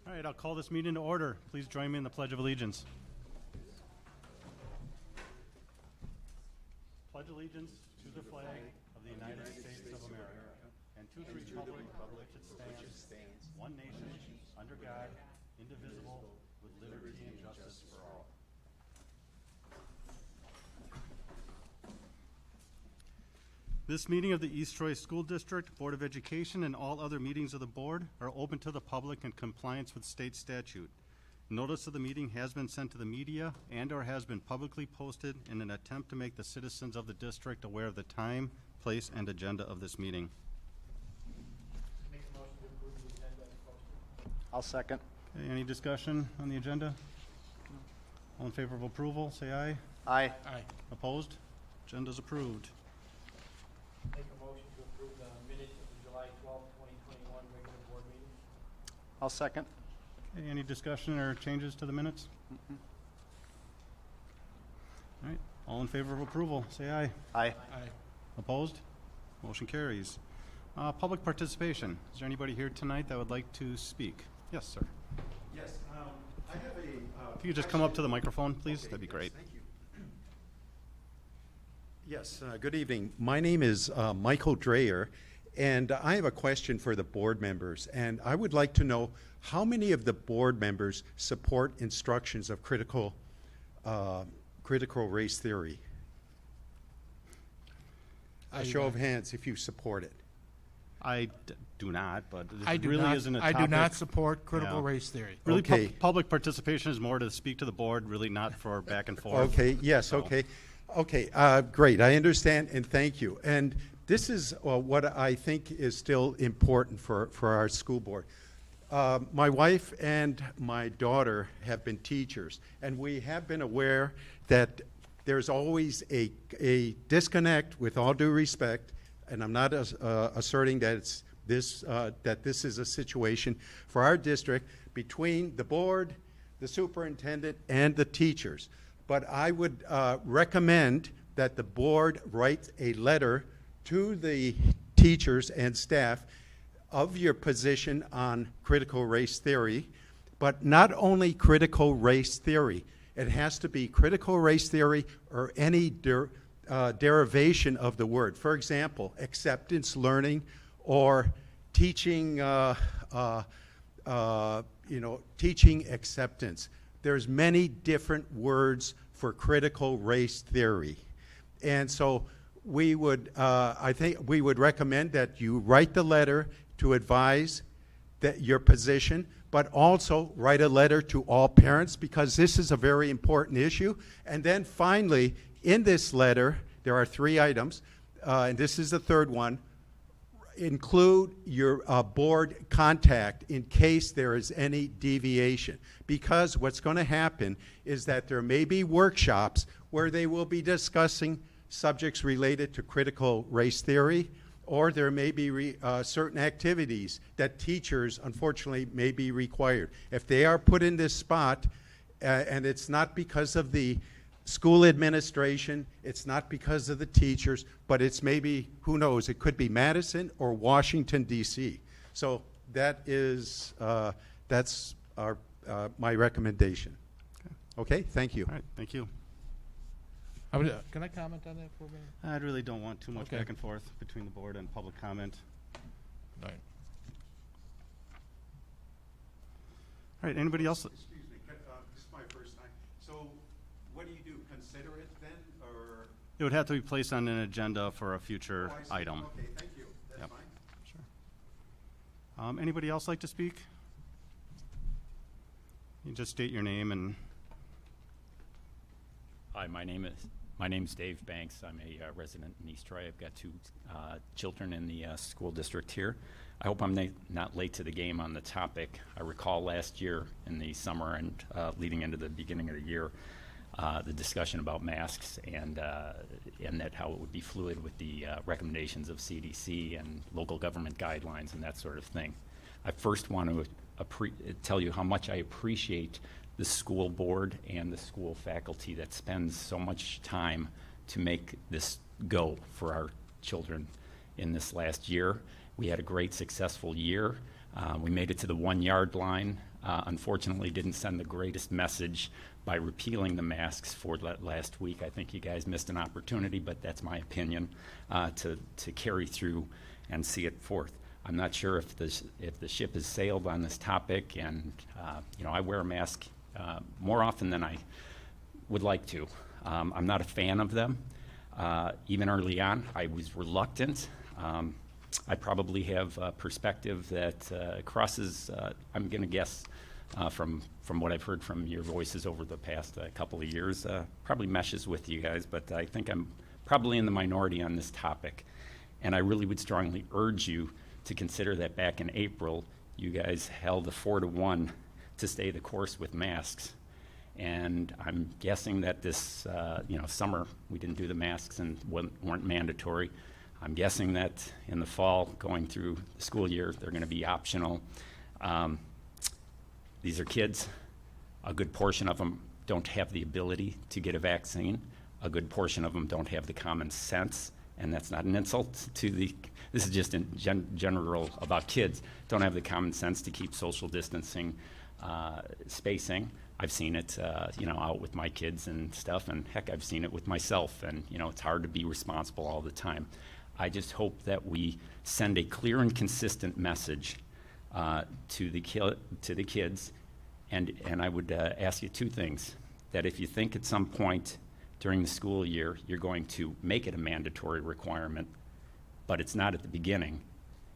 All right, I'll call this meeting to order. Please join me in the Pledge of Allegiance. Pledge allegiance to the flag of the United States of America and to the republic for which it stands, one nation, under God, indivisible, with liberty and justice for all. This meeting of the East Troy School District Board of Education and all other meetings of the board are open to the public in compliance with state statute. Notice of the meeting has been sent to the media and/or has been publicly posted in an attempt to make the citizens of the district aware of the time, place, and agenda of this meeting. Make a motion to approve the agenda as posted. I'll second. Okay, any discussion on the agenda? All in favor of approval, say aye. Aye. Aye. Opposed? Agenda's approved. Make a motion to approve the minutes of the July 12th, 2021 regular board meeting. I'll second. Okay, any discussion or changes to the minutes? All right, all in favor of approval, say aye. Aye. Aye. Opposed? Motion carries. Public participation. Is there anybody here tonight that would like to speak? Yes, sir. Yes, I have a... If you could just come up to the microphone, please, that'd be great. Thank you. Yes, good evening. My name is Michael Dreyer, and I have a question for the board members. And I would like to know how many of the board members support instructions of critical race theory? A show of hands if you support it. I do not, but I it do really not, isn't a I topic. do not support critical Yeah. race theory. Really, Okay. Public participation is more to speak to the board, really not for back and forth. Okay, yes, So- okay. Okay, great, I understand, and thank you. And this is what I think is still important for our school board. My wife and my daughter have been teachers, and we have been aware that there's always a disconnect, with all due respect, and I'm not asserting that it's that this is a situation for our district, between the board, the superintendent, and the teachers. But I would recommend that the board write a letter to the teachers and staff of your position on critical race theory, but not only critical race theory. It has to be critical race theory or any derivation of the word. For example, acceptance learning or teaching, teaching acceptance. There's many different words for critical race theory. And so we would, I think we would recommend that you write the letter to advise that your position, but also write a letter to all parents, because this is a very important issue. And then finally, in this letter, there are 3 items, and this is the 3rd one. Include your board contact in case there is any deviation, because what's going to happen is that there may be workshops where they will be discussing subjects related to critical race theory, or there may be certain activities that teachers, unfortunately, may be required. If they are put in this spot, and it's not because of the school administration, it's not because of the teachers, but it's maybe, who knows, it could be Madison or Washington, D.C. So that is, that's my recommendation. Okay, thank you. All right, thank you. Can I comment on that for a minute? I really don't want too much Okay. back and forth between the board and public comment. All right. All right, anybody else? Excuse me, this is my first time. So what do you do, consider it then, or? It would have to be placed on an agenda for a future Oh, I see. item. Okay, thank you, that's Yep. fine. Sure. Anybody else like to speak? You just state your name and Hi, my name's Dave Banks. I'm a resident in East Troy. I've got 2 children in the school district here. I hope I'm not late to the game on the topic. I recall last year in the summer and leading into the beginning of the year, the discussion about masks and that how it would be fluid with the recommendations of CDC and local government guidelines and that sort of thing. I first want to tell you how much I appreciate the school board and the school faculty that spends so much time to make this go for our children in this last year. We had a great successful year. We made it to the 1 yard line. Unfortunately, didn't send the greatest message by repealing the masks for last week. I think you guys missed an opportunity, but that's my opinion, to carry through and see it forth. I'm not sure if the ship has sailed on this topic, and I wear a mask more often than I would like to. I'm not a fan of them. Even early on, I was reluctant. I probably have a perspective that crosses, I'm going to guess, from what I've heard from your voices over the past couple of years, probably meshes with you guys, but I think I'm probably in the minority on this topic. And I really would strongly urge you to consider that back in April, you guys held a 4-1 to stay the course with masks. And I'm guessing that this summer, we didn't do the masks and weren't mandatory. I'm guessing that in the fall, going through the school year, they're going to be optional. These are kids. A good portion of them don't have the ability to get a vaccine. A good portion of them don't have the common sense, and that's not an insult to this is just in general about kids, don't have the common sense to keep social distancing, spacing. I've seen it, out with my kids and stuff, and heck, I've seen it with myself, and, it's hard to be responsible all the time. I just hope that we send a clear and consistent message to the kids, and I would ask you two things, that if you think at some point during the school year you're going to make it a mandatory requirement, but it's not at the beginning,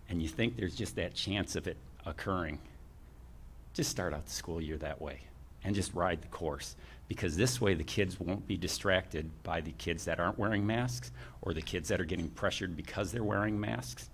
and you think there's just that chance of it occurring, just start out the school year that way and just ride the course, because this way the kids won't be distracted by the kids that aren't wearing masks or the kids that are getting pressured because they're wearing masks,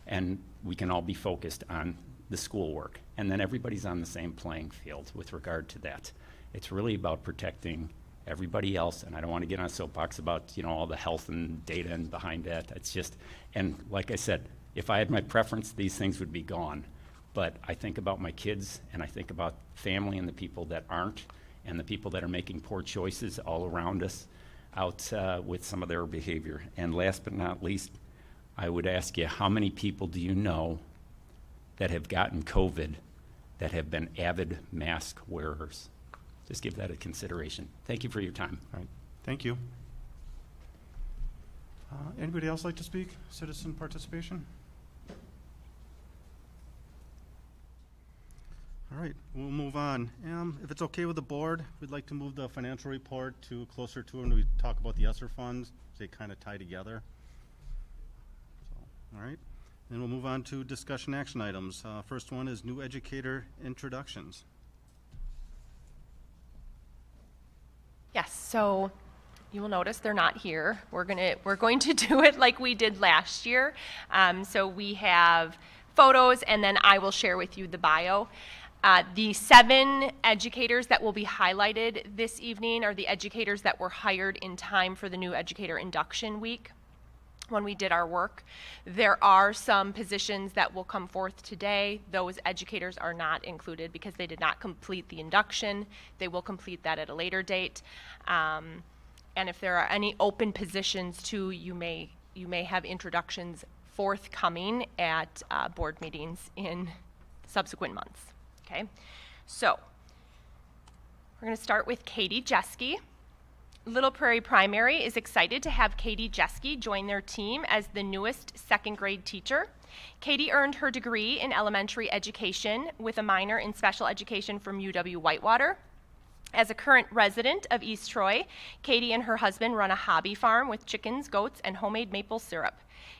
and we can all be focused on the schoolwork, and then everybody's on the same playing field with regard to that. It's really about protecting everybody else, and I don't want to get on a soapbox about all the health and data and behind that. It's just, and like I said, if I had my preference, these things would be gone. But I think about my kids, and I think about family and the people that aren't, and the people that are making poor choices all around us out with some of their behavior. And last but not least, I would ask you, how many people do you know that have gotten COVID that have been avid mask wearers? Just give that a consideration. Thank you for your time. All right, thank you. Anybody else like to speak? Citizen participation? All right, we'll move on. If it's okay with the board, we'd like to move the financial report to closer to when we talk about the Esser funds. They kind of tie together. So, all right, then we'll move on to discussion action items. First one is new educator introductions. Yes, so you will notice they're not here. We're going to do it like we did last year. So we have photos, and then I will share with you the bio. The 7 educators that will be highlighted this evening are the educators that were hired in time for the new educator induction week when we did our work. There are some positions that will come forth today. Those educators are not included because they did not complete the induction. They will complete that at a later date. And if there are any open positions too, you may have introductions forthcoming at board meetings in subsequent months. Okay, so we're going to start with Katie Jeske. Little Prairie Primary is excited to have Katie Jeske join their team as the newest second grade teacher. Katie earned her degree in elementary education with a minor in special education from UW-Whitewater. As a current resident of East Troy, Katie and her husband run a hobby farm with chickens, goats, and homemade maple syrup.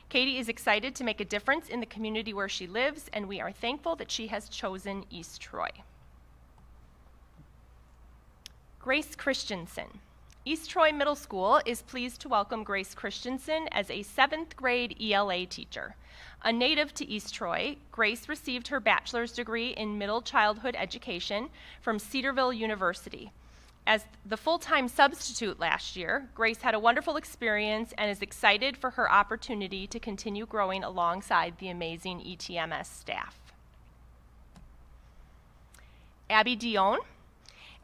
Katie is excited to make a difference in the community where she lives, and we are thankful that she has chosen East Troy. Grace Christensen. East Troy Middle School is pleased to welcome Grace Christensen as a 7th grade ELA teacher. A native to East Troy, Grace received her bachelor's degree in middle childhood education from Cedarville University. As the full-time substitute last year, Grace had a wonderful experience and is excited for her opportunity to continue growing alongside the amazing ETMS staff. Abby Dion.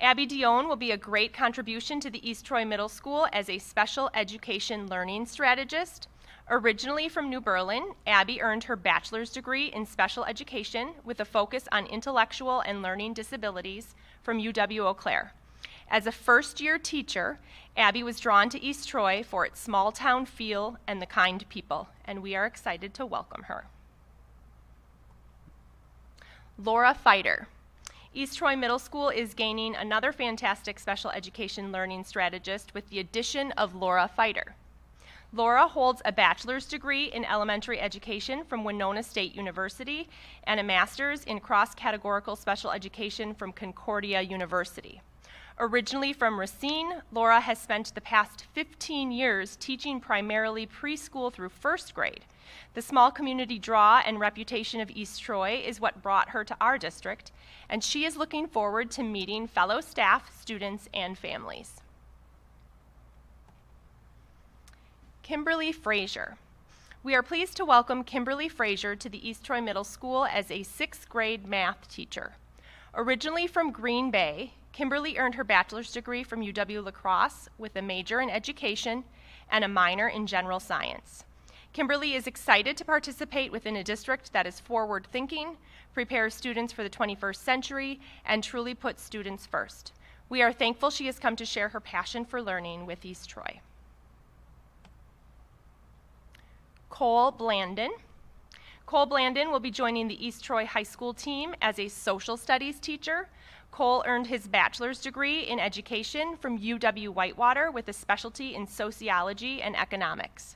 Abby Dion will be a great contribution to the East Troy Middle School as a special education learning strategist. Originally from New Berlin, Abby earned her bachelor's degree in special education with a focus on intellectual and learning disabilities from UW-Eau Claire. As a first-year teacher, Abby was drawn to East Troy for its small-town feel and the kind people, and we are excited to welcome her. Laura Fighter. East Troy Middle School is gaining another fantastic special education learning strategist with the addition of Laura Fighter. Laura holds a bachelor's degree in elementary education from Winona State University and a master's in cross-categorical special education from Concordia University. Originally from Racine, Laura has spent the past 15 years teaching primarily preschool through first grade. The small community draw and reputation of East Troy is what brought her to our district, and she is looking forward to meeting fellow staff, students, and families. Kimberly Frazier. We are pleased to welcome Kimberly Frazier to the East Troy Middle School as a 6th grade math teacher. Originally from Green Bay, Kimberly earned her bachelor's degree from UW-La Crosse with a major in education and a minor in general science. Kimberly is excited to participate within a district that is forward-thinking, prepares students for the 21st century, and truly puts students first. We are thankful she has come to share her passion for learning with East Troy. Cole Blandon. Cole Blandon will be joining the East Troy High School team as a social studies teacher. Cole earned his bachelor's degree in education from UW-Whitewater with a specialty in sociology and economics.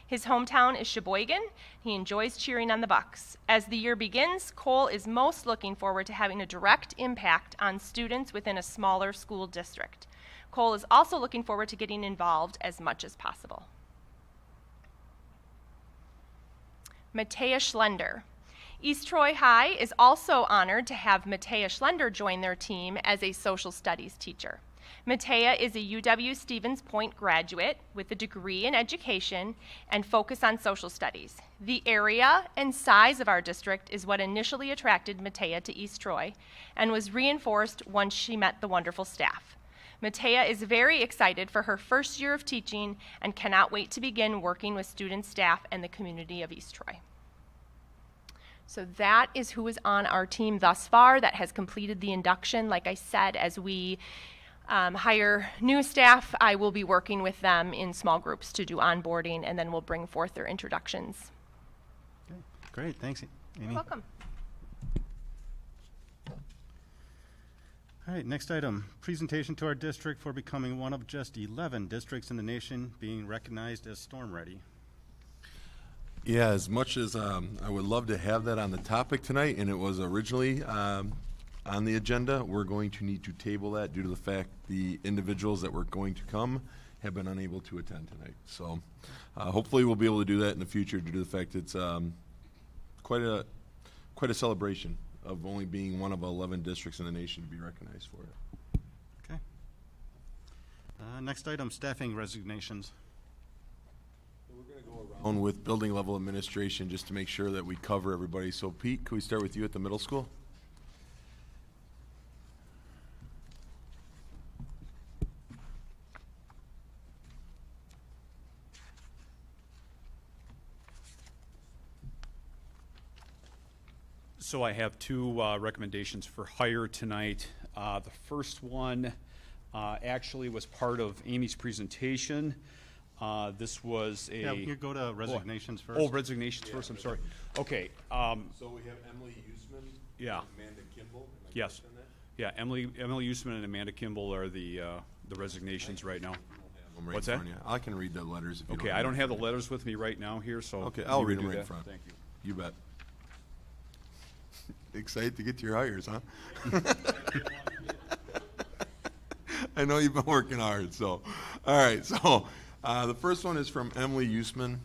His hometown is Sheboygan. He enjoys cheering on the Bucks. As the year begins, Cole is most looking forward to having a direct impact on students within a smaller school district. Cole is also looking forward to getting involved as much as possible. Matea Schlender. East Troy High is also honored to have Matea Schlender join their team as a social studies teacher. Matea is a UW-Stevens Point graduate with a degree in education and focus on social studies. The area and size of our district is what initially attracted Matea to East Troy and was reinforced once she met the wonderful staff. Matea is very excited for her first year of teaching and cannot wait to begin working with students, staff, and the community of East Troy. So that is who is on our team thus far that has completed the induction. Like I said, as we hire new staff, I will be working with them in small groups to do onboarding, and then we'll bring forth their introductions. Okay, great, thanks, Amy. You're welcome. All right, next item, presentation to our district for becoming one of just 11 districts in the nation being recognized as storm ready. Yeah, as much as I would love to have that on the topic tonight, and it was originally on the agenda, we're going to need to table that due to the fact the individuals that were going to come have been unable to attend tonight. So hopefully we'll be able to do that in the future due to the fact it's quite a celebration of only being one of 11 districts in the nation to be recognized for it. Okay. Next item, staffing resignations. We're going to go around with building level administration just to make sure that we cover everybody. So Pete, can we start with you at the middle school? So I have two recommendations for hire tonight. The first one actually was part of Amy's presentation. This was a... Yeah, you go to resignations first. Oh, resignations first, I'm sorry. Okay. So we have Emily Usman. Yeah. Amanda Kimball. Am I Yes. correct on that? Yeah, Emily Usman and Amanda Kimball are the resignations right now. I'm right What's in that? front of you. I can read the letters if you Okay, I don't have the letters with me right now here, so... Okay, I'll you read do them right in that. front. Thank you. You bet. Excited to get to your hires, huh? I know you've been working hard, so. All right, so the first one is from Emily Usman.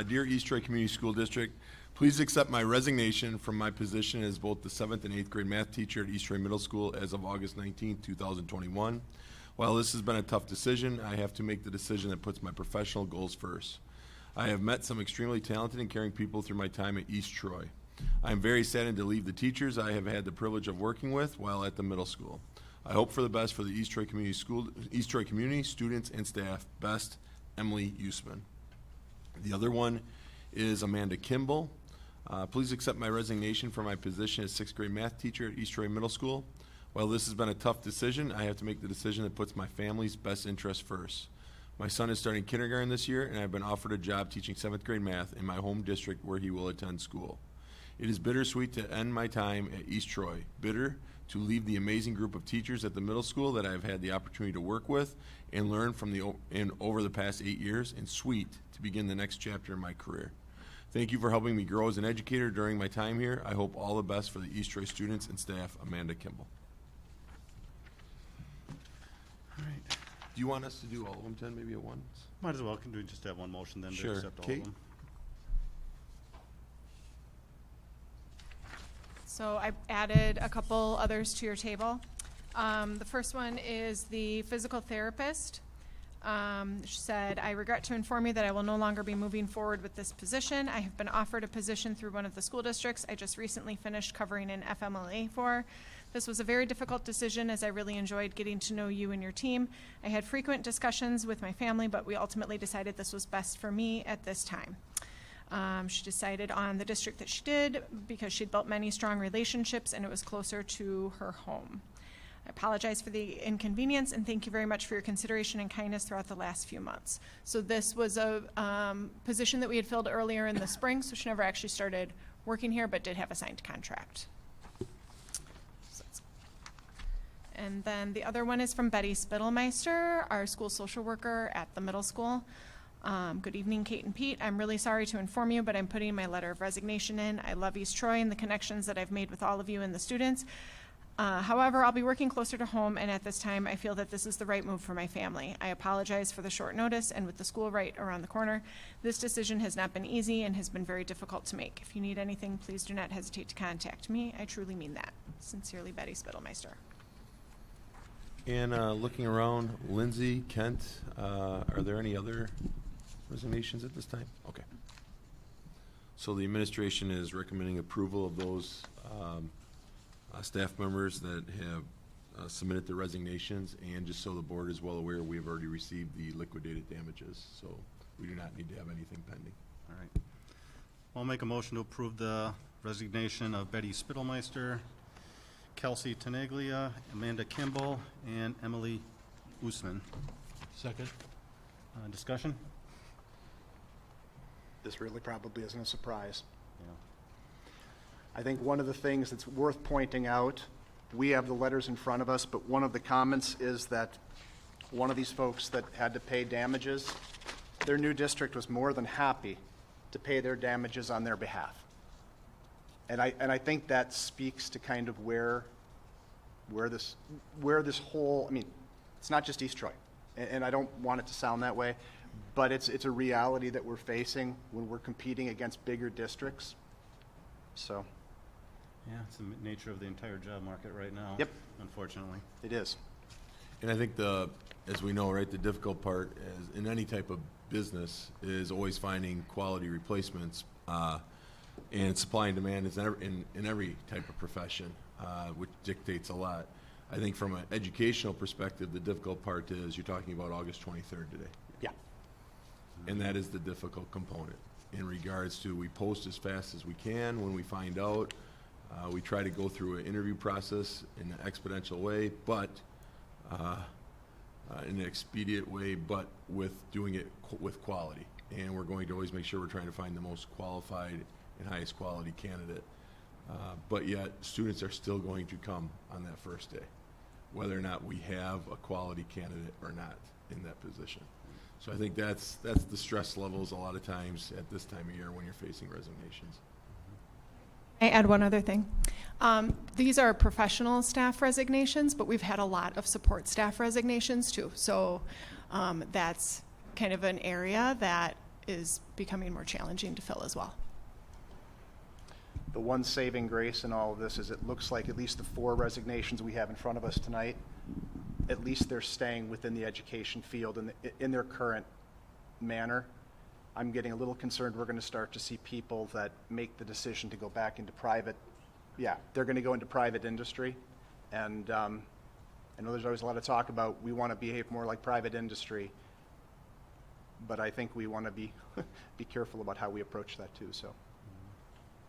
Dear East Troy Community School District, please accept my resignation from my position as both the 7th and 8th grade math teacher at East Troy Middle School as of August 19, 2021. While this has been a tough decision, I have to make the decision that puts my professional goals first. I have met some extremely talented and caring people through my time at East Troy. I am very saddened to leave the teachers I have had the privilege of working with while at the middle school. I hope for the best for the East Troy community, students, and staff. Best, Emily Usman. The other one is Amanda Kimball. Please accept my resignation from my position as sixth grade math teacher at East Troy Middle School. While this has been a tough decision, I have to make the decision that puts my family's best interest first. My son is starting kindergarten this year, and I've been offered a job teaching seventh grade math in my home district where he will attend school. It is bittersweet to end my time at East Troy, bitter to leave the amazing group of teachers at the middle school that I've had the opportunity to work with and learn from over the past 8 years, and sweet to begin the next chapter in my career. Thank you for helping me grow as an educator during my time here. I hope all the best for the East Troy students and staff. Amanda Kimball. All right. Do you want us to do all of them, 10, maybe at once? Might as well, can we just have one motion then to Sure. accept all Kate? of them? So I added a couple others to your table. The first one is the physical therapist. She said, I regret to inform you that I will no longer be moving forward with this position. I have been offered a position through one of the school districts I just recently finished covering an FMLA for. This was a very difficult decision as I really enjoyed getting to know you and your team. I had frequent discussions with my family, but we ultimately decided this was best for me at this time. She decided on the district that she did because she'd built many strong relationships and it was closer to her home. I apologize for the inconvenience and thank you very much for your consideration and kindness throughout the last few months. So this was a position that we had filled earlier in the spring, so she never actually started working here but did have a signed contract. And then the other one is from Betty Spittelmeister, our school social worker at the middle school. Good evening, Kate and Pete. I'm really sorry to inform you, but I'm putting my letter of resignation in. I love East Troy and the connections that I've made with all of you and the students. However, I'll be working closer to home, and at this time, I feel that this is the right move for my family. I apologize for the short notice, and with the school right around the corner, this decision has not been easy and has been very difficult to make. If you need anything, please do not hesitate to contact me. I truly mean that. Sincerely, Betty Spittelmeister. And looking around, Lindsay, Kent, are there any other resignations at this time? Okay. So the administration is recommending approval of those staff members that have submitted their resignations, and just so the board is well aware, we have already received the liquidated damages, so we do not need to have anything pending. All right. I'll make a motion to approve the resignation of Betty Spittelmeister, Kelsey Tenaglia, Amanda Kimball, and Emily Usman. Second. Discussion? This really probably isn't a surprise. Yeah. I think one of the things that's worth pointing out, we have the letters in front of us, but one of the comments is that one of these folks that had to pay damages, their new district was more than happy to pay their damages on their behalf. And I think that speaks to kind of where this whole, I mean, it's not just East Troy, and I don't want it to sound that way, but it's a reality that we're facing when we're competing against bigger districts. So, Yeah, it's the nature of the entire job market right now. Yep. Unfortunately. it is. And I think as we know, right, the difficult part is in any type of business is always finding quality replacements, and supply and demand is in every type of profession, which dictates a lot. I think from an educational perspective, the difficult part is you're talking about August 23rd today. Yeah. And that is the difficult component in regards to we post as fast as we can when we find out. We try to go through an interview process in an exponential way, but in an expedient way, but with doing it with quality. And we're going to always make sure we're trying to find the most qualified and highest quality candidate. But yet, students are still going to come on that first day, whether or not we have a quality candidate or not in that position. So I think that's the stress levels a lot of times at this time of year when you're facing resignations. I add one other thing. These are professional staff resignations, but we've had a lot of support staff resignations too. So that's kind of an area that is becoming more challenging to fill as well. The one saving grace in all of this is it looks like at least the 4 resignations we have in front of us tonight, at least they're staying within the education field in their current manner. I'm getting a little concerned we're going to start to see people that make the decision to go back into private. Yeah, they're going to go into private industry. And I know there's always a lot of talk about we want to behave more like private industry. but I think we want to be, be careful about how we approach that too, so.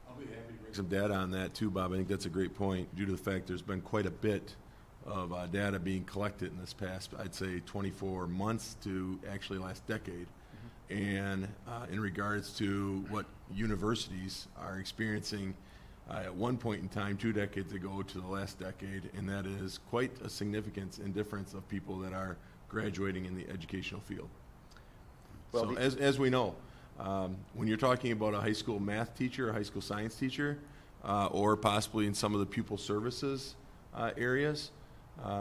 I'll be happy to bring some data on that too, Bob. I think that's a great point, due to the fact there's been quite a bit of data being collected in this past, I'd say, 24 months to actually last decade. And in regards to what universities are experiencing at one point in time, 2 decades ago to the last decade, and that is quite a significance and difference of people that are graduating in the educational field. Well, So the- as we know, when you're talking about a high school math teacher, a high school science teacher, or possibly in some of the pupil services areas,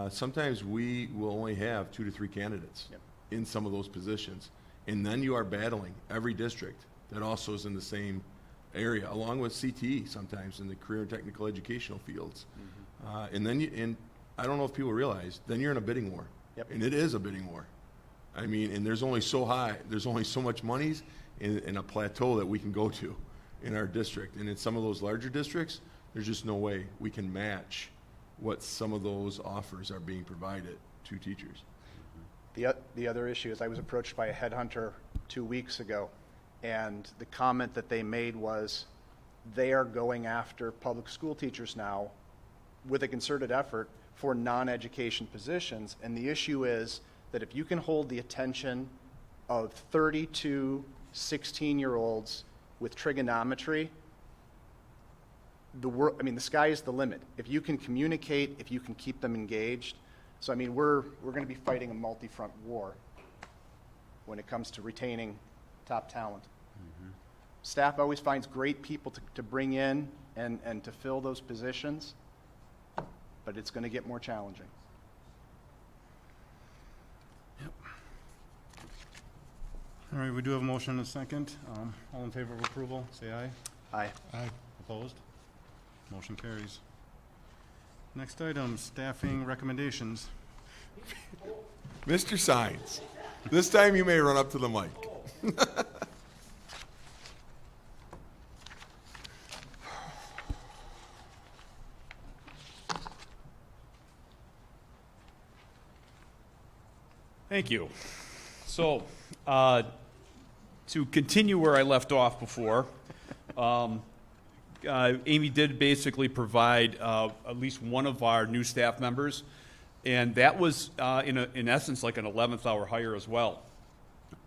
sometimes we will only have 2 to 3 candidates Yep. in some of those positions. And then you are battling every district that also is in the same area, along with CTE sometimes in the career and technical educational fields. And then and I don't know if people realize, then you're in a bidding war. Yep. And it is a bidding war. I mean, and there's only so much monies in a plateau that we can go to in our district. And in some of those larger districts, there's just no way we can match what some of those offers are being provided to teachers. The other issue is I was approached by a headhunter 2 weeks ago, and the comment that they made was they are going after public school teachers now with a concerted effort for non-education positions. And the issue is that if you can hold the attention of 32 16-year-olds with trigonometry, the sky is the limit. If you can communicate, if you can keep them engaged. So, I mean, we're going to be fighting a multi-front war when it comes to retaining top talent. Staff always finds great people to bring in and to fill those positions, but it's going to get more challenging. All right, we do have a motion and a second. All in favor of approval, say aye. Aye. Opposed? Motion carries. Next item, staffing recommendations. Mr. Sines, this time you may run up to the mic. Thank you. So, to continue where I left off before, Amy did basically provide at least one of our new staff members, and that was, in essence, like an 11th hour hire as well.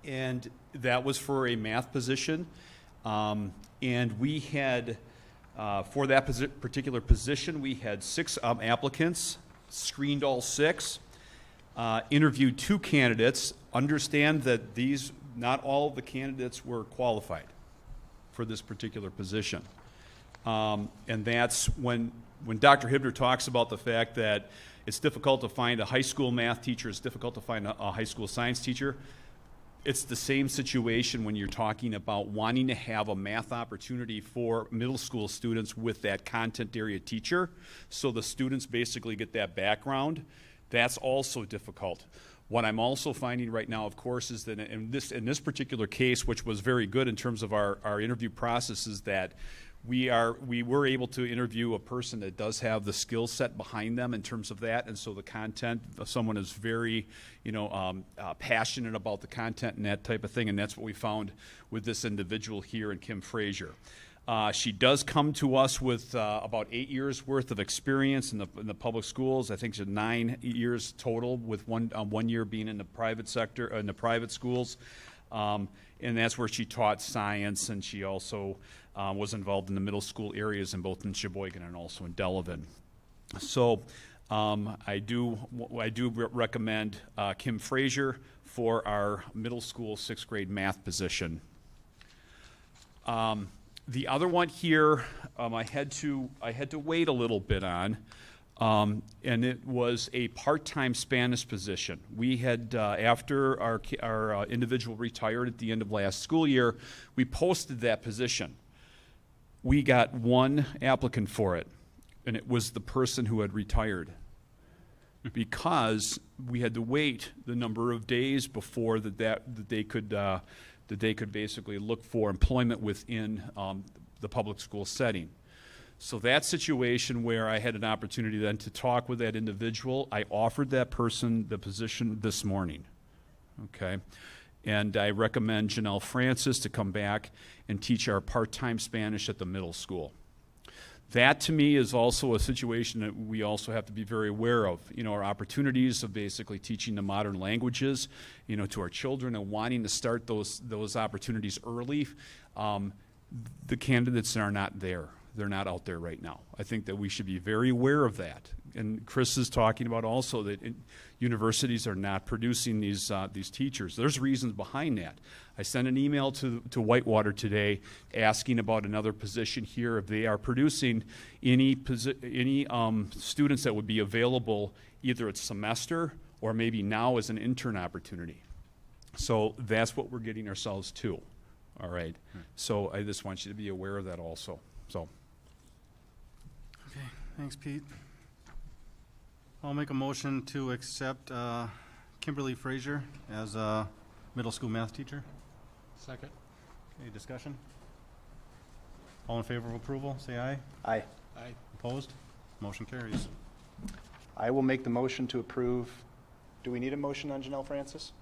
And that was for a math position. And we had, for that particular position, we had 6 applicants, screened all 6. Interviewed 2 candidates. Understand that not all of the candidates were qualified for this particular position. And that's when Dr. Hibner talks about the fact that it's difficult to find a high school math teacher, it's difficult to find a high school science teacher. It's the same situation when you're talking about wanting to have a math opportunity for middle school students with that content area teacher, so the students basically get that background. That's also difficult. What I'm also finding right now, of course, is that in this particular case, which was very good in terms of our interview process, is that we were able to interview a person that does have the skill set behind them in terms of that, and so the content, someone is very, passionate about the content and that type of thing, and that's what we found with this individual here in Kim Frazier. She does come to us with about 8 years worth of experience in the public schools. I think she's 9 years total, with one year being in the private sector, in the private schools. And that's where she taught science, and she also was involved in the middle school areas in both in Sheboygan and also in Delavan. So I do recommend Kim Frazier for our middle school 6th grade math position. The other one here, I had to wait a little bit on, and it was a part-time Spanish position. We had, after our individual retired at the end of last school year, we posted that position. We got 1 applicant for it, and it was the person who had retired, because we had to wait the number of days before that they could basically look for employment within the public school setting. So that situation where I had an opportunity then to talk with that individual, I offered that person the position this morning, okay? And I recommend Janelle Francis to come back and teach our part-time Spanish at the middle school. That, to me, is also a situation that we also have to be very aware of. You know, our opportunities of basically teaching the modern languages, you know, to our children and wanting to start those opportunities early. The candidates are not there. They're not out there right now. I think that we should be very aware of that. And Chris is talking about also that universities are not producing these teachers. There's reasons behind that. I sent an email to Whitewater today asking about another position here, if they are producing any students that would be available either at semester or maybe now as an intern opportunity. So that's what we're getting ourselves to. All right. So I just want you to be aware of that also. So. Okay, thanks, Pete. I'll make a motion to accept Kimberly Frazier as a middle school math teacher. Second. Okay, discussion? All in favor of approval, say aye. Aye. Aye. Opposed? Motion carries. I will make the motion to approve. Do we need a motion on Janelle Francis?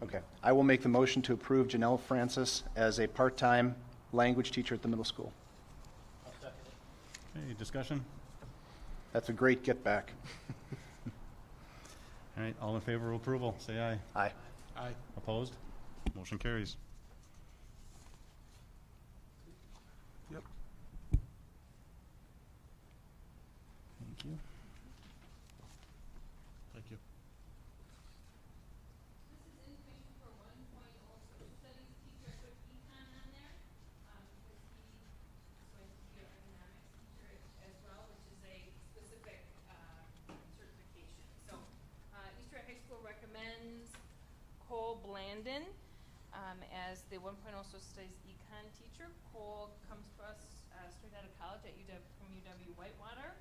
Okay. I will make the motion to approve Janelle Francis as a part-time language teacher at the middle school. I'll second it. Okay, discussion? That's a great get back. All right, all in favor of approval, say aye. Aye. Aye. Opposed? Motion carries. Yep. Thank you. Thank you. Recommends Cole Blandon as the 1.0 social studies econ teacher. Cole comes to us straight out of college at from UW Whitewater.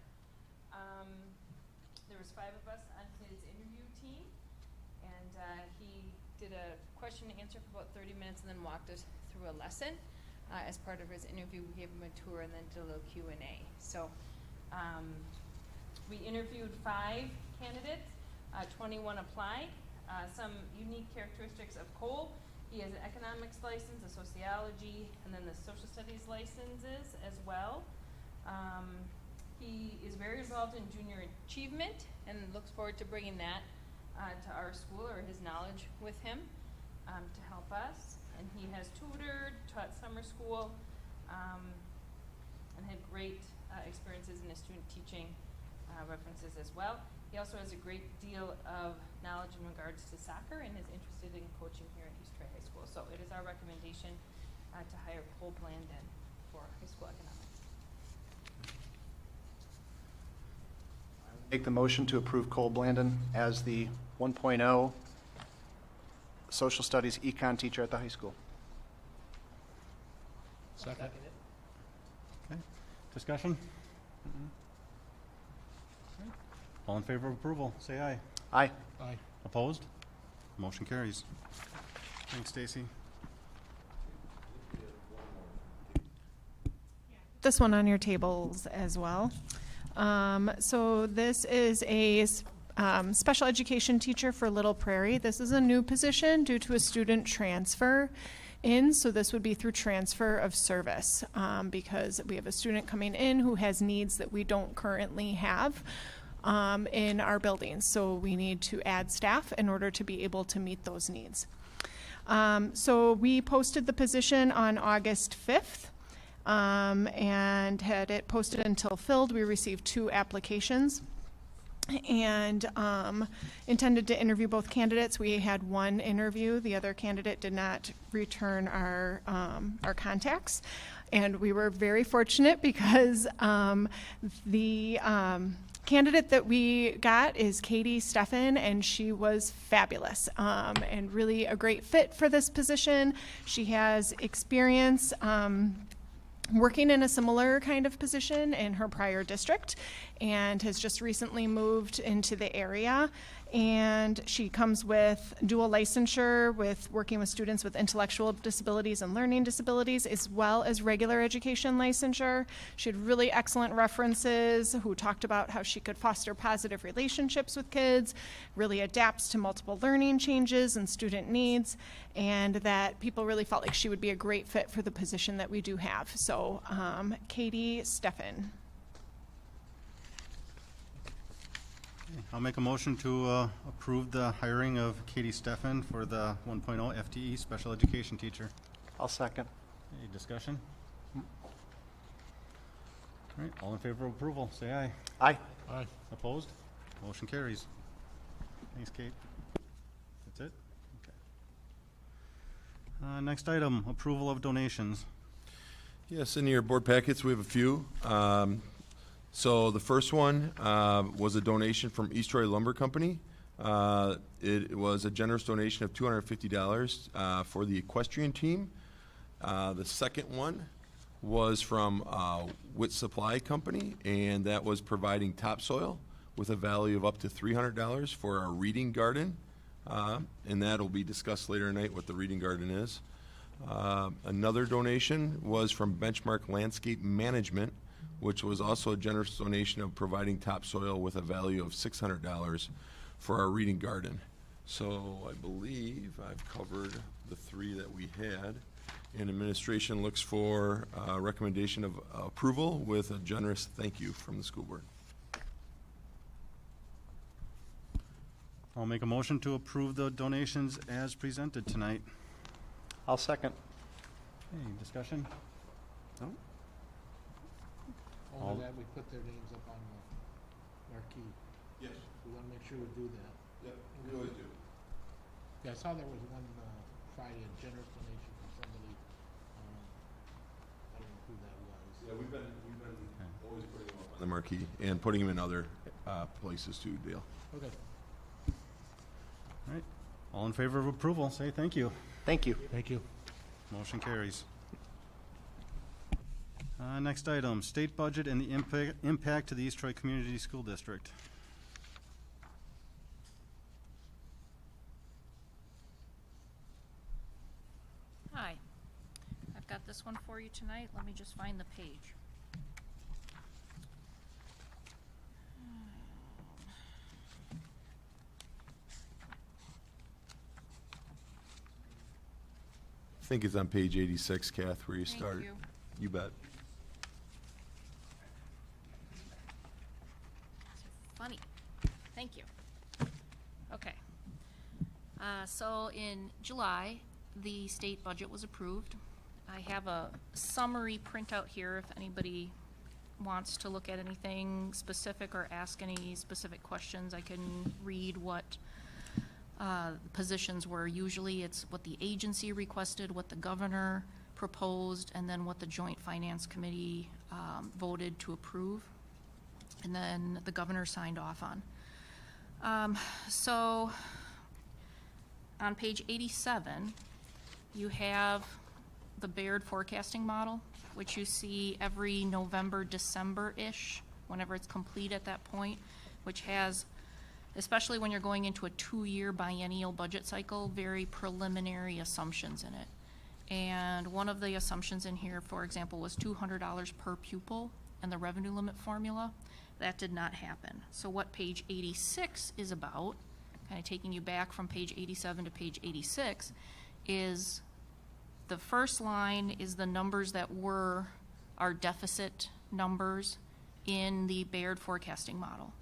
There was 5 of us on his interview team, and he did a question and answer for about 30 minutes and then walked us through a lesson. As part of his interview, we gave him a tour and then did a little Q&A. So we interviewed 5 candidates. 21 applied. Some unique characteristics of Cole: he has an economics license, a sociology, and then the social studies licenses as well. He is very involved in junior achievement and looks forward to bringing that to our school, or his knowledge with him, to help us. And he has tutored, taught summer school, and had great experiences in his student teaching references as well. He also has a great deal of knowledge in regards to soccer and is interested in coaching here at East Troy High School. So it is our recommendation to hire Cole Blandon for high school economics. Make the motion to approve Cole Blandon as the 1.0 social studies econ teacher at the high school. Second. Okay, discussion? All in favor of approval, say aye. Aye. Aye. Opposed? Motion carries. Thanks, Stacy. This one on your tables as well. So this is a special education teacher for Little Prairie. This is a new position due to a student transfer in, so this would be through transfer of service because we have a student coming in who has needs that we don't currently have in our buildings. So we need to add staff in order to be able to meet those needs. So we posted the position on August 5th. And had it posted until filled. We received 2 applications and intended to interview both candidates. We had 1 interview. The other candidate did not return our contacts. And we were very fortunate because the candidate that we got is Katie Steffen, and she was fabulous and really a great fit for this position. She has experience working in a similar kind of position in her prior district, and has just recently moved into the area. And she comes with dual licensure with working with students with intellectual disabilities and learning disabilities, as well as regular education licensure. She had really excellent references who talked about how she could foster positive relationships with kids, really adapts to multiple learning changes and student needs, and that people really felt like she would be a great fit for the position that we do have. So, Katie Steffen. I'll make a motion to approve the hiring of Katie Steffen for the 1.0 FTE special education teacher. I'll second. Any discussion? All right, all in favor of approval, say aye. Aye. Aye. Opposed? Motion carries. Thanks, Kate. That's it? Okay. Next item, approval of donations. Yes, in your board packets, we have a few. So the first one was a donation from East Troy Lumber Company. It was a generous donation of $250 for the equestrian team. The second one was from Witt Supply Company, and that was providing topsoil with a value of up to $300 for our reading garden. And that'll be discussed later tonight what the reading garden is. Another donation was from Benchmark Landscape Management, which was also a generous donation of providing topsoil with a value of $600 for our reading garden. So I believe I've covered the three that we had. And administration looks for a recommendation of approval with a generous thank you from the school board. I'll make a motion to approve the donations as presented tonight. I'll second. Any discussion? No? All- Only that we put their names up on the marquee. Yes. We want to make sure we do that. Yep, we always do. Yeah, I saw there was one Friday, a generous donation from somebody. I don't know who that was. Yeah, we've been always putting them up on the marquee and putting them in other places too, Dale. Okay. All right, all in favor of approval, say thank you. Thank you. Thank you. Motion carries. Next item, state budget and the impact to the East Troy Community School District. Hi, I've got this one for you tonight. Let me just find the page. I think it's on page 86, Kath, where you Thank start. you. You bet. Funny. Thank you. Okay. So in July, the state budget was approved. I have a summary printout here if anybody wants to look at anything specific or ask any specific questions. I can read what positions were. Usually it's what the agency requested, what the governor proposed, and then what the Joint Finance Committee voted to approve, and then the governor signed off on. So on page 87, you have the Baird forecasting model, which you see every November, December-ish, whenever it's complete at that point, which has, especially when you're going into a 2-year biennial budget cycle, very preliminary assumptions in it. And one of the assumptions in here, for example, was $200 per pupil and the revenue limit formula. That did not happen. So what page 86 is about, kind of taking you back from page 87 to page 86, is the first line is the numbers that were our deficit numbers in the Baird forecasting model.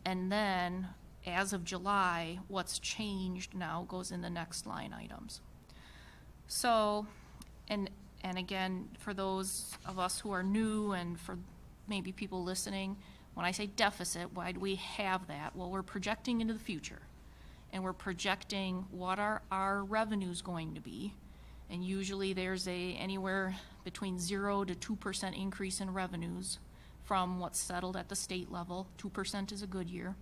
And then, as of July, what's changed now goes in the next line items. So, and again, for those of us who are new and for maybe people listening, when I say deficit, why do we have that? Well, we're projecting into the future. And we're projecting what are our revenues going to be. And usually there's anywhere between 0 to 2% increase in revenues from what's settled at the state level. 2% is a good year.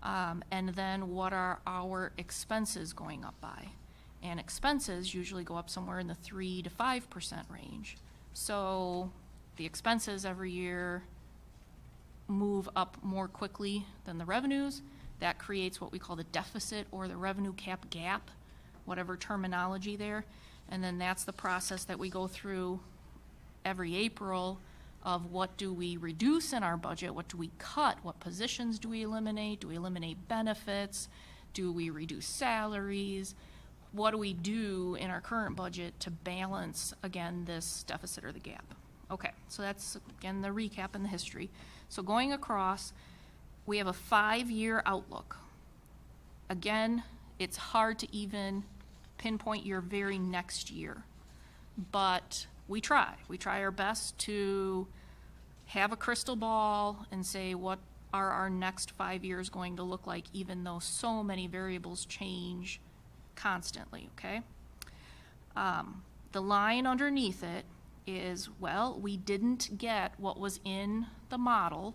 And then what are our expenses going up by? And expenses usually go up somewhere in the 3 to 5% range. So the expenses every year move up more quickly than the revenues. That creates what we call the deficit or the revenue cap gap, whatever terminology there. And then that's the process that we go through every April of what do we reduce in our budget, what do we cut, what positions do we eliminate benefits, do we reduce salaries, what do we do in our current budget to balance, again, this deficit or the gap. Okay, so that's, again, the recap and the history. So going across, we have a 5-year outlook. Again, it's hard to even pinpoint your very next year, but we try. We try our best to have a crystal ball and say what are our next 5 years going to look like, even though so many variables change constantly, okay? The line underneath it is, well, we didn't get what was in the model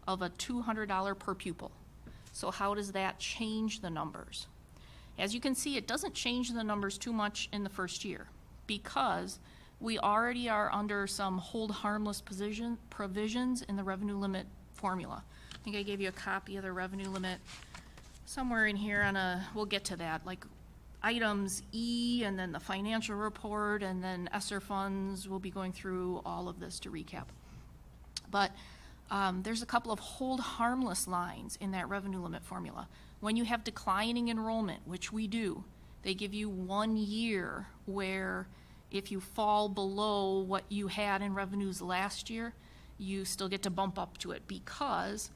of a $200 per pupil. So how does that change the numbers? As you can see, it doesn't change the numbers too much in the first year because we already are under some hold harmless provisions in the revenue limit formula. I think I gave you a copy of the revenue limit somewhere in here we'll get to that, like items E and then the financial report and then Esser funds. We'll be going through all of this to recap. But there's a couple of hold harmless lines in that revenue limit formula. When you have declining enrollment, which we do, they give you 1 year where if you fall below what you had in revenues last year, you still get to bump up to it because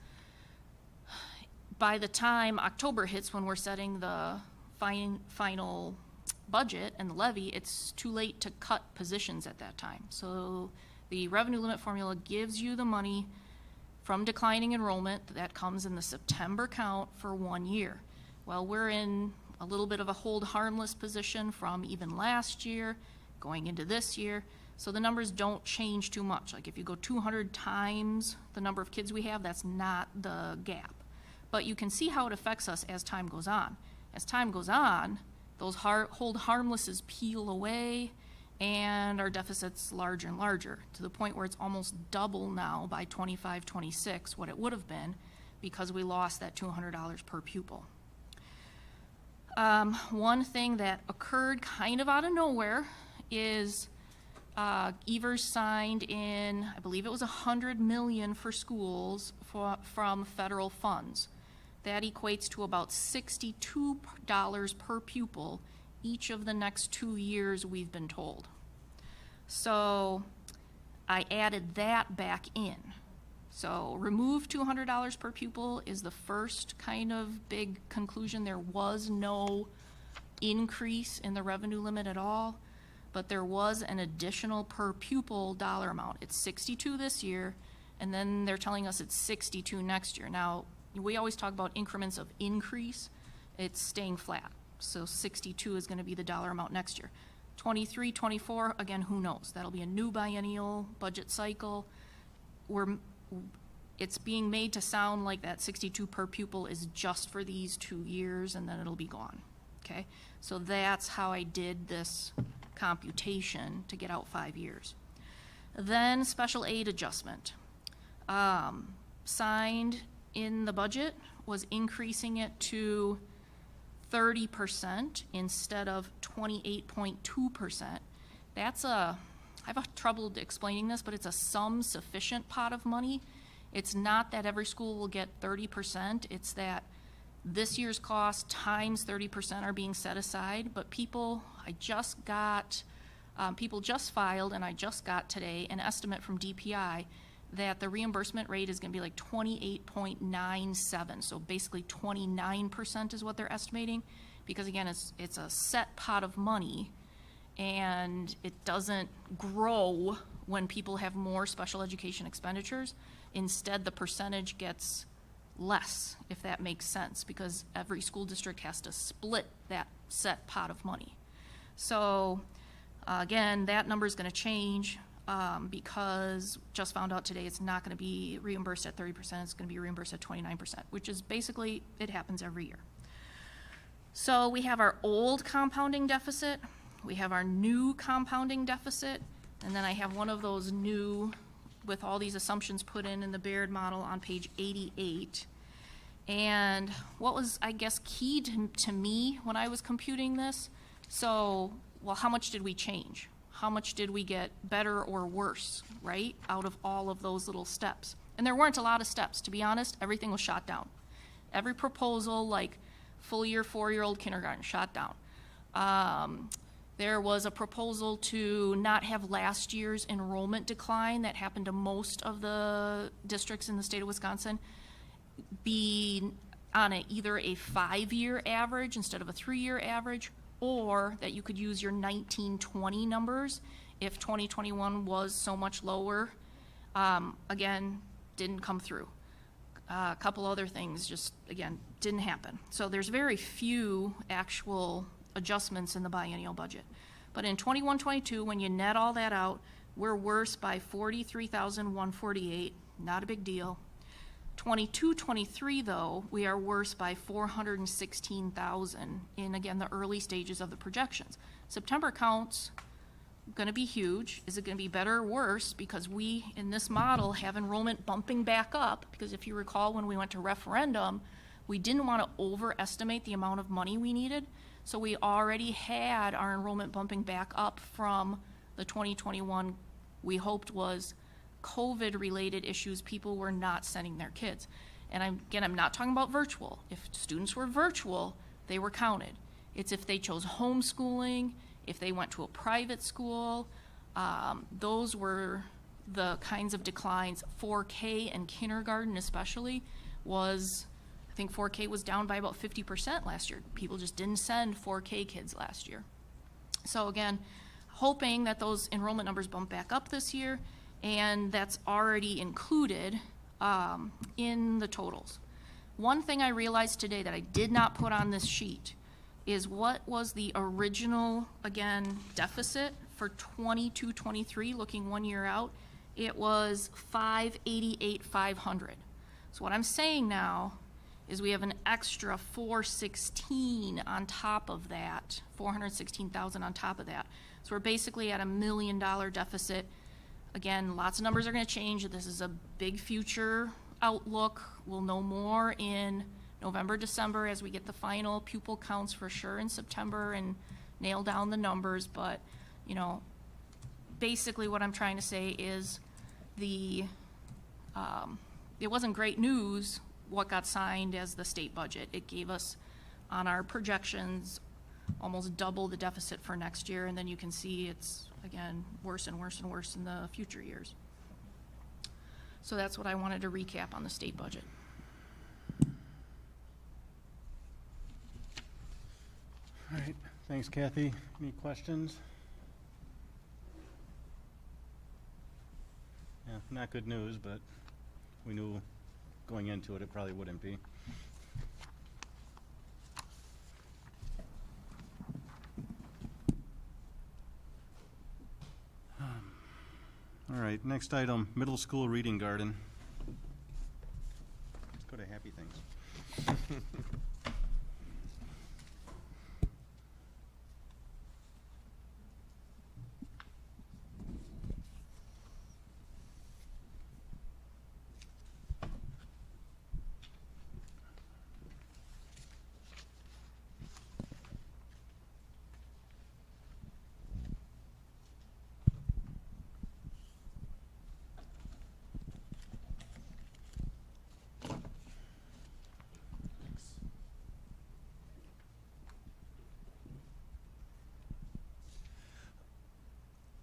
by the time October hits when we're setting the final budget and the levy, it's too late to cut positions at that time. So the revenue limit formula gives you the money from declining enrollment that comes in the September count for 1 year. Well, we're in a little bit of a hold harmless position from even last year going into this year. So the numbers don't change too much. Like if you go 200 times the number of kids we have, that's not the gap. But you can see how it affects us as time goes on. As time goes on, those hold harmlesses peel away and our deficit's larger and larger to the point where it's almost double now by 25, 26 what it would have been because we lost that $200 per pupil. One thing that occurred kind of out of nowhere is Evers signed in, I believe it was $100 million for schools from federal funds. That equates to about $62 per pupil each of the next 2 years, we've been told. So I added that back in. So remove $200 per pupil is the first kind of big conclusion. There was no increase in the revenue limit at all, but there was an additional per pupil dollar amount. It's 62 this year, and then they're telling us it's 62 next year. Now, we always talk about increments of increase. It's staying flat. So 62 is going to be the dollar amount next year. 23, 24, again, who knows? That'll be a new biennial budget cycle. It's being made to sound like that 62 per pupil is just for these 2 years, and then it'll be gone, okay? So that's how I did this computation to get out 5 years. Then special aid adjustment. Signed in the budget was increasing it to 30% instead of 28.2%. That's I have trouble explaining this, but it's a sum sufficient pot of money. It's not that every school will get 30%. It's that this year's cost times 30% are being set aside, but people just filed, and I just got today an estimate from DPI that the reimbursement rate is going to be like 28.97, so basically 29% is what they're estimating, because again, it's a set pot of money, and it doesn't grow when people have more special education expenditures. Instead, the percentage gets less, if that makes sense, because every school district has to split that set pot of money. So again, that number is going to change because just found out today it's not going to be reimbursed at 30%, it's going to be reimbursed at 29%, which is basically, it happens every year. So we have our old compounding deficit, we have our new compounding deficit, and then I have one of those new with all these assumptions put in the Baird model on page 88. And what was, I guess, key to me when I was computing this, so, well, how much did we change? How much did we get better or worse, right, out of all of those little steps? And there weren't a lot of steps. To be honest, everything was shot down. Every proposal, like full year, 4-year-old kindergarten, shot down. There was a proposal to not have last year's enrollment decline that happened to most of the districts in the state of Wisconsin be on either a 5-year average instead of a 3-year average, or that you could use your 1920 numbers if 2021 was so much lower. Again, didn't come through. A couple other things just, again, didn't happen. So there's very few actual adjustments in the biennial budget. But in 21-22, when you net all that out, we're worse by 43,148, not a big deal. 22-23, though, we are worse by 416,000 in, again, the early stages of the projections. September counts going to be huge. Is it going to be better or worse? Because we, in this model, have enrollment bumping back up. Because if you recall, when we went to referendum, we didn't want to overestimate the amount of money we needed. So we already had our enrollment bumping back up from the 2021 we hoped was COVID-related issues. People were not sending their kids. And I'm not talking about virtual. If students were virtual, they were counted. It's if they chose homeschooling, if they went to a private school, those were the kinds of declines. 4K and kindergarten especially was, I think 4K was down by about 50% last year. People just didn't send 4K kids last year. So again, hoping that those enrollment numbers bump back up this year, and that's already included in the totals. One thing I realized today that I did not put on this sheet is what was the original, again, deficit for 22-23, looking 1 year out. It was 588,500. So what I'm saying now is we have an extra 416 on top of that, 416,000 on top of that. So we're basically at $1 million deficit. Again, lots of numbers are going to change. This is a big future outlook. We'll know more in November, December as we get the final pupil counts for sure in September and nail down the numbers. But, you know, basically what I'm trying to say is it wasn't great news what got signed as the state budget. It gave us, on our projections, almost double the deficit for next year, and then you can see it's, again, worse and worse and worse in the future years. So that's what I wanted to recap on the state budget. All right, thanks, Kathy. Any questions? Yeah, not good news, but we knew going into it, it probably wouldn't be. All right, next item, middle school reading garden. Let's go to happy things.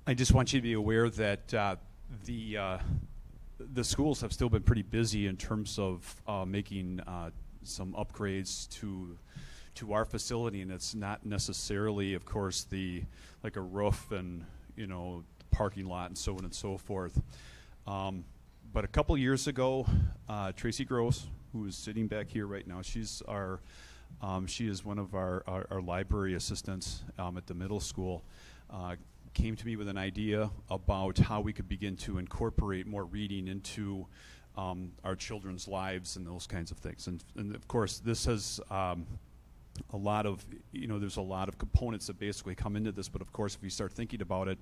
I just want you to be aware that the schools have still been pretty busy in terms of making some upgrades to our facility, and it's not necessarily, of course, like a roof and parking lot and so on and so forth. But a couple years ago, Tracy Gross, who is sitting back here right now, she is one of our library assistants at the middle school. Came to me with an idea about how we could begin to incorporate more reading into our children's lives and those kinds of things. And of course, this has a lot of, there's a lot of components that basically come into this, but of course, if we start thinking about it,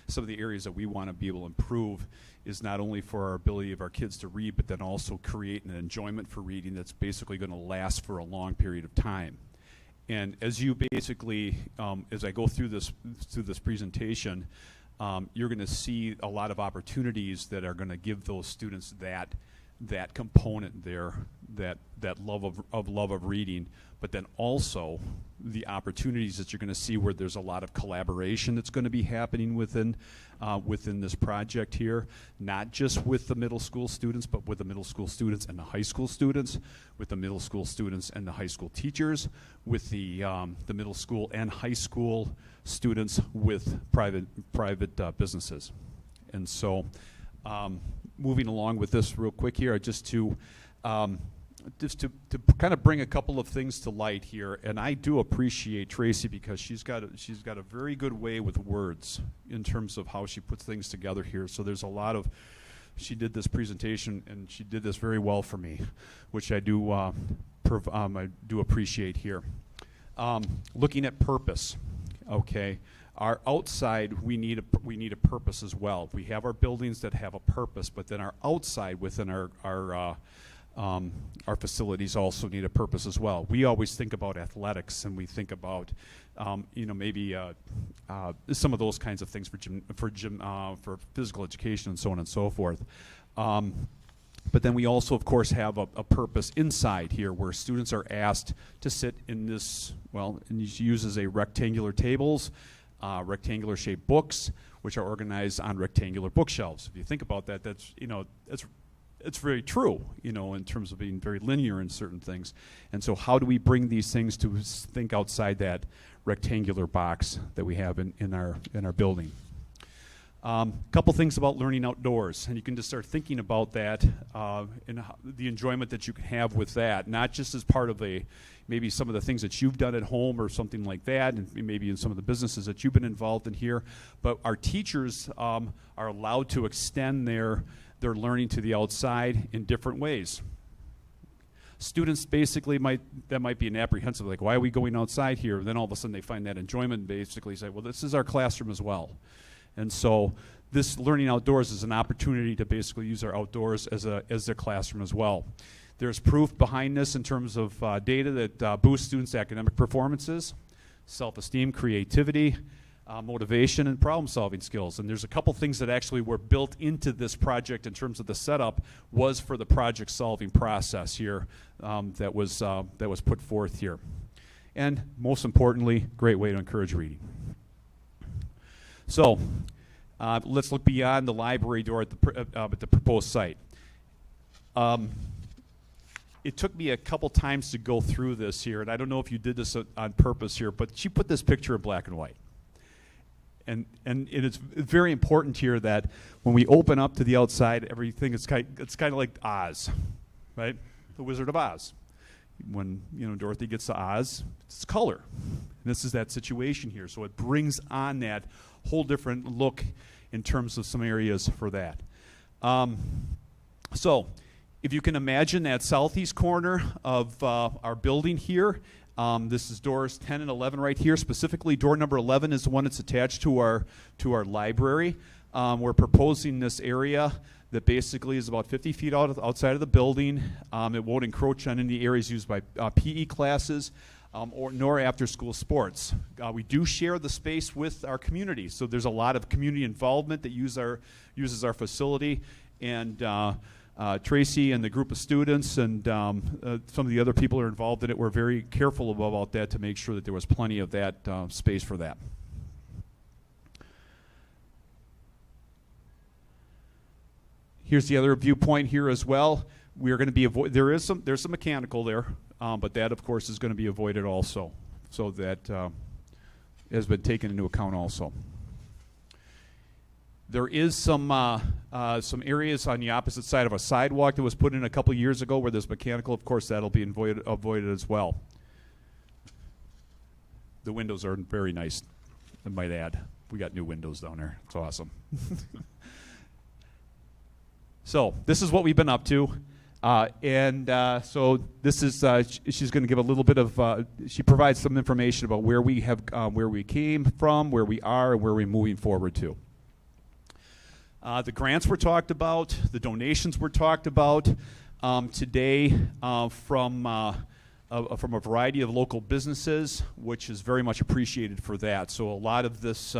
some of the areas that we want to be able to improve is not only for our ability of our kids to read, but then also create an enjoyment for reading that's basically going to last for a long period of time. And as you basically, as I go through this presentation, you're going to see a lot of opportunities that are going to give those students that component there, that love of reading, but then also the opportunities that you're going to see where there's a lot of collaboration that's going to be happening within this project here, not just with the middle school students, but with the middle school students and the high school students, with the middle school students and the high school teachers, with the middle school and high school students with private businesses. And so moving along with this real quick here, just to kind of bring a couple of things to light here, and I do appreciate Tracy because she's got a very good way with words in terms of how she puts things together here. So there's a lot of, she did this presentation and she did this very well for me, which I do appreciate here. Looking at purpose, okay. Our outside, we need a purpose as well. We have our buildings that have a purpose, but then our outside within our facilities also need a purpose as well. We always think about athletics, and we think about, maybe some of those kinds of things for physical education and so on and so forth. But then we also, of course, have a purpose inside here where students are asked to sit in this, and she uses a rectangular tables, rectangular shaped books, which are organized on rectangular bookshelves. If you think about that, it's very true, in terms of being very linear in certain things. And so how do we bring these things to think outside that rectangular box that we have in our building? Couple things about learning outdoors, and you can just start thinking about that and the enjoyment that you can have with that, not just as part of maybe some of the things that you've done at home or something like that, and maybe in some of the businesses that you've been involved in here, but our teachers are allowed to extend their learning to the outside in different ways. Students basically might be an apprehensive, like, why are we going outside here? And then all of a sudden they find that enjoyment and basically say, well, this is our classroom as well. And so this learning outdoors is an opportunity to basically use our outdoors as their classroom as well. There's proof behind this in terms of data that boosts students' academic performances, self-esteem, creativity, motivation, and problem-solving skills. And there's a couple things that actually were built into this project in terms of the setup was for the project-solving process here that was put forth here. And most importantly, great way to encourage reading. So let's look beyond the library door at the proposed site. It took me a couple times to go through this here, and I don't know if you did this on purpose here, but she put this picture in black and white. And it's very important here that when we open up to the outside, everything it's kind of like Oz, right? The Wizard of Oz. When Dorothy gets to Oz, it's color. And this is that situation here, so it brings on that whole different look in terms of some areas for that. So if you can imagine that southeast corner of our building here, this is doors 10 and 11 right here. Specifically, door number 11 is the one that's attached to our library. We're proposing this area that basically is about 50 feet outside of the building. It won't encroach on any areas used by PE classes nor after-school sports. We do share the space with our community, so there's a lot of community involvement that uses our facility, and Tracy and the group of students and some of the other people who are involved in it were very careful about that to make sure that there was plenty of that space for that. Here's the other viewpoint here as well. We are going to be there's some mechanical there, but that of course is going to be avoided also, so that has been taken into account also. There is some areas on the opposite side of a sidewalk that was put in a couple years ago where there's mechanical. Of course, that'll be avoided as well. The windows are very nice, I might add. We got new windows down there. It's awesome. So this is what we've been up to. So this is, she's going to give a little bit of, she provides some information about where we have, where we came from, where we are, and where we're moving forward to. The grants were talked about, the donations were talked about today from a variety of local businesses, which is very much appreciated for that. So a lot of this,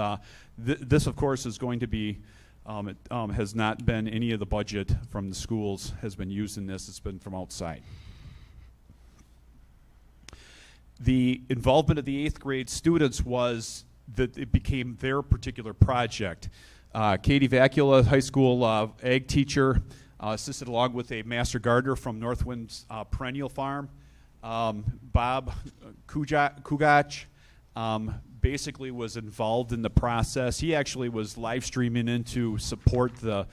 this of course is going to be, has not been any of the budget from the schools has been used in this. It's been from outside. The involvement of the 8th grade students was that it became their particular project. Katie Vacula, high school ag teacher, assisted along with a master gardener from Northwind's Perennial Farm. Bob Kugach basically was involved in the process. He actually was live streaming in to support the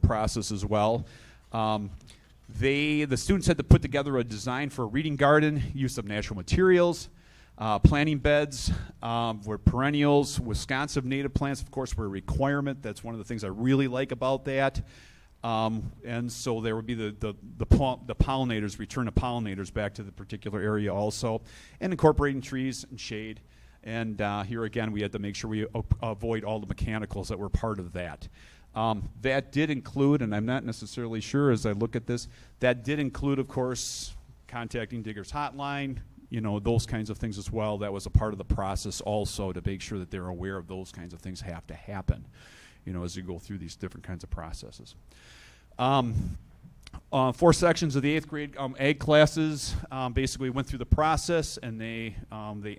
process as well. The students had to put together a design for a reading garden, use of natural materials, planting beds were perennials. Wisconsin native plants, of course, were a requirement. That's one of the things I really like about that. And so there would be the pollinators, return of pollinators back to the particular area also, and incorporating trees and shade. And here again, we had to make sure we avoid all the mechanicals that were part of that. That did include, and I'm not necessarily sure as I look at this, that did include, of course, contacting Digger's Hotline, you know, those kinds of things as well. That was a part of the process also to make sure that they're aware of those kinds of things have to happen, you know, as you go through these different kinds of processes. 4 sections of the 8th grade ag classes basically went through the process, and they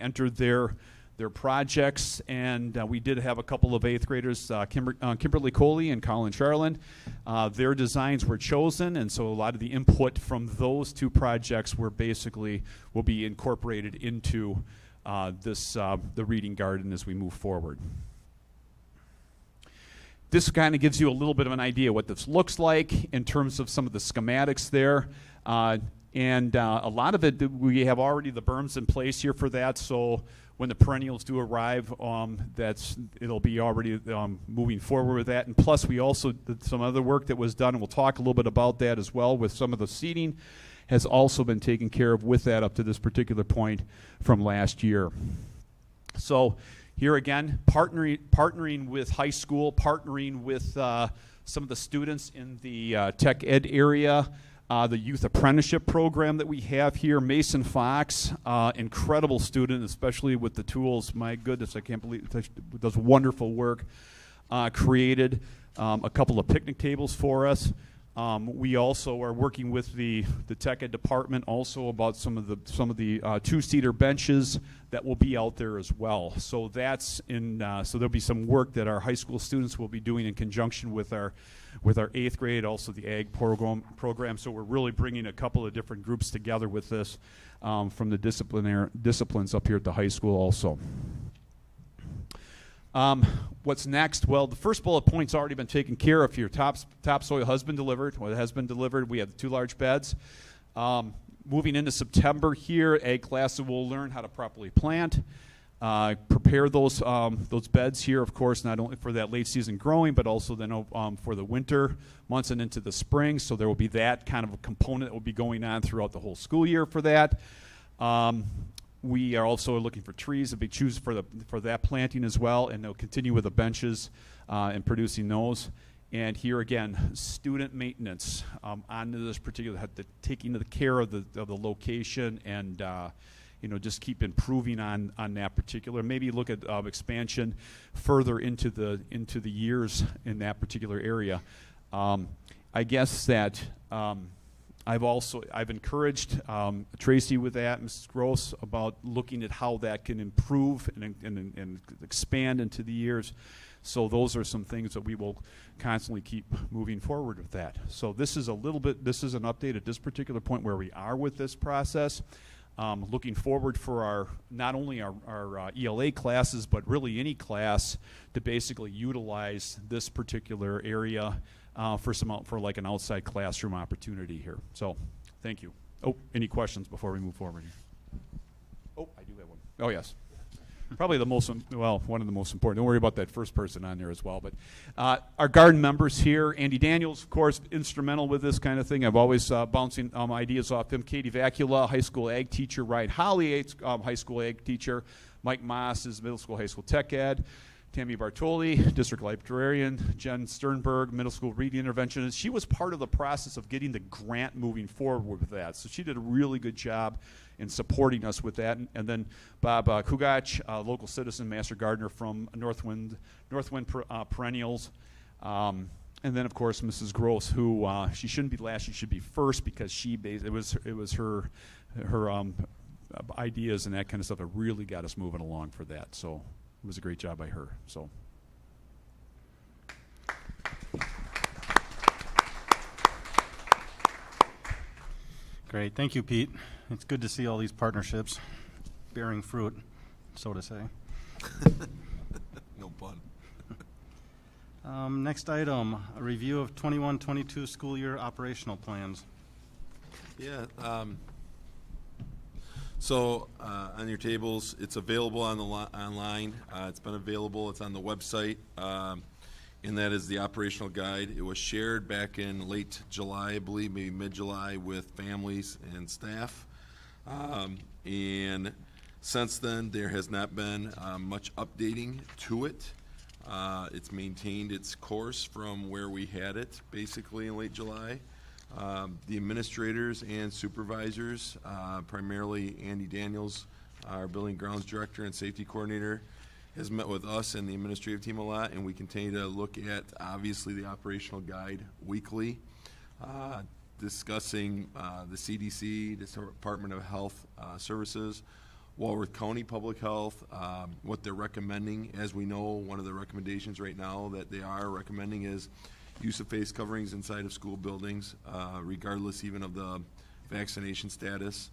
entered their projects, and we did have a couple of 8th graders, Kimberly Coley and Colin Charland. Their designs were chosen, and so a lot of the input from those 2 projects will be incorporated into the reading garden as we move forward. This kind of gives you a little bit of an idea what this looks like in terms of some of the schematics there. And a lot of it, we have already the berms in place here for that, so when the perennials do arrive, it'll be already moving forward with that. And plus, we also did some other work that was done, and we'll talk a little bit about that as well, with some of the seeding has also been taken care of with that up to this particular point from last year. So here again, partnering with high school, partnering with some of the students in the tech ed area, the youth apprenticeship program that we have here. Mason Fox, incredible student, especially with the tools. My goodness, I can't believe it does wonderful work. Created a couple of picnic tables for us. We also are working with the tech ed department also about some of the 2-seater benches that will be out there as well. So that's so there'll be some work that our high school students will be doing in conjunction with our 8th grade, also the ag program. So we're really bringing a couple of different groups together with this from the disciplines up here at the high school also. What's next? Well, the first bullet point's already been taken care of here. Topsoil has been delivered. Well, it has been delivered. We have the 2 large beds. Moving into September here, ag classes will learn how to properly plant, prepare those beds here, of course, not only for that late season growing, but also then for the winter months and into the spring. So there will be that kind of a component that will be going on throughout the whole school year for that. We are also looking for trees, a big choose for that planting as well, and they'll continue with the benches and producing those. And here again, student maintenance on this particular, taking the care of the location, and just keep improving on that particular. Maybe look at expansion further into the years in that particular area. I guess that. I've encouraged Tracy with that, Mrs. Gross, about looking at how that can improve and expand into the years. So those are some things that we will constantly keep moving forward with that. So this is an update at this particular point where we are with this process. Looking forward for not only our ELA classes, but really any class to basically utilize this particular area for like an outside classroom opportunity here. So, thank you. Oh, any questions before we move forward here? Oh, I do have one. Oh, yes. Probably the most, one of the most important. Don't worry about that first person on there as well. But our garden members here, Andy Daniels, of course, instrumental with this kind of thing. I've always bouncing ideas off him. Katie Vacula, high school ag teacher. Ryan Holly, high school ag teacher. Mike Moss is middle school, high school tech ed. Tammy Bartoli, district librarian. Jen Sternberg, middle school reading interventionist. She was part of the process of getting the grant moving forward with that. So she did a really good job in supporting us with that. And then Bob Kugach, local citizen, master gardener from Northwind Perennials. And then, of course, Mrs. Gross, who she shouldn't be last, she should be first, because it was her ideas and that kind of stuff that really got us moving along for that. So it was a great job by her. So. Great, thank you, Pete. It's good to see all these partnerships bearing fruit, so to say. No pun. Next item, a review of 21-22 school year operational plans. Yeah. So on your tables, it's available on the online. It's been available. It's on the website, and that is the operational guide. It was shared back in late July, I believe, maybe mid-July, with families and staff. And since then, there has not been much updating to it. It's maintained its course from where we had it, basically in late July. The administrators and supervisors, primarily Andy Daniels, our building grounds director and safety coordinator, has met with us and the administrative team a lot, and we continue to look at, obviously, the operational guide weekly, discussing the CDC, the Department of Health Services, Walworth County Public Health, what they're recommending. As we know, one of the recommendations right now that they are recommending is use of face coverings inside of school buildings, regardless even of the vaccination status.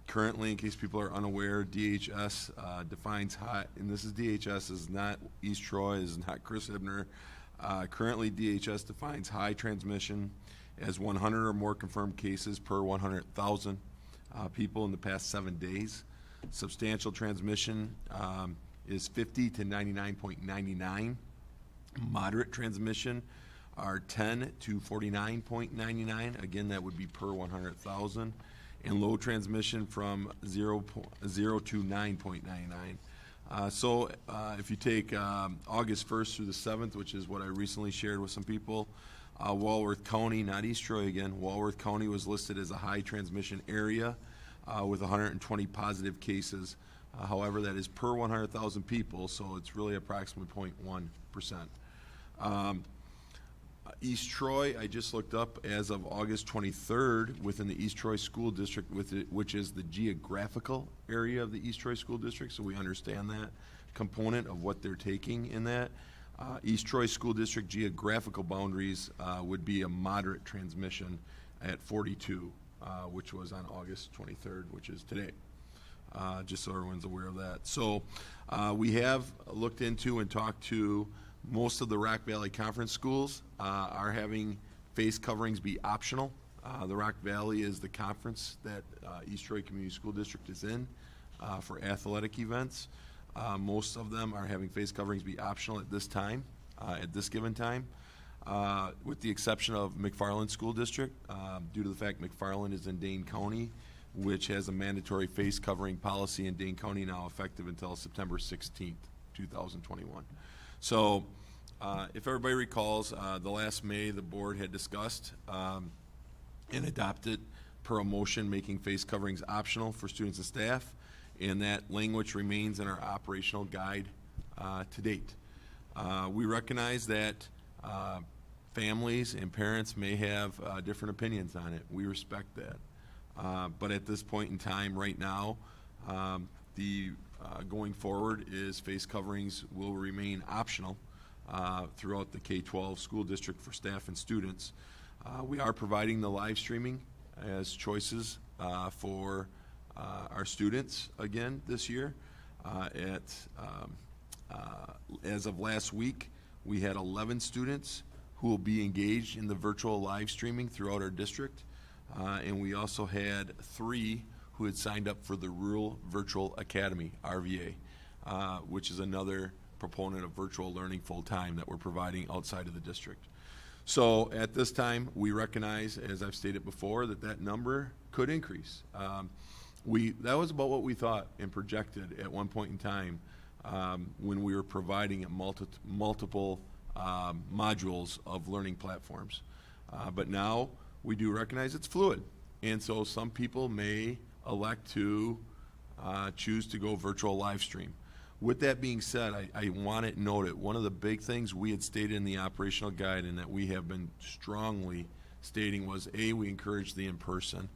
Currently, in case people are unaware, DHS defines high, and this is DHS, this is not East Troy, this is not Chris Hibner. Currently, DHS defines high transmission as 100 or more confirmed cases per 100,000 people in the past 7 days. Substantial transmission is 50 to 99.99. Moderate transmission are 10 to 49.99. Again, that would be per 100,000. And low transmission from 0 to 9.99. So if you take August 1st through the 7th, which is what I recently shared with some people, Walworth County, not East Troy again, Walworth County was listed as a high transmission area with 120 positive cases. However, that is per 100,000 people, so it's really approximately 0.1%. East Troy, I just looked up as of August 23rd within the East Troy School District, which is the geographical area of the East Troy School District, so we understand that component of what they're taking in that. East Troy School District geographical boundaries would be a moderate transmission at 42, which was on August 23rd, which is today. Just so everyone's aware of that. So we have looked into and talked to most of the Rock Valley Conference schools are having face coverings be optional. The Rock Valley is the conference that East Troy Community School District is in for athletic events. Most of them are having face coverings be optional at this time, at this given time, with the exception of McFarland School District, due to the fact McFarland is in Dane County, which has a mandatory face covering policy in Dane County now effective until September 16th, 2021. So if everybody recalls, the last May the board had discussed and adopted per a motion making face coverings optional for students and staff, and that language remains in our operational guide to date. We recognize that families and parents may have different opinions on it. We respect that. But at this point in time, right now, going forward is face coverings will remain optional throughout the K-12 school district for staff and students. We are providing the live streaming as choices for our students again this year. As of last week, we had 11 students who will be engaged in the virtual live streaming throughout our district. And we also had 3 who had signed up for the Rural Virtual Academy, RVA. which is another proponent of virtual learning full-time that we're providing outside of the district. So at this time, we recognize, as I've stated before, that that number could increase. That was about what we thought and projected at one point in time when we were providing multiple modules of learning platforms. But now we do recognize it's fluid. And so some people may elect to choose to go virtual live stream. With that being said, I want it noted, one of the big things we had stated in the operational guide and that we have been strongly stating was, A, we encourage the in-person,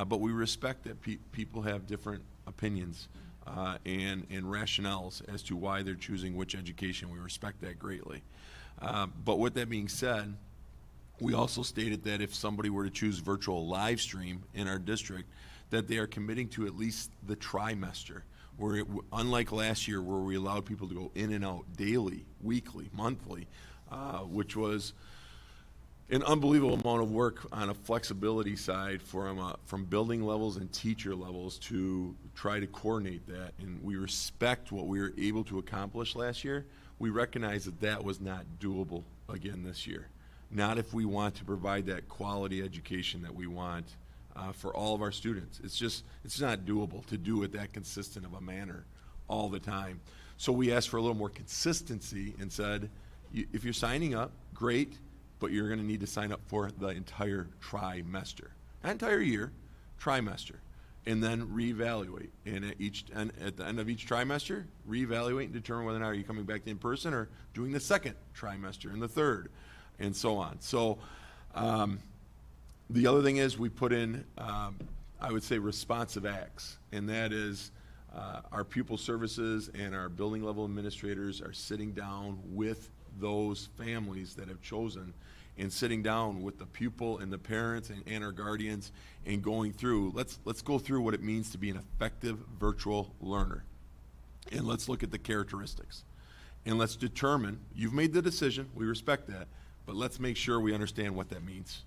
but we respect that people have different opinions and rationales as to why they're choosing which education. We respect that greatly. But with that being said, we also stated that if somebody were to choose virtual live stream in our district, that they are committing to at least the trimester. Where unlike last year where we allowed people to go in and out daily, weekly, monthly, which was an unbelievable amount of work on a flexibility side from building levels and teacher levels to try to coordinate that. And we respect what we were able to accomplish last year. We recognize that that was not doable again this year. Not if we want to provide that quality education that we want for all of our students. It's not doable to do it that consistent of a manner all the time. So we asked for a little more consistency and said, if you're signing up, great, but you're going to need to sign up for the entire trimester. Not entire year, trimester. And then reevaluate. And at the end of each trimester, reevaluate and determine whether or not are you coming back to in-person or doing the second trimester and the third, and so on. So the other thing is we put in, I would say, responsive acts, and that is our pupil services and our building level administrators are sitting down with those families that have chosen and sitting down with the pupil and the parents and our guardians and going through, let's go through what it means to be an effective virtual learner. And let's look at the characteristics. And let's determine, you've made the decision, we respect that, but let's make sure we understand what that means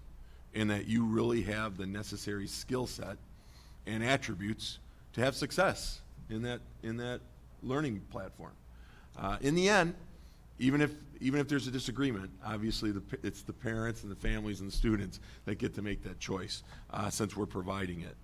and that you really have the necessary skill set and attributes to have success in that learning platform. In the end, even if there's a disagreement, obviously it's the parents and the families and the students that get to make that choice since we're providing it.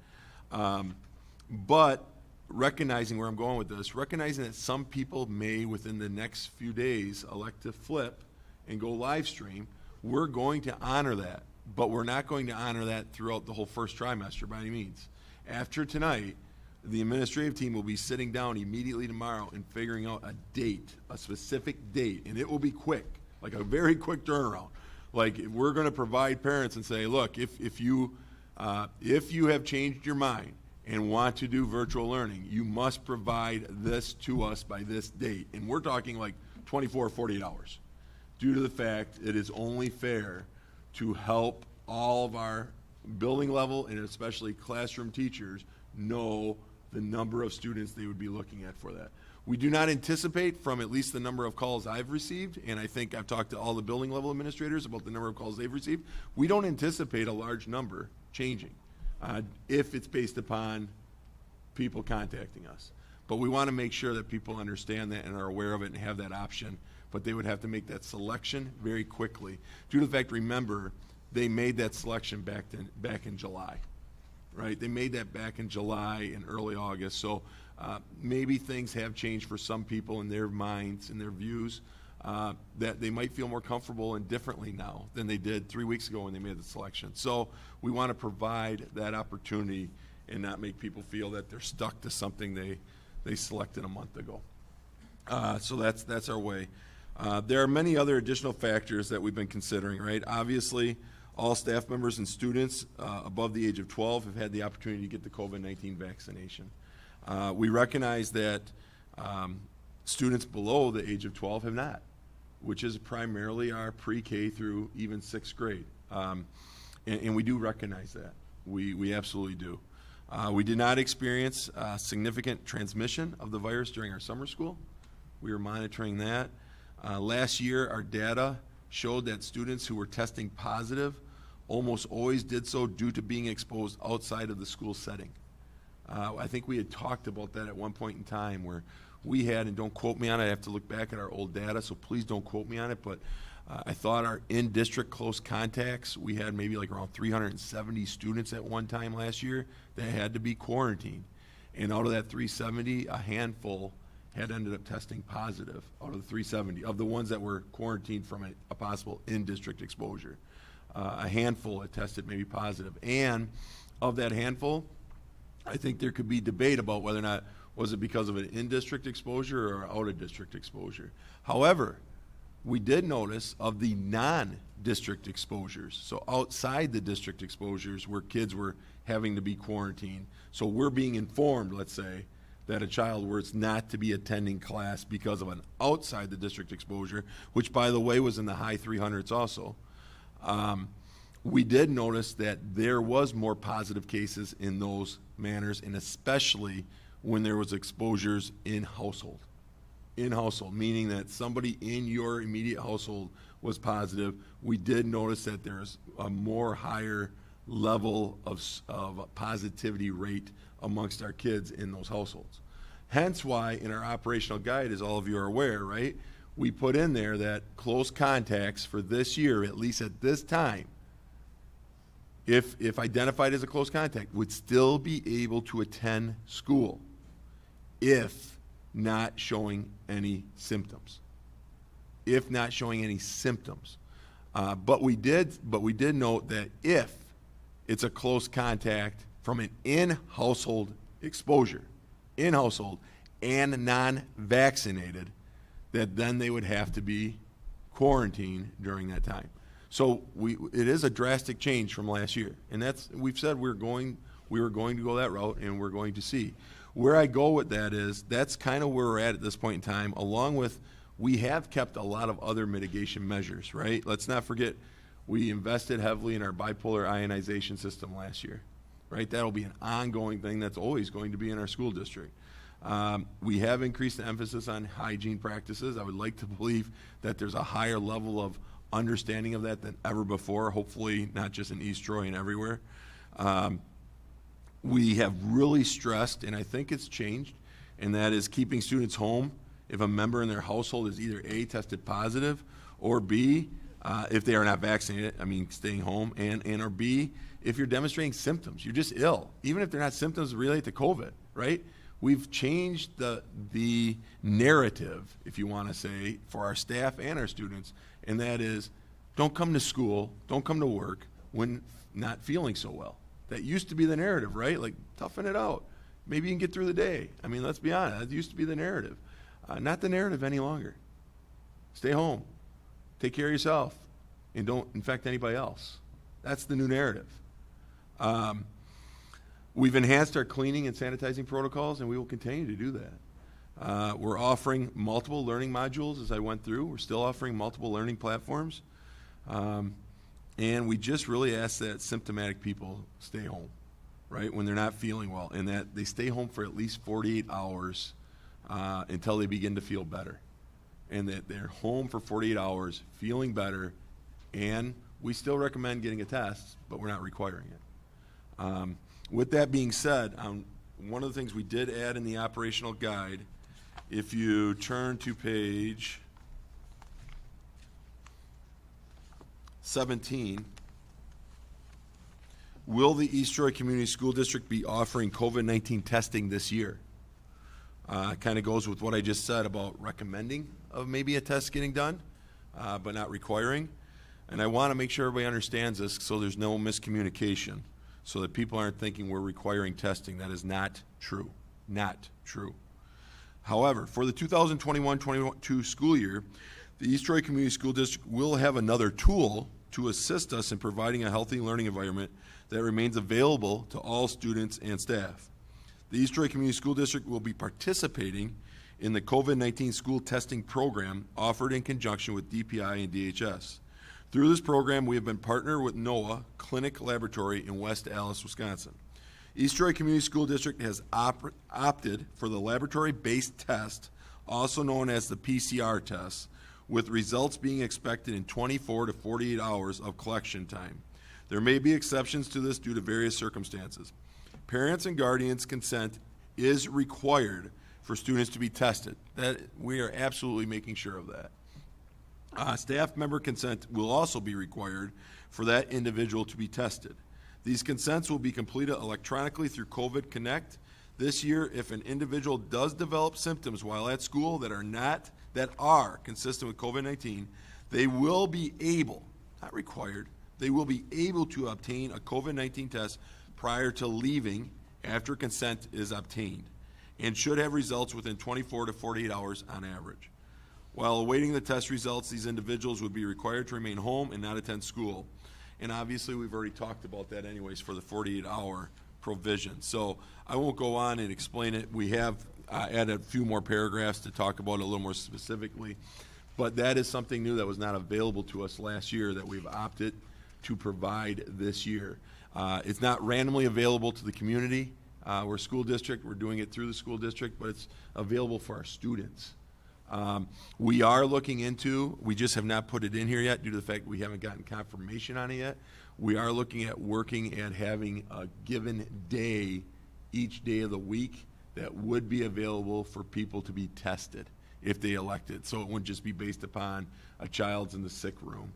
But recognizing where I'm going with this, recognizing that some people may within the next few days elect to flip and go live stream, we're going to honor that. But we're not going to honor that throughout the whole first trimester by any means. After tonight, the administrative team will be sitting down immediately tomorrow and figuring out a date, a specific date, and it will be quick, like a very quick turnaround. Like we're going to provide parents and say, look, if you have changed your mind and want to do virtual learning, you must provide this to us by this date. And we're talking like 24 or 48 hours due to the fact it is only fair to help all of our building level and especially classroom teachers know the number of students they would be looking at for that. We do not anticipate, from at least the number of calls I've received, and I think I've talked to all the building level administrators about the number of calls they've received, we don't anticipate a large number changing if it's based upon people contacting us. But we want to make sure that people understand that and are aware of it and have that option, but they would have to make that selection very quickly. Due to the fact, remember, they made that selection back in July, right? They made that back in July and early August, so maybe things have changed for some people in their minds and their views that they might feel more comfortable and differently now than they did 3 weeks ago when they made the selection. So we want to provide that opportunity and not make people feel that they're stuck to something they selected a month ago. So that's our way. There are many other additional factors that we've been considering, right? Obviously, all staff members and students above the age of 12 have had the opportunity to get the COVID-19 vaccination. We recognize that students below the age of 12 have not, which is primarily our pre-K through even 6th grade. And we do recognize that. We absolutely do. We did not experience significant transmission of the virus during our summer school. We were monitoring that. Last year, our data showed that students who were testing positive almost always did so due to being exposed outside of the school setting. I think we had talked about that at one point in time where we had, and don't quote me on it, I have to look back at our old data, so please don't quote me on it, but I thought our in-district close contacts, we had maybe like around 370 students at one time last year that had to be quarantined. And out of that 370, a handful had ended up testing positive out of the 370, of the ones that were quarantined from a possible in-district exposure. A handful had tested maybe positive. And of that handful, I think there could be debate about whether or not was it because of an in-district exposure or out-of-district exposure. However, we did notice of the non-district exposures, so outside the district exposures where kids were having to be quarantined. So we're being informed, let's say, that a child was not to be attending class because of an outside the district exposure, which by the way was in the high 300s also. We did notice that there was more positive cases in those manners, and especially when there was exposures in household. In household, meaning that somebody in your immediate household was positive. We did notice that there's a more higher level of positivity rate amongst our kids in those households. Hence why in our operational guide, as all of you are aware, right, we put in there that close contacts for this year, at least at this time, if identified as a close contact, would still be able to attend school if not showing any symptoms. If not showing any symptoms. But we did note that if it's a close contact from an in-household exposure, in-household, and non-vaccinated, that then they would have to be quarantined during that time. So it is a drastic change from last year. And we've said we were going to go that route, and we're going to see. Where I go with that is that's kind of where we're at this point in time, along with we have kept a lot of other mitigation measures, right? Let's not forget we invested heavily in our bipolar ionization system last year, right? That'll be an ongoing thing that's always going to be in our school district. We have increased the emphasis on hygiene practices. I would like to believe that there's a higher level of understanding of that than ever before, hopefully not just in East Troy and everywhere. We have really stressed, and I think it's changed, and that is keeping students home if a member in their household is either A, tested positive, or B, if they are not vaccinated, I mean staying home, and or B, if you're demonstrating symptoms, you're just ill, even if they're not symptoms related to COVID, right? We've changed the narrative, if you want to say, for our staff and our students, and that is don't come to school, don't come to work when not feeling so well. That used to be the narrative, right? Like, toughen it out. Maybe you can get through the day. I mean, let's be honest, that used to be the narrative. Not the narrative any longer. Stay home, take care of yourself, and don't infect anybody else. That's the new narrative. We've enhanced our cleaning and sanitizing protocols, and we will continue to do that. We're offering multiple learning modules as I went through. We're still offering multiple learning platforms. And we just really ask that symptomatic people stay home, right, when they're not feeling well, and that they stay home for at least 48 hours until they begin to feel better. And that they're home for 48 hours, feeling better, and we still recommend getting a test, but we're not requiring it. With that being said, one of the things we did add in the operational guide, if you turn to page 17, will the East Troy Community School District be offering COVID-19 testing this year? Kind of goes with what I just said about recommending of maybe a test getting done, but not requiring. And I want to make sure everybody understands this so there's no miscommunication, so that people aren't thinking we're requiring testing. That is not true. Not true. However, for the 2021-22 school year, the East Troy Community School District will have another tool to assist us in providing a healthy learning environment that remains available to all students and staff. The East Troy Community School District will be participating in the COVID-19 school testing program offered in conjunction with DPI and DHS. Through this program, we have been partnered with NOAA Clinic Laboratory in West Allis, Wisconsin. East Troy Community School District has opted for the laboratory-based test, also known as the PCR test, with results being expected in 24 to 48 hours of collection time. There may be exceptions to this due to various circumstances. Parents and guardians' consent is required for students to be tested. That, we are absolutely making sure of that. Staff member consent will also be required for that individual to be tested. These consents will be completed electronically through COVID Connect. This year, if an individual does develop symptoms while at school that are consistent with COVID-19, they will be able, not required, they will be able to obtain a COVID-19 test prior to leaving after consent is obtained, and should have results within 24 to 48 hours on average. While awaiting the test results, these individuals would be required to remain home and not attend school. And obviously, we've already talked about that anyways for the 48-hour provision. So I won't go on and explain it. We have added a few more paragraphs to talk about it a little more specifically. But that is something new that was not available to us last year that we've opted to provide this year. It's not randomly available to the community. We're a school district. We're doing it through the school district, but it's available for our students. We are looking into, we just have not put it in here yet due to the fact we haven't gotten confirmation on it yet. We are looking at working at having a given day, each day of the week, that would be available for people to be tested if they elected. So it wouldn't just be based upon a child's in the sick room,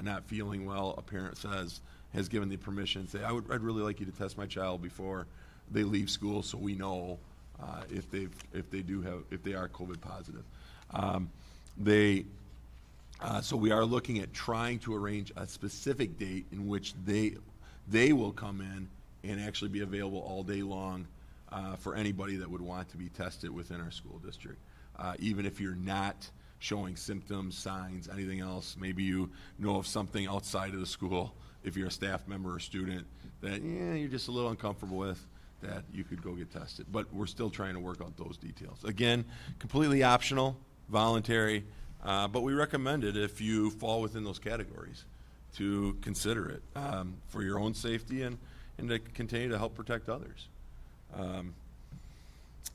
not feeling well, a parent has given the permission, say, I'd really like you to test my child before they leave school so we know if they are COVID positive. So we are looking at trying to arrange a specific date in which they will come in and actually be available all day long for anybody that would want to be tested within our school district. Even if you're not showing symptoms, signs, anything else, maybe you know of something outside of the school, if you're a staff member or student that you're just a little uncomfortable with, that you could go get tested. But we're still trying to work out those details. Again, completely optional, voluntary, but we recommend it if you fall within those categories to consider it for your own safety and to continue to help protect others.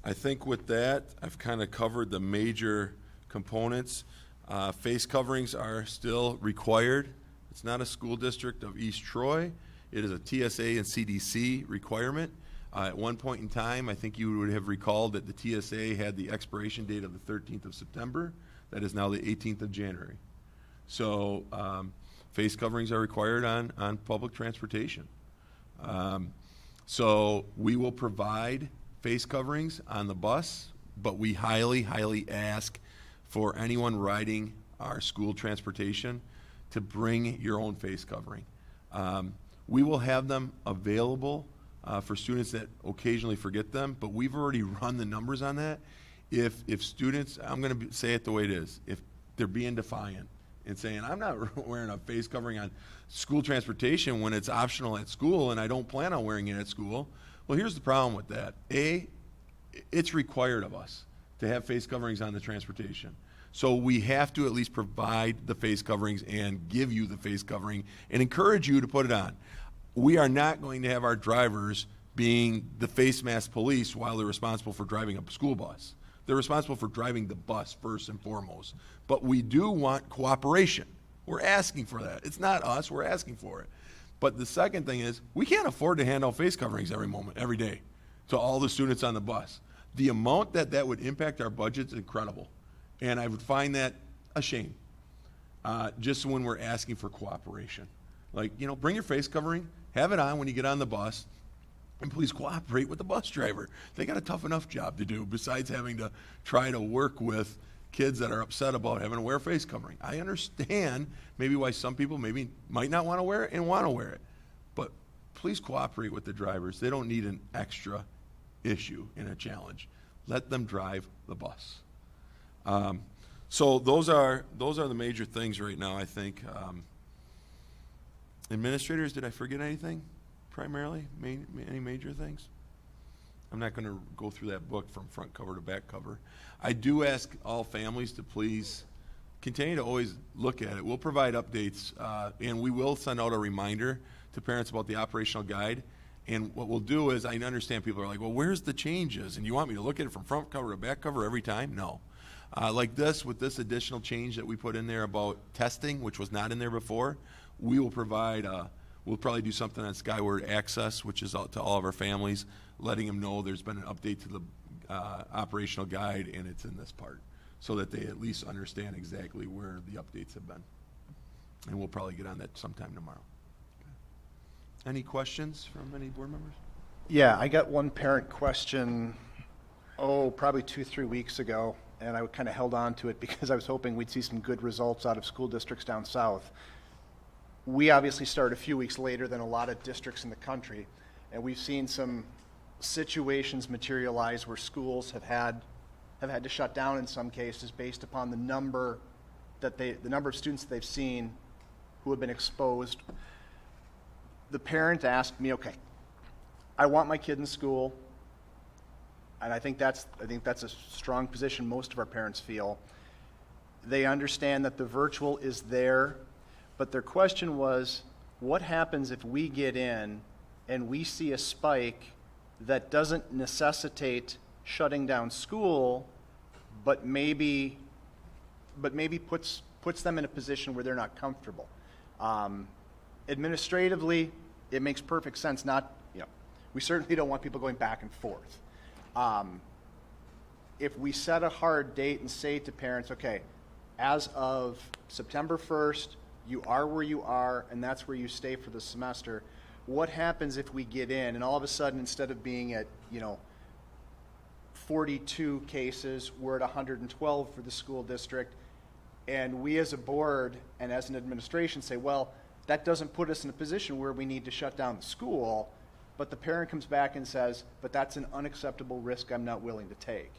I think with that, I've kind of covered the major components. Face coverings are still required. It's not a school district of East Troy. It is a TSA and CDC requirement. At one point in time, I think you would have recalled that the TSA had the expiration date of the 13th of September. That is now the 18th of January. So face coverings are required on public transportation. So we will provide face coverings on the bus, but we highly, highly ask for anyone riding our school transportation to bring your own face covering. We will have them available for students that occasionally forget them, but we've already run the numbers on that. If students, I'm going to say it the way it is, if they're being defiant and saying, I'm not wearing a face covering on school transportation when it's optional at school and I don't plan on wearing it at school, well, here's the problem with that. A, it's required of us to have face coverings on the transportation. So we have to at least provide the face coverings and give you the face covering and encourage you to put it on. We are not going to have our drivers being the face mask police while they're responsible for driving a school bus. They're responsible for driving the bus first and foremost. But we do want cooperation. We're asking for that. It's not us, we're asking for it. But the second thing is, we can't afford to hand out face coverings every day to all the students on the bus. The amount that would impact our budget is incredible. And I would find that a shame, just when we're asking for cooperation. Like, bring your face covering, have it on when you get on the bus, and please cooperate with the bus driver. They got a tough enough job to do besides having to try to work with kids that are upset about having to wear a face covering. I understand maybe why some people might not want to wear it and want to wear it. But please cooperate with the drivers. They don't need an extra issue and a challenge. Let them drive the bus. So those are the major things right now, I think. Administrators, did I forget anything primarily? Any major things? I'm not going to go through that book from front cover to back cover. I do ask all families to please continue to always look at it. We'll provide updates, and we will send out a reminder to parents about the operational guide. And what we'll do is, I understand people are like, well, where's the changes? And you want me to look at it from front cover to back cover every time? No. Like this, with this additional change that we put in there about testing, which was not in there before, we will provide We'll probably do something on Skyward Access, which is out to all of our families, letting them know there's been an update to the operational guide, and it's in this part, so that they at least understand exactly where the updates have been. And we'll probably get on that sometime tomorrow. Any questions from any board members? Yeah, I got one parent question, probably 2-3 weeks ago, and I kind of held on to it because I was hoping we'd see some good results out of school districts down south. We obviously started a few weeks later than a lot of districts in the country, and we've seen some situations materialize where schools have had to shut down in some cases based upon the number of students that they've seen who have been exposed. The parent asked me, okay, I want my kid in school, and I think that's a strong position most of our parents feel. They understand that the virtual is there, but their question was, what happens if we get in and we see a spike that doesn't necessitate shutting down school, but maybe puts them in a position where they're not comfortable? Administratively, it makes perfect sense. We certainly don't want people going back and forth. If we set a hard date and say to parents, okay, as of September 1st, you are where you are, and that's where you stay for the semester. What happens if we get in and all of a sudden, instead of being at 42 cases, we're at 112 for the school district, and we as a board and as an administration say, well, that doesn't put us in a position where we need to shut down the school, but the parent comes back and says, but that's an unacceptable risk I'm not willing to take.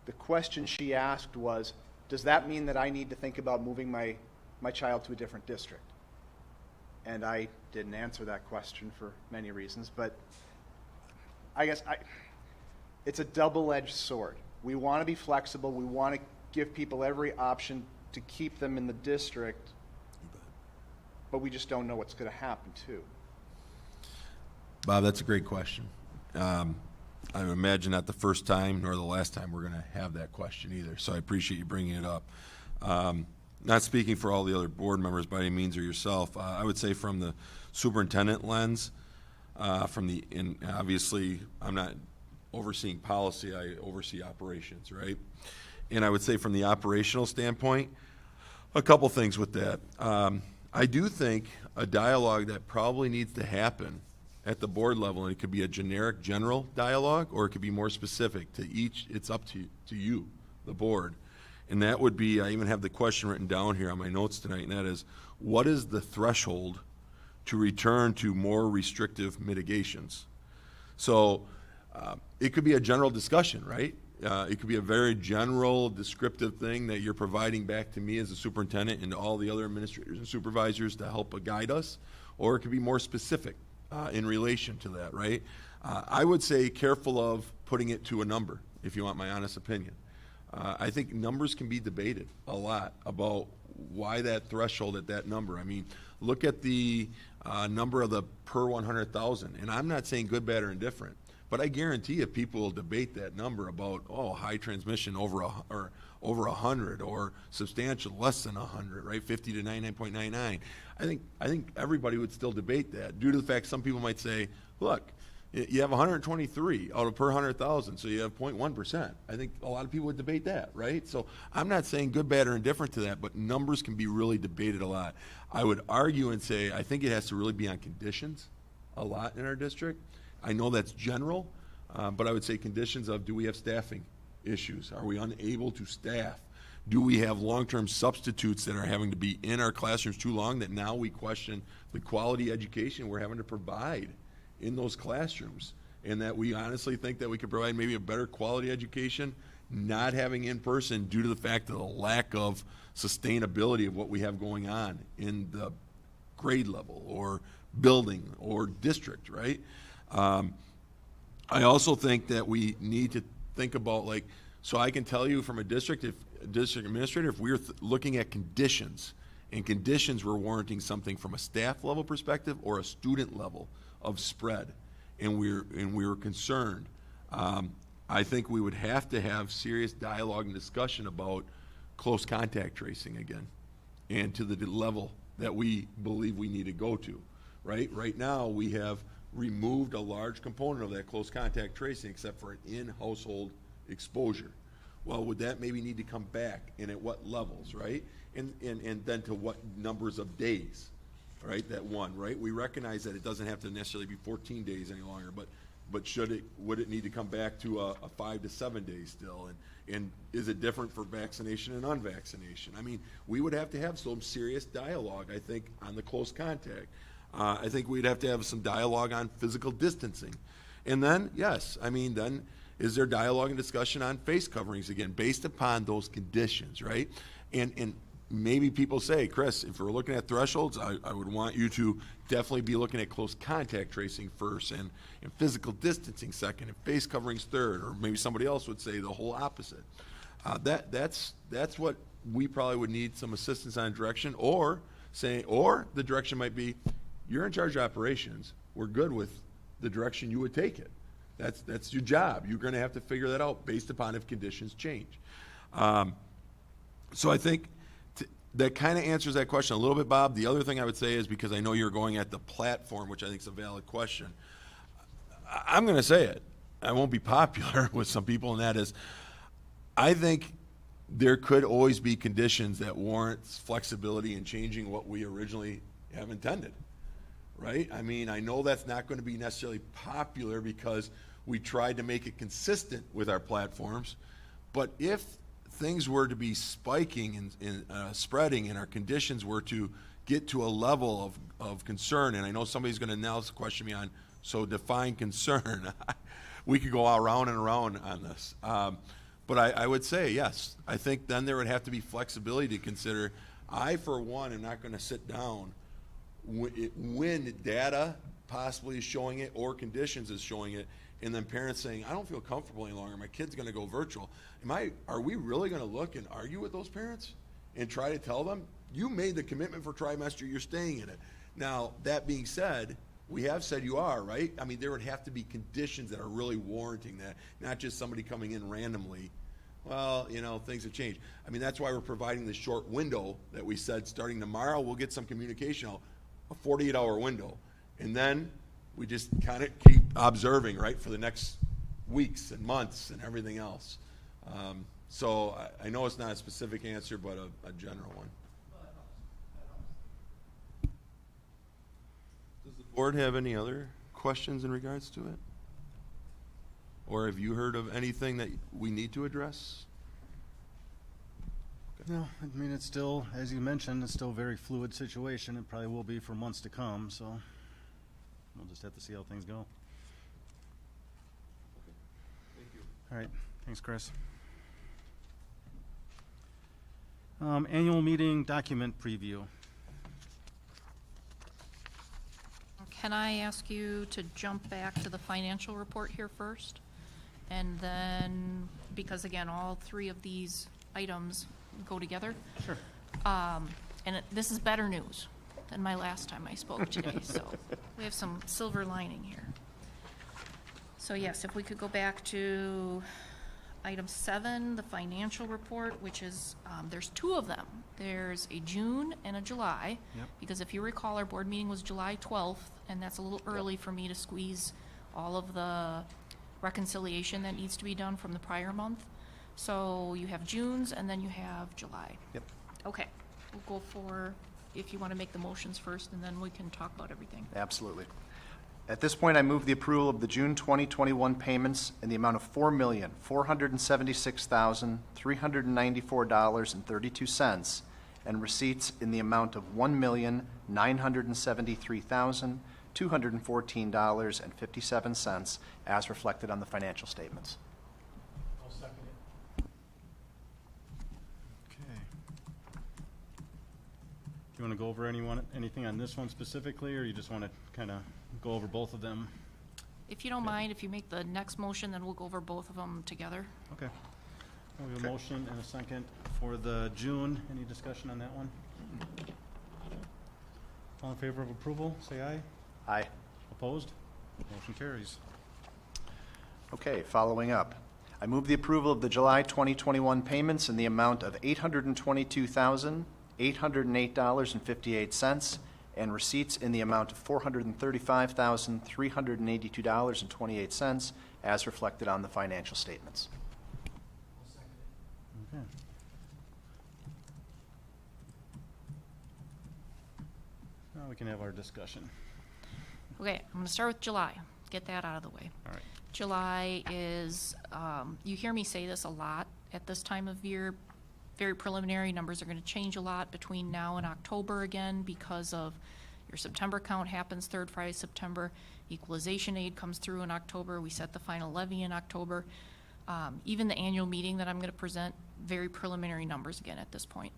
The question she asked was, does that mean that I need to think about moving my child to a different district? And I didn't answer that question for many reasons, but I guess it's a double-edged sword. We want to be flexible. We want to give people every option to keep them in the district, but we just don't know what's going to happen, too. Bob, that's a great question. I imagine not the first time nor the last time we're going to have that question either, so I appreciate you bringing it up. Not speaking for all the other board members by any means or yourself, I would say from the superintendent lens, and obviously I'm not overseeing policy, I oversee operations, right? And I would say from the operational standpoint, a couple things with that. I do think a dialogue that probably needs to happen at the board level, and it could be a generic general dialogue, or it could be more specific to each. It's up to you, the board. And that would be, I even have the question written down here on my notes tonight, and that is, what is the threshold to return to more restrictive mitigations? So it could be a general discussion, right? It could be a very general, descriptive thing that you're providing back to me as a superintendent and to all the other administrators and supervisors to help guide us, or it could be more specific in relation to that, right? I would say careful of putting it to a number, if you want my honest opinion. I think numbers can be debated a lot about why that threshold at that number. I mean, look at the number of the per 100,000, and I'm not saying good, bad, or indifferent, but I guarantee if people will debate that number about, high transmission over 100 or substantial less than 100, right, 50 to 99.99, I think everybody would still debate that due to the fact some people might say, look, you have 123 out of per 100,000, so you have 0.1%. I think a lot of people would debate that, right? So I'm not saying good, bad, or indifferent to that, but numbers can be really debated a lot. I would argue and say I think it has to really be on conditions a lot in our district. I know that's general, but I would say conditions of, do we have staffing issues? Are we unable to staff? Do we have long-term substitutes that are having to be in our classrooms too long that now we question the quality education we're having to provide in those classrooms, and that we honestly think that we could provide maybe a better quality education not having in person due to the fact of the lack of sustainability of what we have going on in the grade level or building or district, right? I also think that we need to think about, so I can tell you from a district administrator, if we're looking at conditions, and conditions were warranting something from a staff level perspective or a student level of spread, and we were concerned, I think we would have to have serious dialogue and discussion about close contact tracing again, and to the level that we believe we need to go to. right? Right now, we have removed a large component of that close contact tracing except for an in-household exposure. Well, would that maybe need to come back, and at what levels, right? And then to what numbers of days, right? That one, right? We recognize that it doesn't have to necessarily be 14 days any longer, but would it need to come back to a 5 to 7 days still? And is it different for vaccination and unvaccination? I mean, we would have to have some serious dialogue, I think, on the close contact. I think we'd have to have some dialogue on physical distancing. And then, yes, I mean, then is there dialogue and discussion on face coverings again, based upon those conditions, right? And maybe people say, Chris, if we're looking at thresholds, I would want you to definitely be looking at close contact tracing first and physical distancing second and face coverings third, or maybe somebody else would say the whole opposite. That's what we probably would need some assistance on direction, or the direction might be, you're in charge of operations, we're good with the direction you would take it. That's your job. You're going to have to figure that out based upon if conditions change. So I think that kind of answers that question a little bit, Bob. The other thing I would say is, because I know you're going at the platform, which I think is a valid question, I'm going to say it. I won't be popular with some people, and that is, I think there could always be conditions that warrant flexibility in changing what we originally have intended. Right? I mean, I know that's not going to be necessarily popular because we tried to make it consistent with our platforms, but if things were to be spiking and spreading and our conditions were to get to a level of concern, and I know somebody's going to now question me on, so define concern. We could go around and around on this. But I would say, yes, I think then there would have to be flexibility to consider. I, for one, am not going to sit down when data possibly is showing it or conditions is showing it, and then parents saying, I don't feel comfortable any longer, my kid's going to go virtual. Are we really going to look and argue with those parents and try to tell them, you made the commitment for trimester, you're staying in it? Now, that being said, we have said you are, right? I mean, there would have to be conditions that are really warranting that, not just somebody coming in randomly. Well, things have changed. I mean, that's why we're providing this short window that we said starting tomorrow, we'll get some communication out, a 48-hour window. And then we just kind of keep observing, right, for the next weeks and months and everything else. So I know it's not a specific answer, but a general one. Does the board have any other questions in regards to it? Or have you heard of anything that we need to address? No, I mean, it's still, as you mentioned, it's still a very fluid situation. It probably will be for months to come, so we'll just have to see how things go. Thank you. All right, thanks, Chris. Annual meeting document preview. Can I ask you to jump back to the financial report here first? And then, because again, all three of these items go together. Sure. This is better news than my last time I spoke today, so we have some silver lining here. So yes, if we could go back to item 7, the financial report, which is, there's 2 of them. There's a June and a July. Yep. Because if you recall, our board meeting was July 12th, and that's a little early for me to squeeze all of the reconciliation that needs to be done from the prior month. So you have June's and then you have July. Yep. Okay, we'll go for, if you want to make the motions first, and then we can talk about everything. Absolutely. At this point, I move the approval of the June 2021 payments in the amount of $4,476,394.32 and receipts in the amount of $1,973,214.57 as reflected on the financial statements. I'll second it. Okay. Do you want to go over anything on this one specifically, or you just want to kind of go over both of them? If you don't mind, if you make the next motion, then we'll go over both of them together. Okay. We have a motion and a second for the June. Any discussion on that one? All in favor of approval, say aye. Aye. Opposed? Motion carries. Okay, following up. I move the approval of the July 2021 payments in the amount of $822,808.58 and receipts in the amount of $435,382.28 as reflected on the financial statements. Okay. Now we can have our discussion. Okay, I'm gonna start with July, get that out of the way. All right. July is, you hear me say this a lot at this time of year, very preliminary, numbers are gonna change a lot between now and October again because of your September count happens third Friday, September. Equalization aid comes through in October, we set the final levy in October. Even the annual meeting that I'm gonna present, very preliminary numbers again at this point.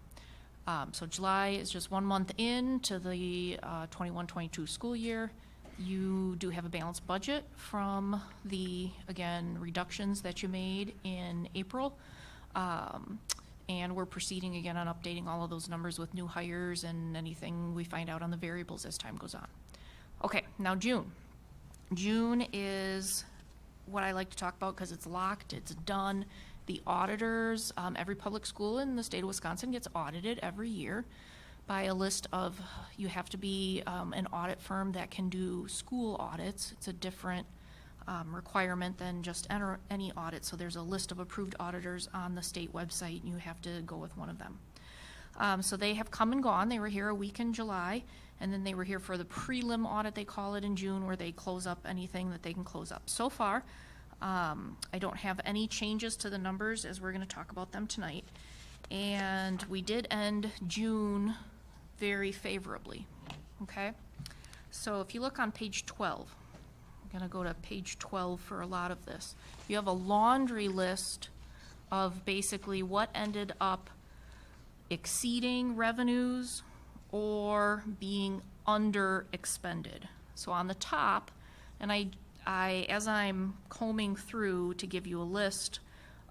So July is just 1 month into the 21-22 school year. You do have a balanced budget from the, again, reductions that you made in April. And we're proceeding again on updating all of those numbers with new hires and anything we find out on the variables as time goes on. Okay, now June. June is what I like to talk about because it's locked, it's done. The auditors, every public school in the state of Wisconsin gets audited every year by a list of, you have to be an audit firm that can do school audits. It's a different requirement than just any audit. So there's a list of approved auditors on the state website, and you have to go with one of them. So they have come and gone. They were here a week in July, and then they were here for the prelim audit, they call it, in June, where they close up anything that they can close up. So far, I don't have any changes to the numbers as we're going to talk about them tonight. And we did end June very favorably, okay? So if you look on page 12, I'm going to go to page 12 for a lot of this. You have a laundry list of basically what ended up exceeding revenues or being under expended. So on the top, and I as I'm combing through to give you a list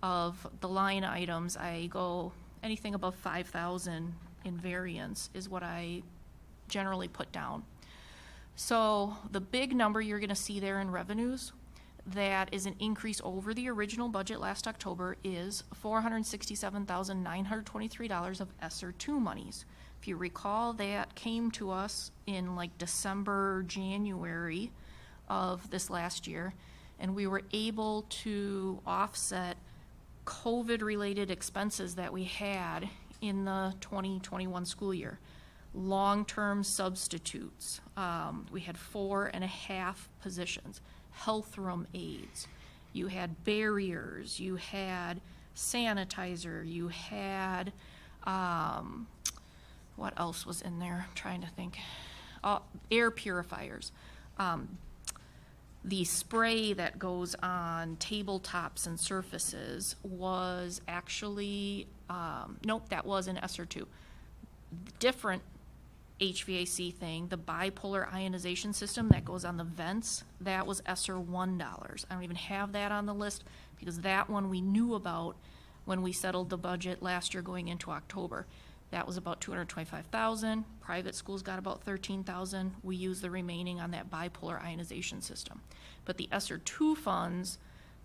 of the line items, I go anything above 5,000 in variance is what I generally put down. So the big number you're going to see there in revenues, that is an increase over the original budget last October, is $467,923 of Esser 2 monies. If you recall, that came to us in like December, January of this last year, and we were able to offset COVID-related expenses that we had in the 2021 school year. Long-term substitutes, we had 4.5 positions. Health room aides, you had barriers, you had sanitizer, you had, what else was in there? I'm trying to think. Air purifiers. The spray that goes on tabletops and surfaces was actually, nope, that was an Esser 2. Different HVAC thing, the bipolar ionization system that goes on the vents, that was Esser $1. I don't even have that on the list because that one we knew about when we settled the budget last year going into October. That was about $225,000. Private schools got about $13,000. We used the remaining on that bipolar ionization system. But the Esser 2 funds,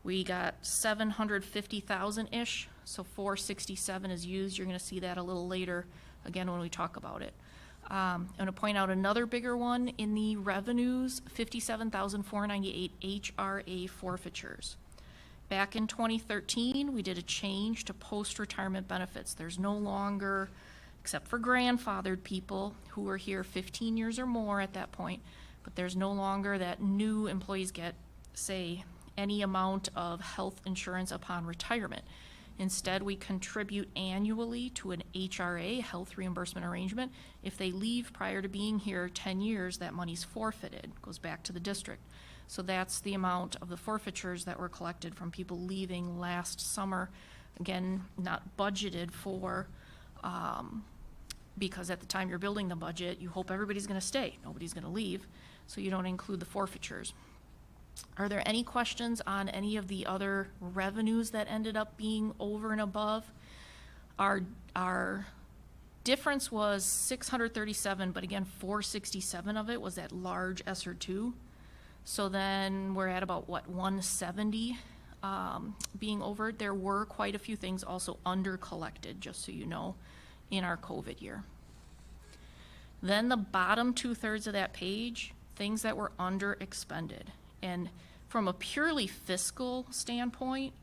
we got $750,000-ish, so $467 is used. You're going to see that a little later, again, when we talk about it. I'm going to point out another bigger one in the revenues, $57,498 HRA forfeitures. Back in 2013, we did a change to post-retirement benefits. There's no longer, except for grandfathered people who were here 15 years or more at that point, but there's no longer that new employees get, say, any amount of health insurance upon retirement. Instead, we contribute annually to an HRA, health reimbursement arrangement. If they leave prior to being here 10 years, that money's forfeited, goes back to the district. So that's the amount of the forfeitures that were collected from people leaving last summer. Again, not budgeted for, because at the time you're building the budget, you hope everybody's gonna stay, nobody's gonna leave, so you don't include the forfeitures. Are there any questions on any of the other revenues that ended up being over and above? Our difference was 637, but again, 467 of it was that large Esser 2. So then we're at about, what, 170 being over. There were quite a few things also under collected, just so you know, in our COVID year. Then the bottom 2/3 of that page, things that were under expended. And from a purely fiscal standpoint,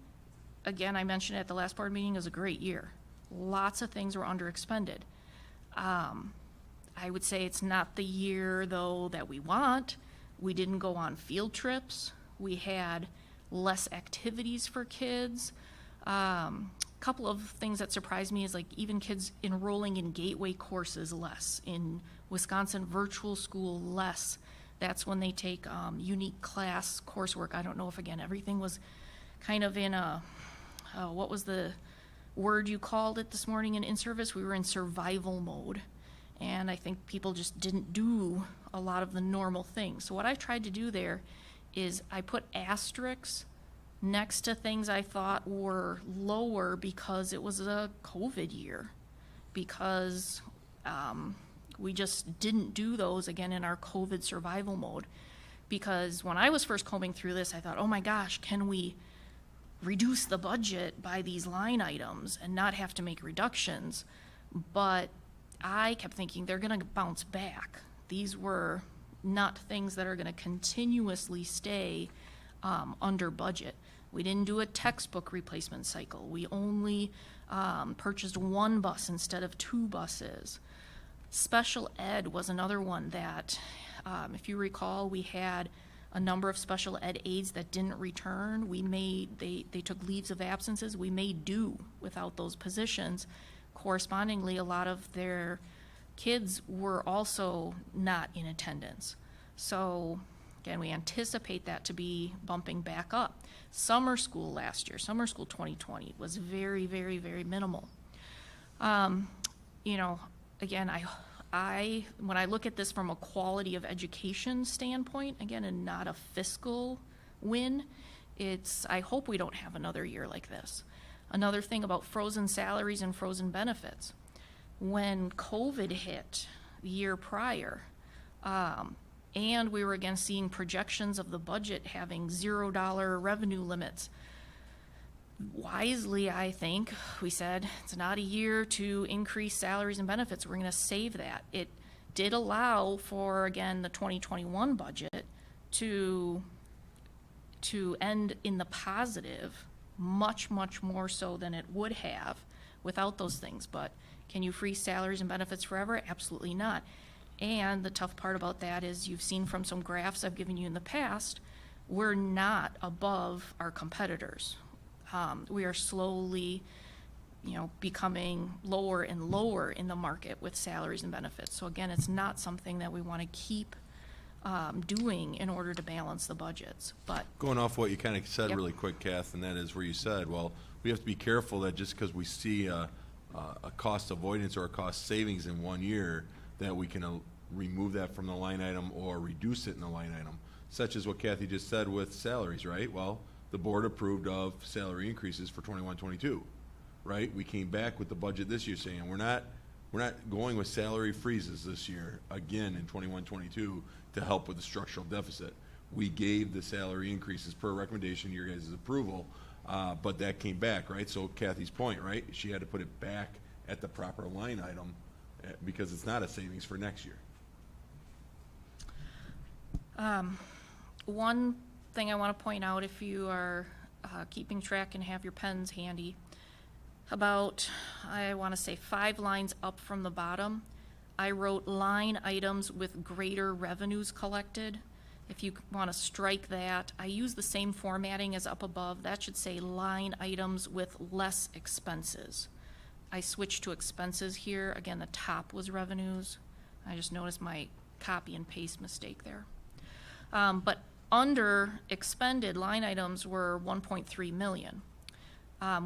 again, I mentioned at the last board meeting, it was a great year. Lots of things were under expended. I would say it's not the year, though, that we want. We didn't go on field trips. We had less activities for kids. Couple of things that surprised me is like even kids enrolling in gateway courses less. In Wisconsin virtual school less. That's when they take unique class coursework. I don't know if, again, everything was kind of in a, what was the word you called it this morning in service? We were in survival mode. And I think people just didn't do a lot of the normal things. So what I tried to do there is I put asterisks next to things I thought were lower because it was a COVID year. Because we just didn't do those, again, in our COVID survival mode. Because when I was first combing through this, I thought, oh my gosh, can we reduce the budget by these line items and not have to make reductions? But I kept thinking they're going to bounce back. These were not things that are going to continuously stay under budget. We didn't do a textbook replacement cycle. We only purchased one bus instead of two buses. Special ed was another one that, if you recall, we had a number of special ed aides that didn't return. They took leaves of absences. We made do without those positions. Correspondingly, a lot of their kids were also not in attendance. So, again, we anticipate that to be bumping back up. Summer school last year, summer school 2020, was very, very, very minimal. Again, when I look at this from a quality of education standpoint, again, and not a fiscal win, I hope we don't have another year like this. Another thing about frozen salaries and frozen benefits. When COVID hit the year prior, and we were again seeing projections of the budget having $0 revenue limits, wisely, I think, we said, it's not a year to increase salaries and benefits. We're going to save that. It did allow for, again, the 2021 budget to end in the positive, much, much more so than it would have without those things. But can you freeze salaries and benefits forever? Absolutely not. And the tough part about that is you've seen from some graphs I've given you in the past, we're not above our competitors. We are slowly, becoming lower and lower in the market with salaries and benefits. So again, it's not something that we want to keep doing in order to balance the budgets. But Going off what you kind of said Yep. really quick, Kath, and that is where you said, well, we have to be careful that just because we see a cost avoidance or a cost savings in 1 year, that we can remove that from the line item or reduce it in the line item, such as what Kathy just said with salaries, right? Well, the board approved of salary increases for 21-22, right? We came back with the budget this year saying we're not going with salary freezes this year again in 21-22 to help with the structural deficit. We gave the salary increases per recommendation, your guys' approval, but that came back, right? So Kathy's point, right? She had to put it back at the proper line item because it's not a savings for next year. one thing I want to point out, if you are keeping track and have your pens handy, about, I want to say 5 lines up from the bottom, I wrote line items with greater revenues collected. If you want to strike that, I use the same formatting as up above. That should say line items with less expenses. I switched to expenses here. Again, the top was revenues. I just noticed my copy and paste mistake there. But under expended line items were 1.3 million.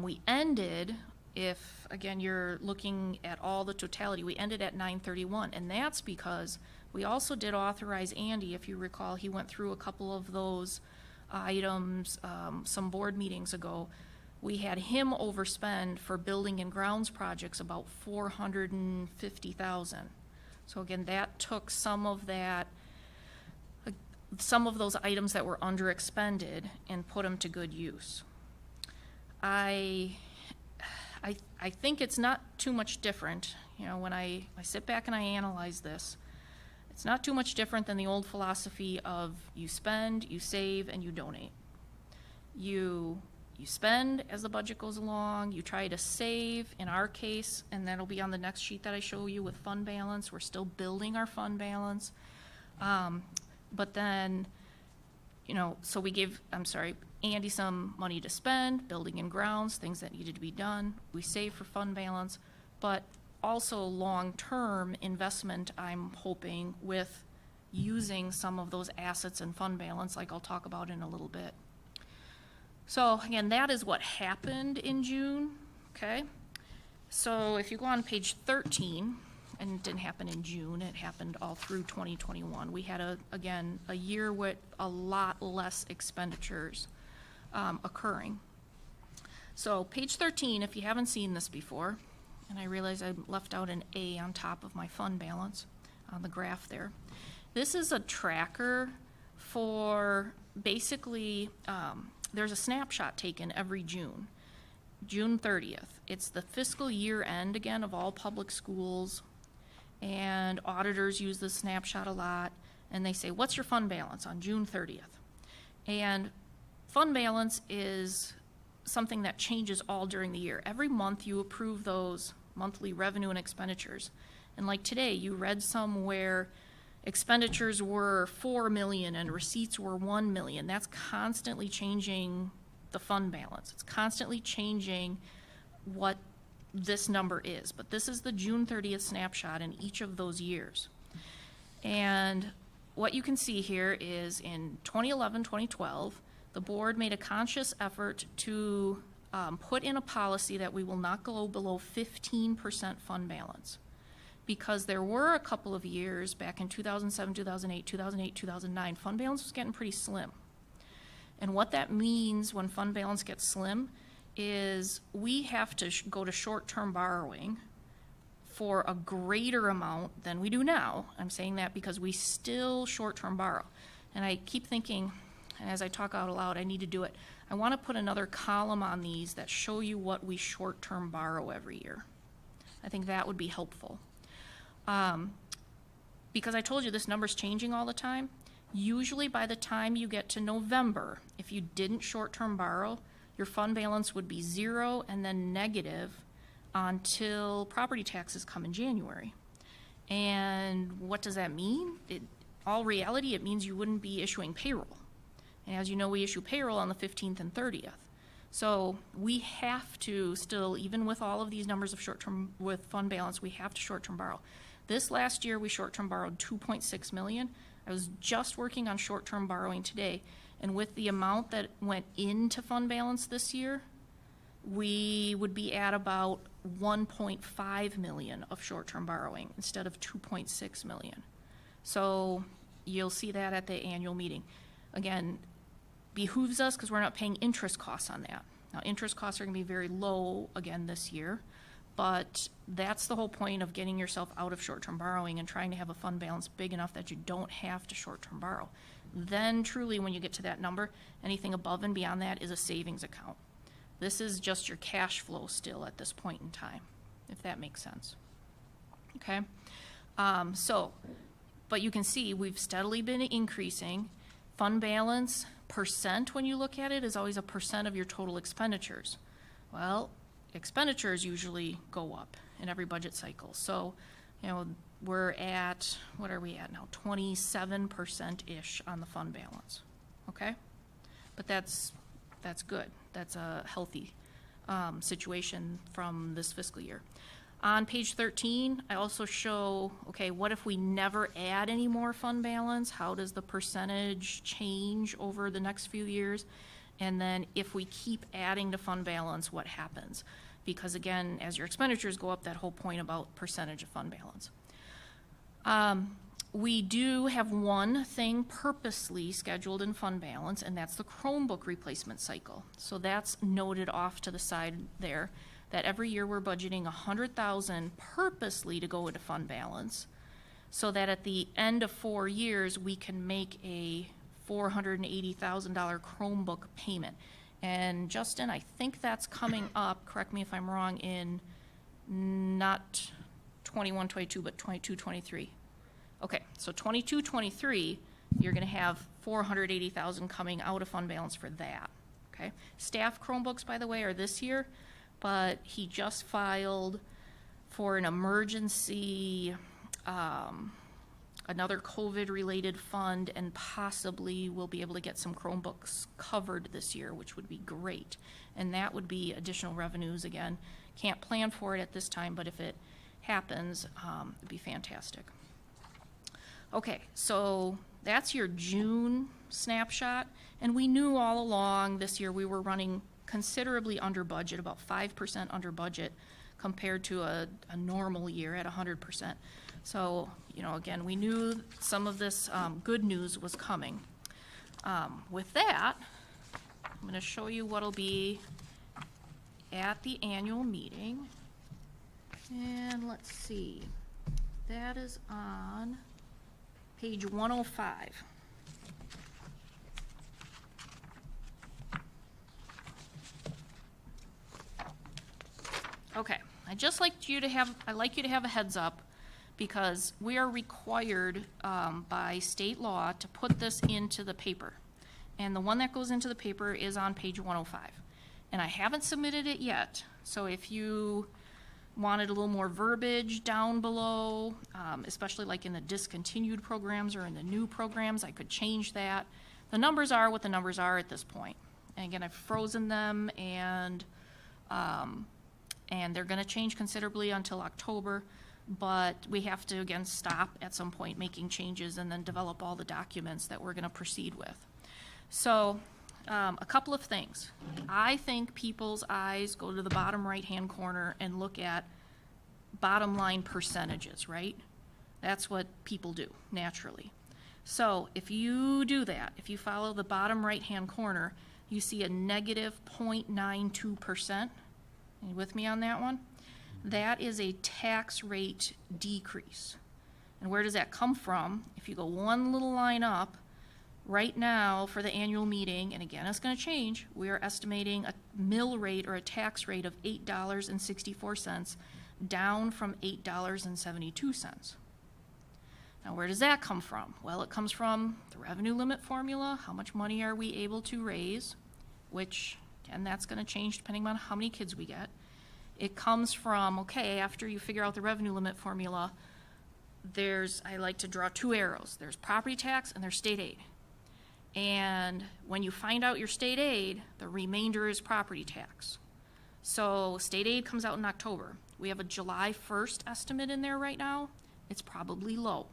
We ended, if again you're looking at all the totality, we ended at 931, and that's because we also did authorize Andy. If you recall, he went through a couple of those items some board meetings ago. We had him overspend for building and grounds projects about 450,000. So again, that took some of that, some of those items that were under expended and put them to good use. I think it's not too much different. You know, when I sit back and I analyze this, It's not too much different than the old philosophy of you spend, you save, and you donate. You spend as the budget goes along, you try to save, in our case, and that'll be on the next sheet that I show you with fund balance. We're still building our fund balance. But then, so we gave, Andy some money to spend, building and grounds, things that needed to be done. We save for fund balance, but also long-term investment, I'm hoping, with using some of those assets in fund balance, like I'll talk about in a little bit. So again, that is what happened in June, okay? So if you go on page 13, and it didn't happen in June, it happened all through 2021. We had, a year with a lot less expenditures occurring. So page 13, if you haven't seen this before, and I realize I left out an A on top of my fund balance on the graph there. This is a tracker for basically, there's a snapshot taken every June 30th. It's the fiscal year end, again, of all public schools, and auditors use this snapshot a lot, and they say, what's your fund balance on June 30th? And fund balance is something that changes all during the year. Every month you approve those monthly revenue and expenditures. And like today, you read somewhere expenditures were 4 million and receipts were 1 million. That's constantly changing the fund balance. It's constantly changing what this number is. But this is the June 30th snapshot in each of those years. And what you can see here is in 2011, 2012, the board made a conscious effort to put in a policy that we will not go below 15% fund balance. Because there were a couple of years back in 2007, 2008, 2009, fund balance was getting pretty slim. And what that means when fund balance gets slim is we have to go to short-term borrowing for a greater amount than we do now. I'm saying that because we still short-term borrow. And I keep thinking, and as I talk out loud, I need to do it. I want to put another column on these that show you what we short-term borrow every year. I think that would be helpful. Because I told you this number's changing all the time. Usually by the time you get to November, if you didn't short-term borrow, your fund balance would be 0 and then negative until property taxes come in January. And what does that mean? All reality, it means you wouldn't be issuing payroll. And as you know, we issue payroll on the 15th and 30th. So we have to still, even with all of these numbers of short-term, with fund balance, we have to short-term borrow. This last year, we short-term borrowed $2.6 million. I was just working on short-term borrowing today, and with the amount that went into fund balance this year, we would be at about 1.5 million of short-term borrowing instead of 2.6 million. So you'll see that at the annual meeting. Again, behooves us because we're not paying interest costs on that. Now, interest costs are going to be very low again this year, but that's the whole point of getting yourself out of short-term borrowing and trying to have a fund balance big enough that you don't have to short-term borrow. Then truly, when you get to that number, anything above and beyond that is a savings account. This is just your cash flow still at this point in time, if that makes sense. Okay? But you can see we've steadily been increasing. Fund balance percent, when you look at it, is always a percent of your total expenditures. Well, expenditures usually go up in every budget cycle. So, we're at, what are we at now? 27%-ish on the fund balance, okay? But that's good. That's a healthy situation from this fiscal year. On page 13, I also show, okay, what if we never add any more fund balance? How does the percentage change over the next few years? And then if we keep adding to fund balance, what happens? Because again, as your expenditures go up, that whole point about percentage of fund balance. We do have one thing purposely scheduled in fund balance, and that's the Chromebook replacement cycle. So that's noted off to the side there, that every year we're budgeting $100,000 purposely to go into fund balance, so that at the end of 4 years, we can make a $480,000 Chromebook payment. And Justin, I think that's coming up, correct me if I'm wrong, in not 21, 22, but 22, 23. Okay, so 22, 23, you're gonna have 480,000 coming out of fund balance for that, okay? Staff Chromebooks, by the way, are this year, but he just filed for an emergency, another COVID-related fund, and possibly we'll be able to get some Chromebooks covered this year, which would be great. And that would be additional revenues again. Can't plan for it at this time, but if it happens, it'd be fantastic. Okay, so that's your June snapshot, and we knew all along this year we were running considerably under budget, about 5% under budget compared to a normal year at 100%. So, you know, again, we knew some of this good news was coming. With that, I'm going to show you what'll be at the annual meeting. And let's see, that is on page 105. Okay, I'd like you to have a heads up, because we are required by state law to put this into the paper. And the one that goes into the paper is on page 105. And I haven't submitted it yet, so if you wanted a little more verbiage down below, especially like in the discontinued programs or in the new programs, I could change that. The numbers are what the numbers are at this point. And again, I've frozen them, and they're gonna change considerably until October, but we have to, again, stop at some point making changes and then develop all the documents that we're gonna proceed with. So, a couple of things. I think people's eyes go to the bottom right-hand corner and look at bottom line percentages, right? That's what people do, naturally. So if you do that, if you follow the bottom right-hand corner, you see a negative 0.92%. Are you with me on that one? That is a tax rate decrease. And where does that come from? If you go one little line up, right now, for the annual meeting, and again, it's gonna change, we are estimating a mill rate or a tax rate of $8.64, down from $8.72. Now, where does that come from? Well, it comes from the revenue limit formula. How much money are we able to raise? Which, again, that's gonna change depending on how many kids we get. It comes from, okay, after you figure out the revenue limit formula, I like to draw two arrows. There's property tax and there's state aid. And when you find out your state aid, the remainder is property tax. So state aid comes out in October. We have a July 1st estimate in there right now. It's probably low,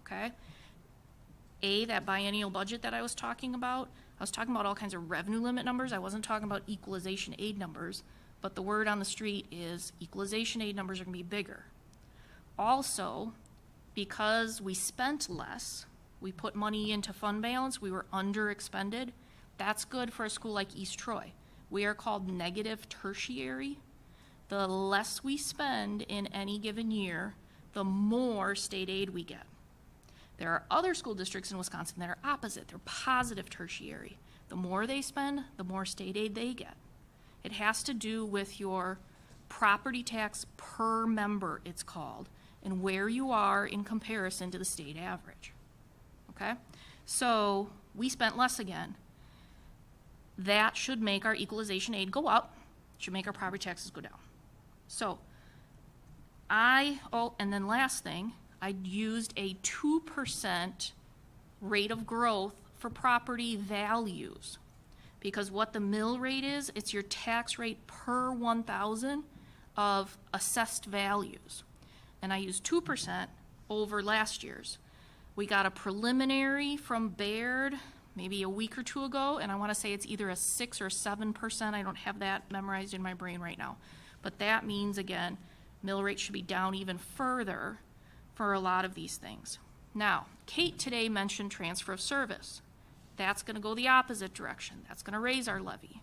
okay? That biennial budget that I was talking about all kinds of revenue limit numbers. I wasn't talking about equalization aid numbers, but the word on the street is equalization aid numbers are gonna be bigger. Also, because we spent less, we put money into fund balance, we were under expended. That's good for a school like East Troy. We are called negative tertiary. The less we spend in any given year, the more state aid we get. There are other school districts in Wisconsin that are opposite. They're positive tertiary. The more they spend, the more state aid they get. It has to do with your property tax per member, it's called, and where you are in comparison to the state average. Okay? So we spent less again. That should make our equalization aid go up, should make our property taxes go down. So and then last thing, I used a 2% rate of growth for property values. Because what the mill rate is, it's your tax rate per 1,000 of assessed values. And I used 2% over last year's. We got a preliminary from Baird maybe a week or two ago, and I want to say it's either a 6 or 7%. I don't have that memorized in my brain right now. But that means, again, mill rate should be down even further for a lot of these things. Now, Kate today mentioned transfer of service. That's going to go the opposite direction. That's going to raise our levy.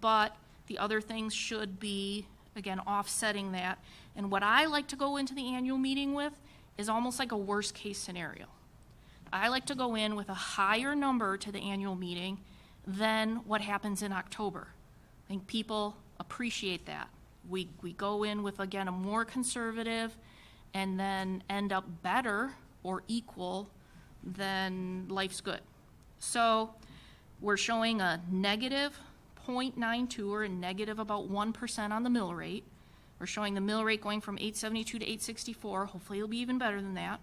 But the other things should be, again, offsetting that. And what I like to go into the annual meeting with is almost like a worst case scenario. I like to go in with a higher number to the annual meeting than what happens in October. I think people appreciate that. We go in with, again, a more conservative and then end up better or equal, then life's good. So we're showing a negative 0.92 or a negative about 1% on the mill rate. We're showing the mill rate going from 872 to 864. Hopefully it'll be even better than that.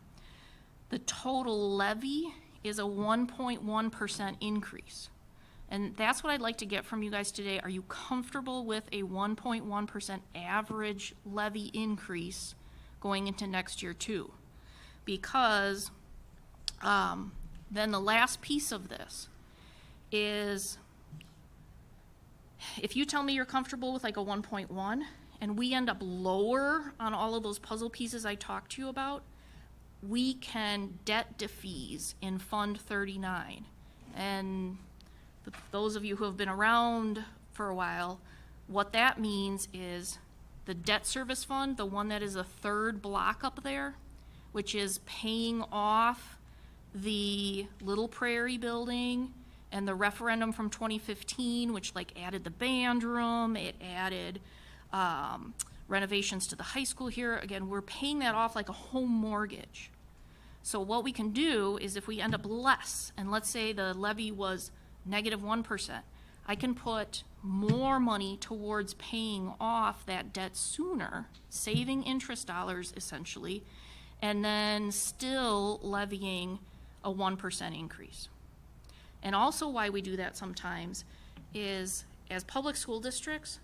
The total levy is a 1.1% increase. And that's what I'd like to get from you guys today. Are you comfortable with a 1.1% average levy increase going into next year too? Because then the last piece of this is, if you tell me you're comfortable with like a 1.1 and we end up lower on all of those puzzle pieces I talked to you about, we can debt defease in Fund 39. And those of you who have been around for a while, what that means is the debt service fund, the one that is a third block up there, which is paying off the Little Prairie building and the referendum from 2015, which like added the band room, it added renovations to the high school here. Again, we're paying that off like a home mortgage. So what we can do is if we end up less, and let's say the levy was negative 1%, I can put more money towards paying off that debt sooner, saving interest dollars essentially, and then still levying a 1% increase. And also why we do that sometimes is, as public school districts,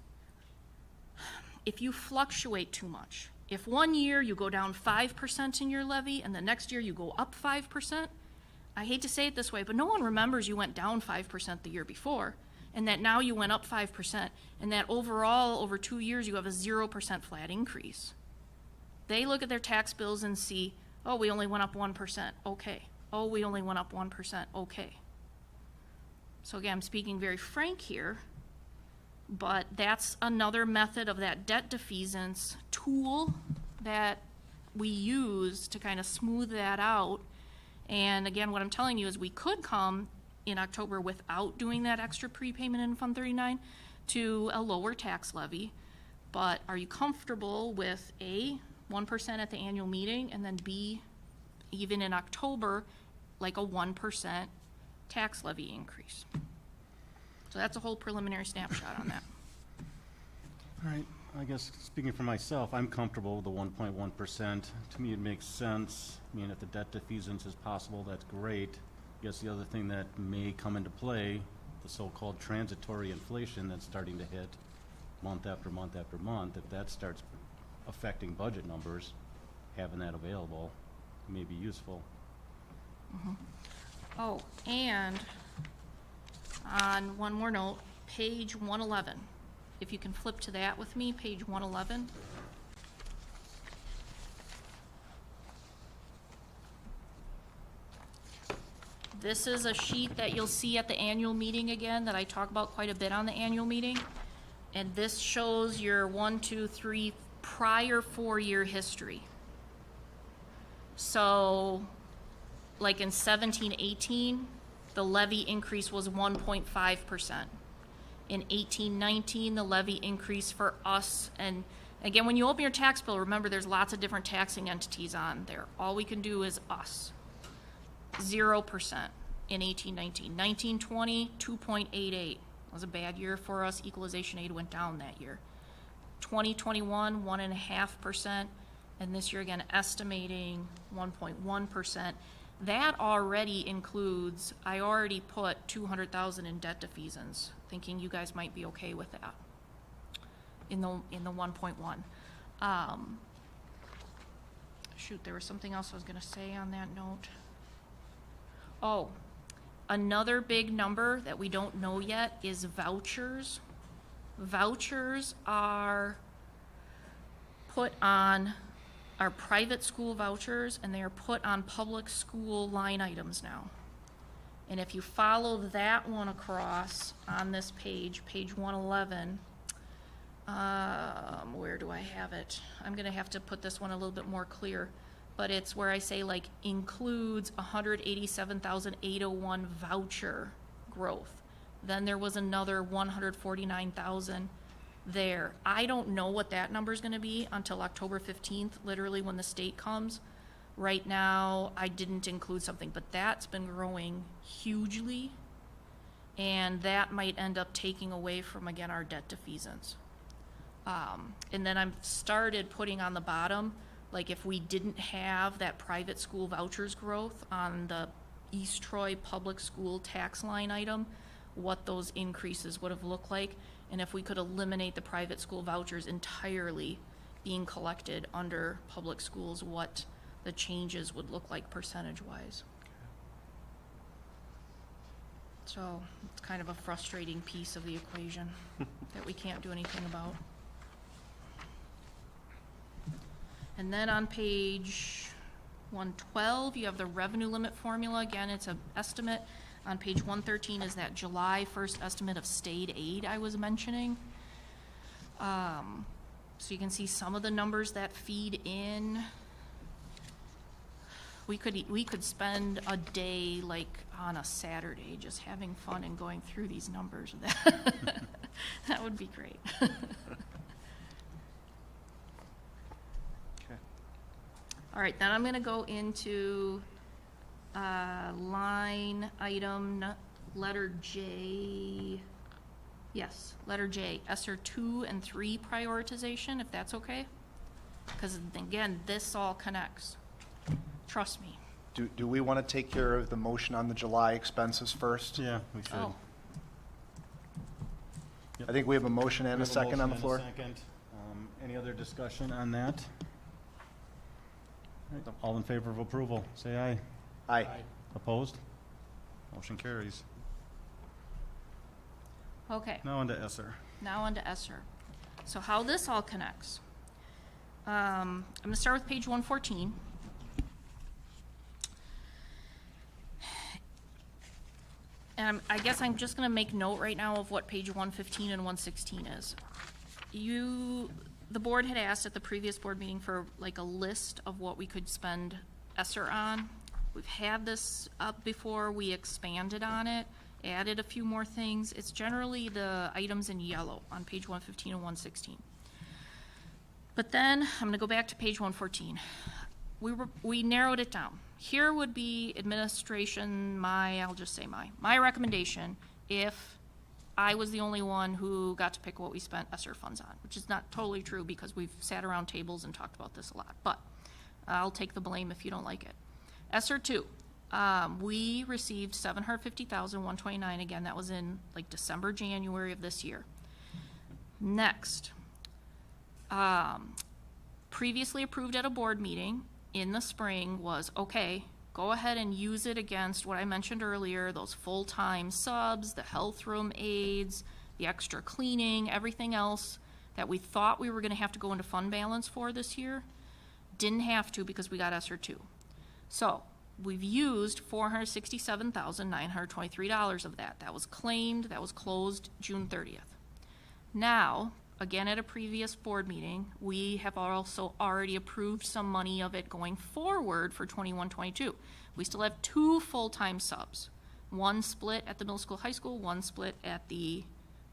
if you fluctuate too much, if one year you go down 5% in your levy and the next year you go up 5%, I hate to say it this way, but no one remembers you went down 5% the year before, and that now you went up 5%, and that overall, over 2 years, you have a 0% flat increase. They look at their tax bills and see, oh, we only went up 1%, okay. Oh, we only went up 1%, okay. So again, I'm speaking very frank here, but that's another method of that debt defeasance tool that we use to kind of smooth that out. And again, what I'm telling you is we could come in October without doing that extra prepayment in Fund 39 to a lower tax levy. But are you comfortable with A, 1% at the annual meeting, and then B, even in October, like a 1% tax levy increase? So that's a whole preliminary snapshot on that. All right, I guess speaking for myself, I'm comfortable with the 1.1%. To me, it makes sense. I mean, if the debt defeasance is possible, that's great. I guess the other thing that may come into play, the so-called transitory inflation that's starting to hit month after month after month, if that starts affecting budget numbers, having that available may be useful. Mm-hmm. Oh, and on one more note, page 111. If you can flip to that with me, page 111. This is a sheet that you'll see at the annual meeting again, that I talk about quite a bit on the annual meeting. And this shows your 1, 2, 3 prior 4-year history. So, like in 17-18, the levy increase was 1.5%. In 18-19, the levy increase for us, and again, when you open your tax bill, remember there's lots of different taxing entities on there. All we can do is us. 0% in 18-19. 19-20, 2.88. Was a bad year for us. Equalization aid went down that year. 2021, 1.5%, and this year again estimating 1.1%. That already includes, I already put 200,000 in debt defeasance, thinking you guys might be okay with that in the 1.1. Shoot, there was something else I was going to say on that note. Oh, another big number that we don't know yet is vouchers. Vouchers are put on our private school vouchers, and they are put on public school line items now. And if you follow that one across on this page, page 111, where do I have it? I'm gonna have to put this one a little bit more clear, but it's where I say like includes 187,801 voucher growth. Then there was another 149,000 there. I don't know what that number is going to be until October 15th, literally when the state comes. Right now, I didn't include something, but that's been growing hugely, and that might end up taking away from, again, our debt defeasance. And then I've started putting on the bottom, like if we didn't have that private school vouchers growth on the East Troy Public School tax line item, what those increases would have looked like, and if we could eliminate the private school vouchers entirely being collected under public schools, what the changes would look like percentage-wise. So it's kind of a frustrating piece of the equation that we can't do anything about. And then on page 112, you have the revenue limit formula. Again, it's an estimate. On page 113 is that July 1st estimate of state aid I was mentioning. So you can see some of the numbers that feed in. We could spend a day like on a Saturday just having fun and going through these numbers. That would be great. Okay. All right, then I'm going to go into line item letter J. Yes, letter J, Esser 2 and 3 prioritization, if that's okay. Because again, this all connects. Trust me. Do we want to take care of the motion on the July expenses first? Yeah, we should. Oh, I think we have a motion and We a have second on motion the and a floor. second. Any other discussion on that? All right, all in favor of approval, say aye. Aye. Opposed? Motion carries. okay. Now on to Esser. Now on to Esser. So how this all connects. I'm going to start with page 114. And I guess I'm just going to make note right now of what page 115 and 116 is. The board had asked at the previous board meeting for like a list of what we could spend Esser on. We've had this up before, we expanded on it, added a few more things. It's generally the items in yellow on page 115 and 116. But then, I'm gonna go back to page 114. We narrowed it down. Here would be administration, I'll just say my recommendation, if I was the only one who got to pick what we spent Esser funds on, which is not totally true because we've sat around tables and talked about this a lot, but I'll take the blame if you don't like it. Esser 2, we received $750,129. Again, that was in like December, January of this year. Next, previously approved at a board meeting in the spring was, okay, go ahead and use it against what I mentioned earlier, those full-time subs, the health room aides, the extra cleaning, everything else that we thought we were gonna have to go into fund balance for this year. Didn't have to because we got Esser 2. So we've used $467,923 of that. That was claimed, that was closed June 30th. Now, again, at a previous board meeting, we have also already approved some money of it going forward for 21-22. We still have 2 full-time subs. One split at the middle school, high school, one split at the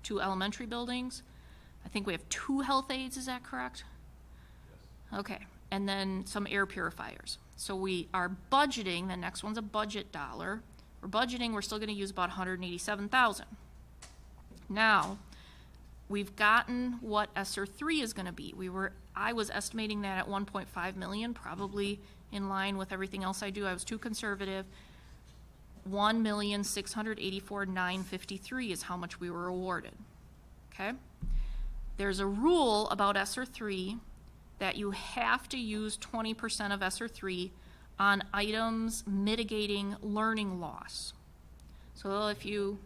2 elementary buildings. I think we have 2 health aides, is that correct? Yes. Okay, and then some air purifiers. So we are budgeting, the next one's a budget dollar. We're still gonna use about $187,000. Now, we've gotten what Esser 3 is gonna be. I was estimating that at 1.5 million, probably in line with everything else I do. I was too conservative. 1,684,953 is how much we were awarded, okay? There's a rule about Esser 3 that you have to use 20% of Esser 3 on items mitigating learning loss. So if you,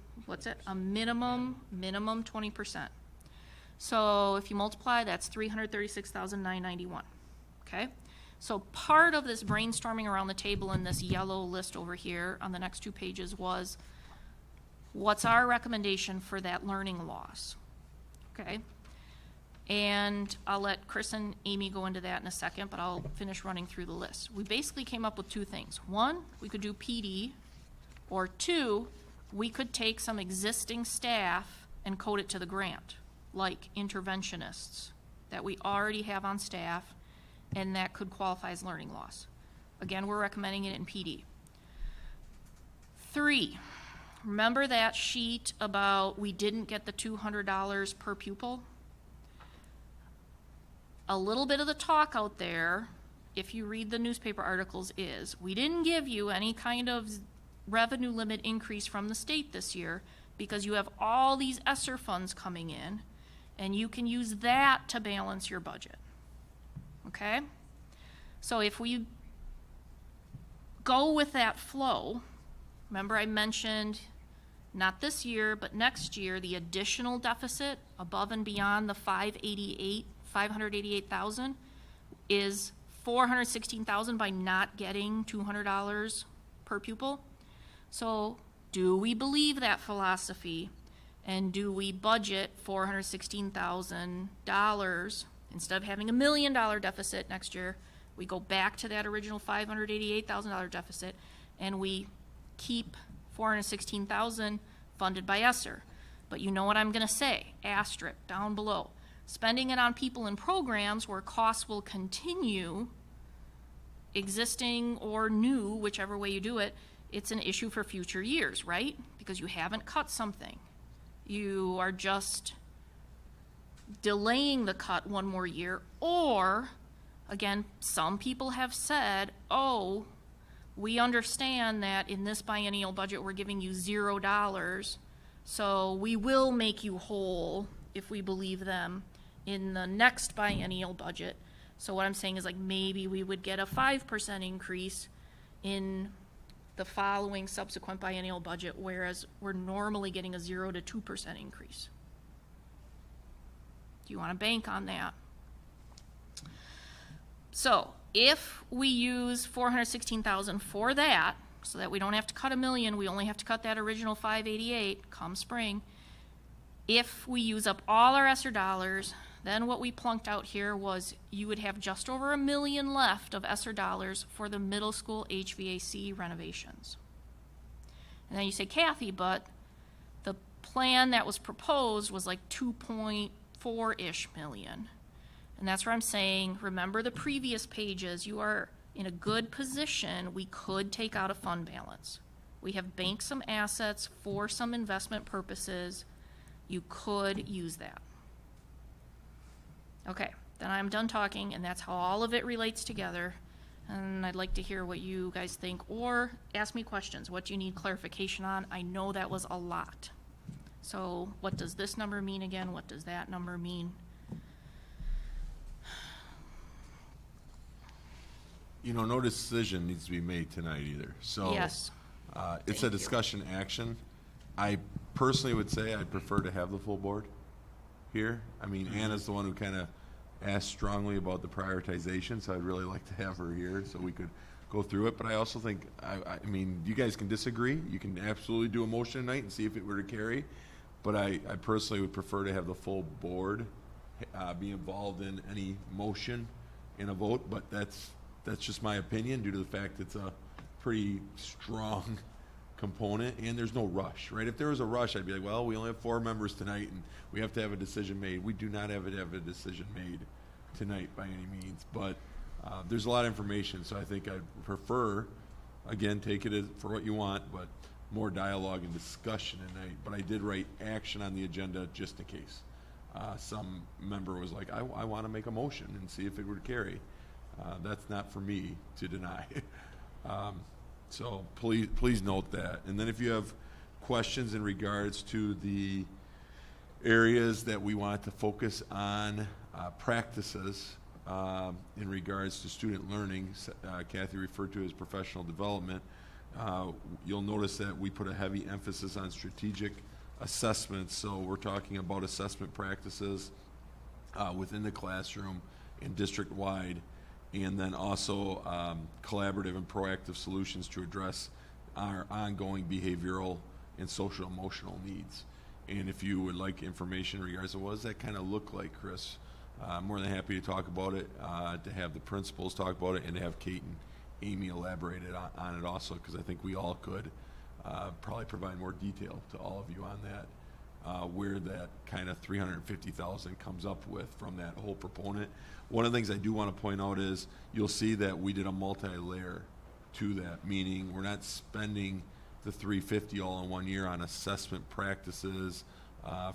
a minimum 20%. So if you multiply, that's 336,991, okay? So part of this brainstorming around the table in this yellow list over here on the next 2 pages was, what's our recommendation for that learning loss, okay? And I'll let Chris and Amy go into that in a second, but I'll finish running through the list. We basically came up with 2 things. 1, we could do PD, or 2, we could take some existing staff and code it to the grant, like interventionists that we already have on staff and that could qualify as learning loss. Again, we're recommending it in PD. 3, remember that sheet about we didn't get the $200 per pupil? A little bit of the talk out there, if you read the newspaper articles, is we didn't give you any kind of revenue limit increase from the state this year because you have all these Esser funds coming in, and you can use that to balance your budget. Okay? So if we go with that flow, remember I mentioned not this year, but next year, the additional deficit above and beyond the 588,000 is 416,000 by not getting $200 per pupil. So do we believe that philosophy, and do we budget $416,000 instead of having $1 million deficit next year? We go back to that original $588,000 deficit, and we keep $416,000 funded by Esser. But you know what I'm going to say, asterisk down below. Spending it on people and programs where costs will continue, existing or new, whichever way you do it, it's an issue for future years, right? Because you haven't cut something. You are just delaying the cut one more year, or, again, some people have said, oh, we understand that in this biennial budget we're giving you $0, so we will make you whole if we believe them in the next biennial budget. So what I'm saying is, like, maybe we would get a 5% increase in the following subsequent biennial budget, whereas we're normally getting a 0 to 2% increase. Do you want to bank on that? So if we use 416,000 for that, so that we don't have to cut $1 million, we only have to cut that original 588 come spring. If we use up all our Esser dollars, then what we plunked out here was you would have just over $1 million left of Esser dollars for the middle school HVAC renovations. And then you say, Kathy, but the plan that was proposed was like 2.4-ish million. And that's where I'm saying, remember the previous pages, you are in a good position. We could take out a fund balance. We have banked some assets for some investment purposes. You could use that. Okay, then I'm done talking, and that's how all of it relates together. And I'd like to hear what you guys think, or ask me questions. What do you need clarification on? I know that was a lot. So what does this number mean again? What does that number mean? You know, no decision needs to be made tonight either. So Yes. it's Thank a you. discussion action. I personally would say I'd prefer to have the full board here. I mean, Anna's the one who kind of asked strongly about the prioritization, so I'd really like to have her here so we could go through it. But I also think, I mean, you guys can disagree. You can absolutely do a motion tonight and see if it were to carry. But I personally would prefer to have the full board be involved in any motion in a vote. But that's just my opinion due to the fact it's a pretty strong component, and there's no rush, right? If there was a rush, I'd be like, well, we only have 4 members tonight, and we have to have a decision made. We do not have a decision made tonight by any means, but there's a lot of information, so I think I'd prefer, again, take it for what you want, but more dialogue and discussion tonight. But I did write action on the agenda just in case. Some member was like, I want to make a motion and see if it would carry. That's not for me to deny. So please note that. And then if you have questions in regards to the areas that we want to focus on, practices in regards to student learning, Kathy referred to as professional development, you'll notice that we put a heavy emphasis on strategic assessments. So we're talking about assessment practices within the classroom and district-wide, and then also collaborative and proactive solutions to address our ongoing behavioral and social emotional needs. And if you would like information in regards to what does that kind of look like, Chris, I'm more than happy to talk about it, to have the principals talk about it, and to have Kate and Amy elaborate on it also, because I think we all could probably provide more detail to all of you on that. where that kind of 350,000 comes up with from that whole proponent. One of the things I do want to point out is you'll see that we did a multi-layer to that, meaning we're not spending the 350 all in 1 year on assessment practices,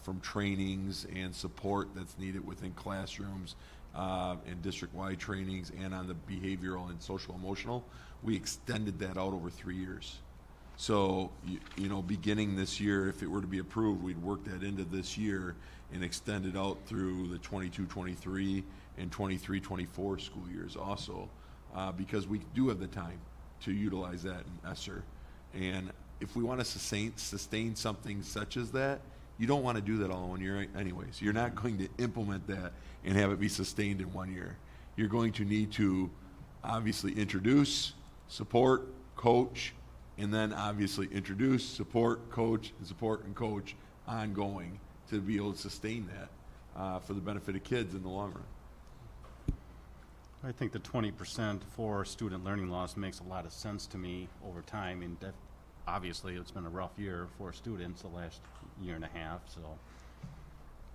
from trainings and support that's needed within classrooms, and district-wide trainings, and on the behavioral and social emotional. We extended that out over 3 years. So, you know, beginning this year, if it were to be approved, we'd work that into this year and extend it out through the 22-23 and 23-24 school years also, because we do have the time to utilize that in Esser. And if we want to sustain something such as that, you don't want to do that all in 1 year anyways. You're not going to implement that and have it be sustained in 1 year. You're going to need to obviously introduce, support, coach, and then obviously introduce, support, coach, and coach ongoing to be able to sustain that for the benefit of kids in the long run. I think the 20% for student learning loss makes a lot of sense to me over time, and obviously it's been a rough year for students the last year and a half, so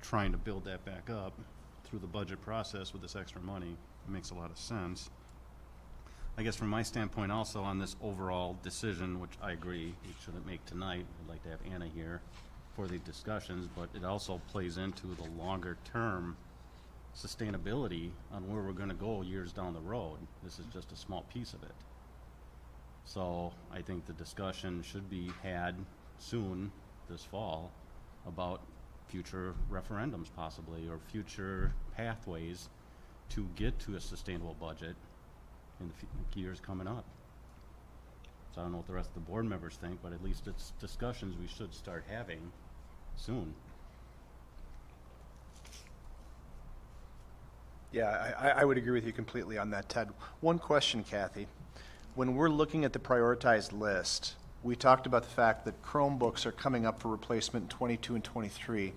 trying to build that back up through the budget process with this extra money makes a lot of sense. I guess from my standpoint also on this overall decision, which I agree we shouldn't make tonight, I'd like to have Anna here for the discussions, but it also plays into the longer term sustainability on where we're going to go years down the road. This is just a small piece of it. So I think the discussion should be had soon this fall about future referendums possibly, or future pathways to get to a sustainable budget in the years coming up. So I don't know what the rest of the board members think, but at least it's discussions we should start having soon. Yeah, I would agree with you completely on that, Ted. One question, Kathy. When we're looking at the prioritized list, we talked about the fact that Chromebooks are coming up for replacement in 22 and 23,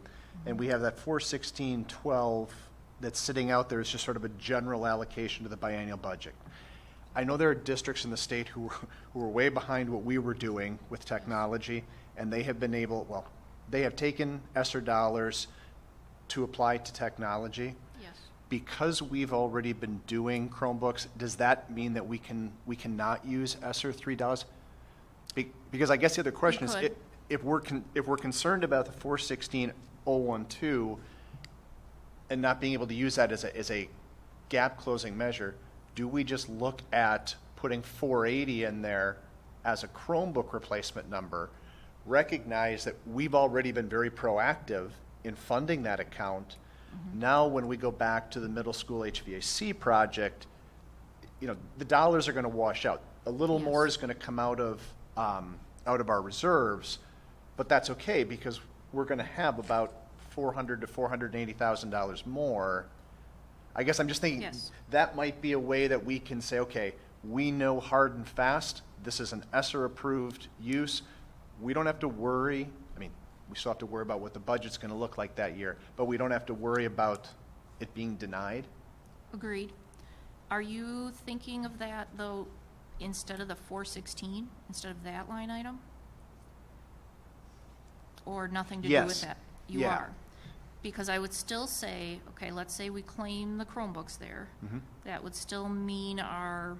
and we have that 41612 that's sitting out there as just sort of a general allocation to the biennial budget. I know there are districts in the state who are way behind what we were doing with technology, and they have been able, well, they have taken Esser dollars to apply to technology. Yes. Because we've already been doing Chromebooks, does that mean that we cannot use Esser $3? Because I guess the other question is, could. if we're concerned about the 416.012 and not being able to use that as a gap closing measure, do we just look at putting 480 in there as a Chromebook replacement number, recognize that we've already been very proactive in funding that account? Now, when we go back to the middle school HVAC project, you know, the dollars are going to wash out. A little more is going to come out of our reserves, but that's okay because we're going to have about $400,000 to $480,000 more. I guess I'm just thinking that might be a way that we can say, okay, we know hard and fast this is an Esser approved use. We don't have to worry. I mean, we still have to worry about what the budget's going to look like that year, but we don't have to worry about it being denied. Agreed. Are you thinking of that, though, instead of the 416, instead of that line item? Or nothing to do with that? You Yeah. are. Because I would still say, okay, let's say we claim the Chromebooks there. That would still mean our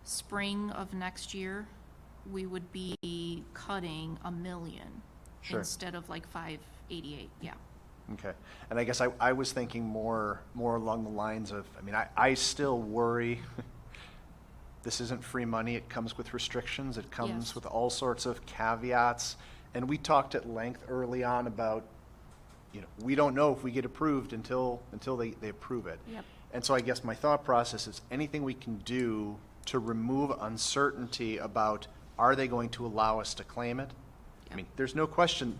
spring of next year, we would be cutting $1 million Sure. instead of like 588, yeah. Okay. And I guess I was thinking more along the lines of, I mean, I still worry. This isn't free money. It comes with restrictions. It comes Yes. with all sorts of caveats. And we talked at length early on about, you know, we don't know if we get approved until they approve it. Yep. And so I guess my thought process is anything we can do to remove uncertainty about, are they going to allow us to claim it? I mean, there's no question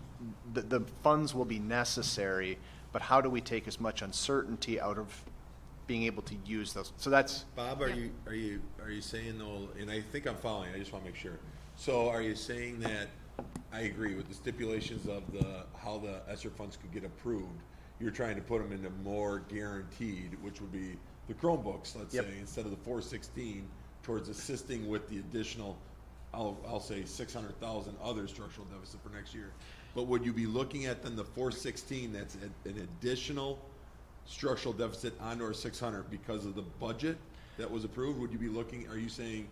the funds will be necessary, but how do we take as much uncertainty out of being able to use those? So that's, Bob, are you saying though, and I think I'm following, I just want to make sure. So are you saying that, I agree with the stipulations of how the Esser funds could get approved, you're trying to put them into more guaranteed, which would be the Chromebooks, let's Yep. say, instead of the 416, towards assisting with the additional, I'll say 600,000 other structural deficit for next year. But would you be looking at then the 416, that's an additional structural deficit onto our 600 because of the budget that was approved? Would you be looking, are you saying,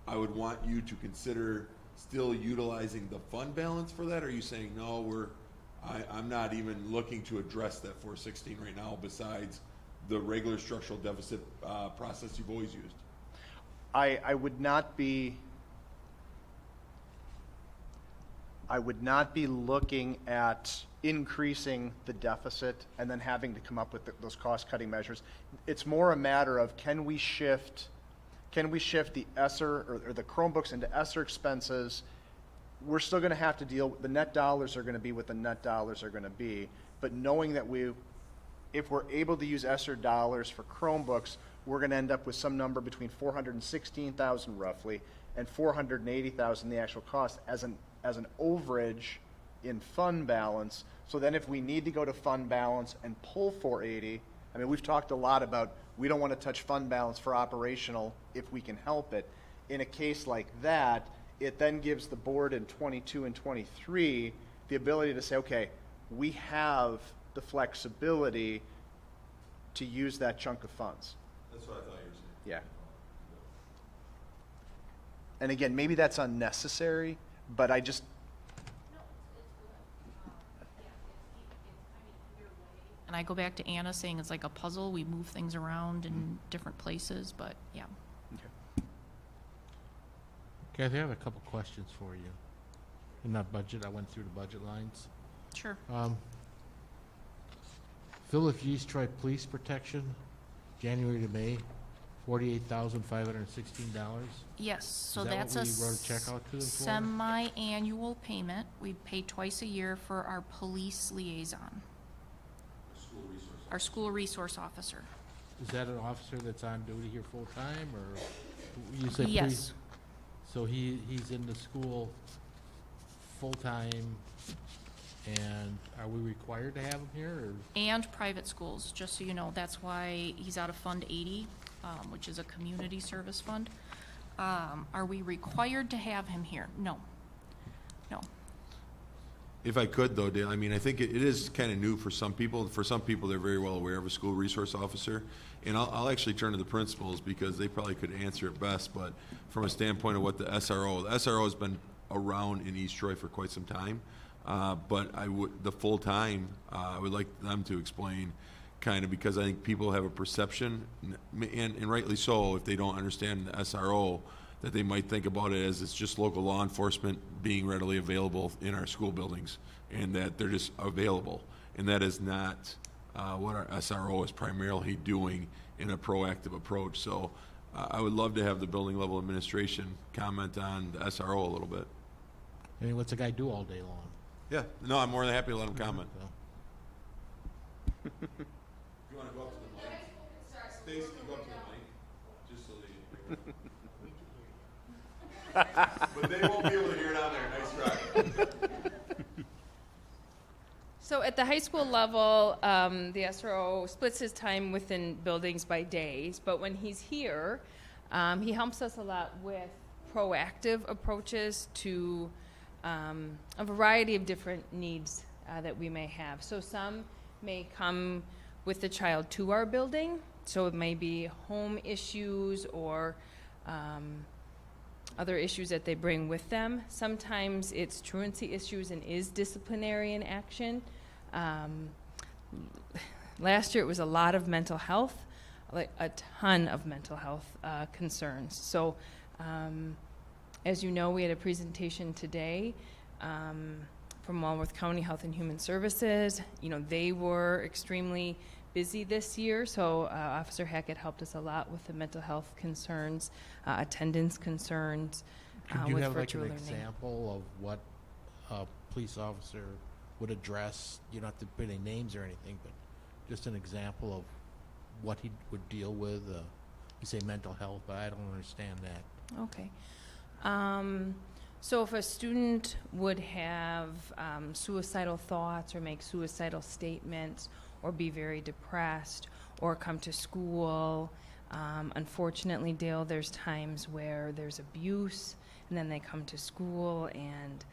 I would want you to consider still utilizing the fund balance for that? Or are you saying, no, I'm not even looking to address that 416 right now besides the regular structural deficit process you've always used? I would not be looking at increasing the deficit and then having to come up with those cost-cutting measures. It's more a matter of can we shift the Esser or the Chromebooks into Esser expenses. We're still going to have to deal, the net dollars are going to be what the net dollars are going to be, but knowing that if we're able to use Esser dollars for Chromebooks, we're going to end up with some number between $416,000 roughly and $480,000 the actual cost as an overage in fund balance. So then if we need to go to fund balance and pull 480, I mean, we've talked a lot about we don't want to touch fund balance for operational if we can help it. In a case like that, it then gives the board in 22 and 23 the ability to say, okay, we have the flexibility to use that chunk of funds. That's what I thought you were saying. Yeah. And again, maybe that's unnecessary, but I just, And I go back to Anna saying it's like a puzzle. We move things around in different places, but yeah. Kathy, I have a couple questions for you. In that budget, I went through the budget lines. Sure. Village East Troy Police Protection, January to May, $48,516. Yes, so Is that that's what a we wrote a check out to them for? semi-annual payment. We pay twice a year for our police liaison. Our school resource officer. Is that an officer that's on duty here full-time, or you say police? Yes. So he's in the school full-time, and are we required to have him here, or? And private schools, just so you know. That's why he's out of Fund 80, which is a community service fund. Are we required to have him here? No. No. If I could, though, Dale, I mean, I think it is kind of new for some people. For some people, they're very well aware of a school resource officer. And I'll actually turn to the principals because they probably could answer it best. But from a standpoint of what the SRO has been around in East Troy for quite some time. But the full time, I would like them to explain kind of, because I think people have a perception, and rightly so, if they don't understand the SRO, that they might think about it as it's just local law enforcement being readily available in our school buildings, and that they're just available. And that is not what our SRO is primarily doing in a proactive approach. So I would love to have the building level administration comment on the SRO a little bit. I mean, what's a guy do all day long? Yeah, no, I'm more than happy to let him comment. So, If you want to go up to the mic, Stacy, go up to the mic, just so they can hear it. But they won't be able to hear it on there. Nice try. So at the high school level, the SRO splits his time within buildings by days, but when he's here, he helps us a lot with proactive approaches to a variety of different needs that we may have. So some may come with the child to our building, so it may be home issues or other issues that they bring with them. Sometimes it's truancy issues and is disciplinary in action. Last year it was a lot of mental health, like a ton of mental health concerns. So as you know, we had a presentation today from Walworth County Health and Human Services. You know, they were extremely busy this year, so Officer Hackett helped us a lot with the mental health concerns, attendance concerns could you with have like virtual an learning. example of what a police officer would address? You don't have to put any names or anything, but just an example of what he would deal with. You say mental health, but I don't understand that. Okay. So if a student would have suicidal thoughts or make suicidal statements or be very depressed or come to school, unfortunately, Dale, there's times where there's abuse and then they come to school and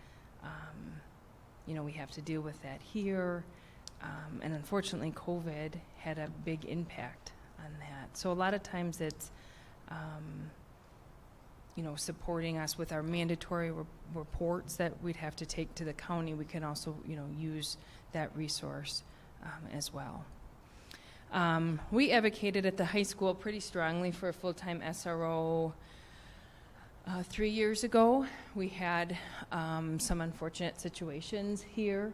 we have to deal with that here. And unfortunately, COVID had a big impact on that. So a lot of times it's, supporting us with our mandatory reports that we'd have to take to the county. We can also, use that resource as well. We advocated at the high school pretty strongly for a full-time SRO 3 years ago. We had some unfortunate situations here,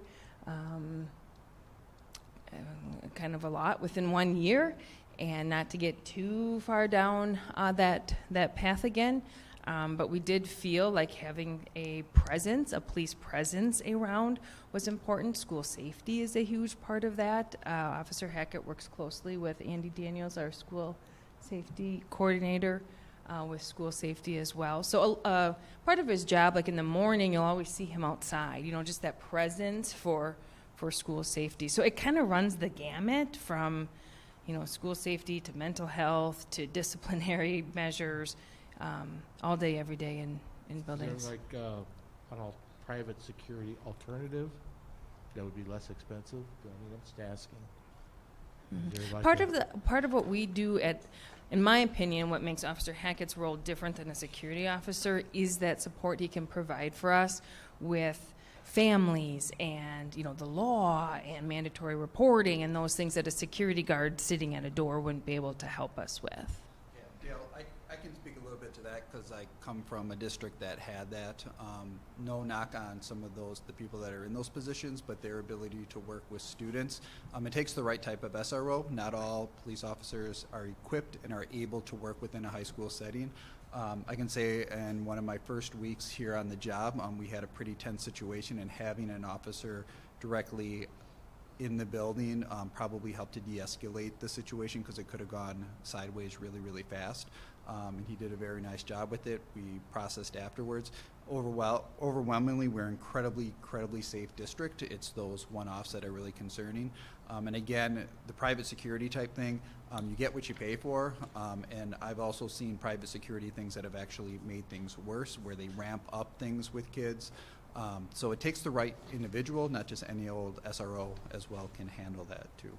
kind of a lot within 1 year, and not to get too far down that path again. But we did feel like having a police presence around was important. School safety is a huge part of that. Officer Hackett works closely with Andy Daniels, our school safety coordinator, with school safety as well. So part of his job, like in the morning, you'll always see him outside, just that presence for school safety. So it kind of runs the gamut from, school safety to mental health to disciplinary measures, all day, every day in buildings. Is there like private security alternative that would be less expensive? I'm just asking. Is there like Part of what we do in my opinion, what makes Officer Hackett's role different than a security officer is that support he can provide for us with families and, the law and mandatory reporting and those things that a security guard sitting at a door wouldn't be able to help us with. Yeah, Dale, I can speak a little bit to that because I come from a district that had that. No knock on some of the people that are in those positions, but their ability to work with students. It takes the right type of SRO. Not all police officers are equipped and are able to work within a high school setting. I can say in one of my first weeks here on the job, we had a pretty tense situation, and having an officer directly in the building probably helped to de-escalate the situation because it could have gone sideways really, really fast. And he did a very nice job with it. We processed afterwards. Overwhelmingly, we're an incredibly safe district. It's those one-offs that are really concerning. And again, the private security type thing, you get what you pay for. And I've also seen private security things that have actually made things worse, where they ramp up things with kids. So it takes the right individual, not just any old SRO as well can handle that too.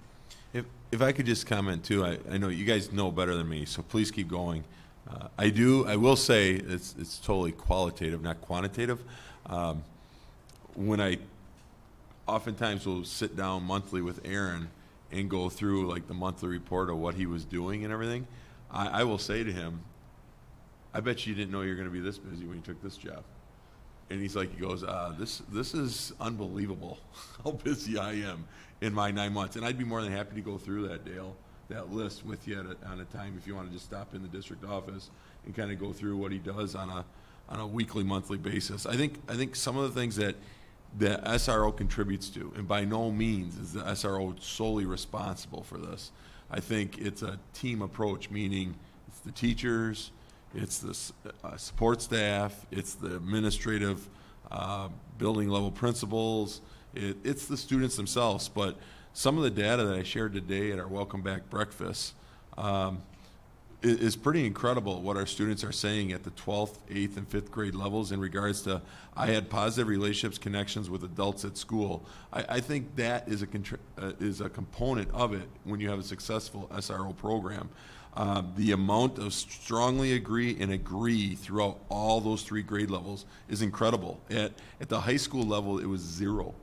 If I could just comment too, I know you guys know better than me, so please keep going. I will say it's totally qualitative, not quantitative. When I oftentimes will sit down monthly with Aaron and go through like the monthly report of what he was doing and everything, I will say to him, I bet you didn't know you were going to be this busy when you took this job. And he goes, this is unbelievable how busy I am in my 9 months. And I'd be more than happy to go through that, Dale, that list with you on a time if you want to just stop in the district office and kind of go through what he does on a weekly, monthly basis. I think some of the things that the SRO contributes to, and by no means is the SRO solely responsible for this. I think it's a team approach, meaning it's the teachers, it's the support staff, it's the administrative building level principals, it's the students themselves. But some of the data that I shared today at our Welcome Back breakfast is pretty incredible what our students are saying at the 12th, 8th, and 5th grade levels in regards to, I had positive relationships, connections with adults at school. I think that is a component of it when you have a successful SRO program. The amount of strongly agree throughout all those 3 grade levels is incredible. At the high school level, it was 0.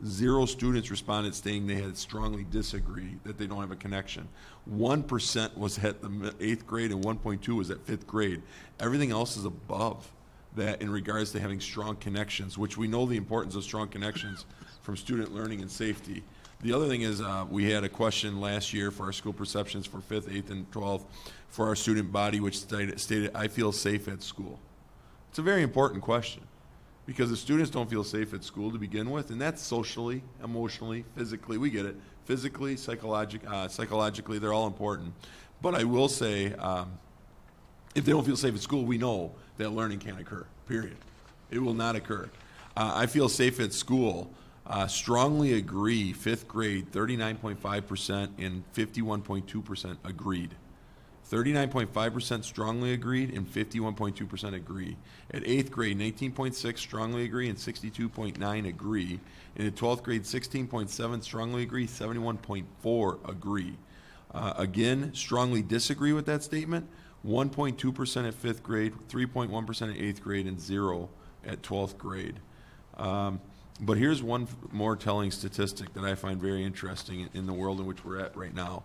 0 students responded saying they had strongly disagree, that they don't have a connection. 1% was at the 8th grade and 1.2 was at 5th grade. Everything else is above that in regards to having strong connections, which we know the importance of strong connections from student learning and safety. The other thing is we had a question last year for our school perceptions for 5th, 8th, and 12th for our student body, which stated, I feel safe at school. It's a very important question because the students don't feel safe at school to begin with, and that's socially, emotionally, physically. We get it. Physically, psychologically, they're all important. But I will say, if they don't feel safe at school, we know that learning can't occur, period. It will not occur. I feel safe at school. Strongly agree, 5th grade, 39.5% and 51.2% agreed. 39.5% strongly agreed, and 51.2% agree. At 8th grade, 19.6 strongly agree, and 62.9 agree. And at 12th grade, 16.7 strongly agree, 71.4 agree. Again, strongly disagree with that statement, 1.2% at 5th grade, 3.1% at 8th grade, and 0 at 12th grade. But here's one more telling statistic that I find very interesting in the world in which we're at right now.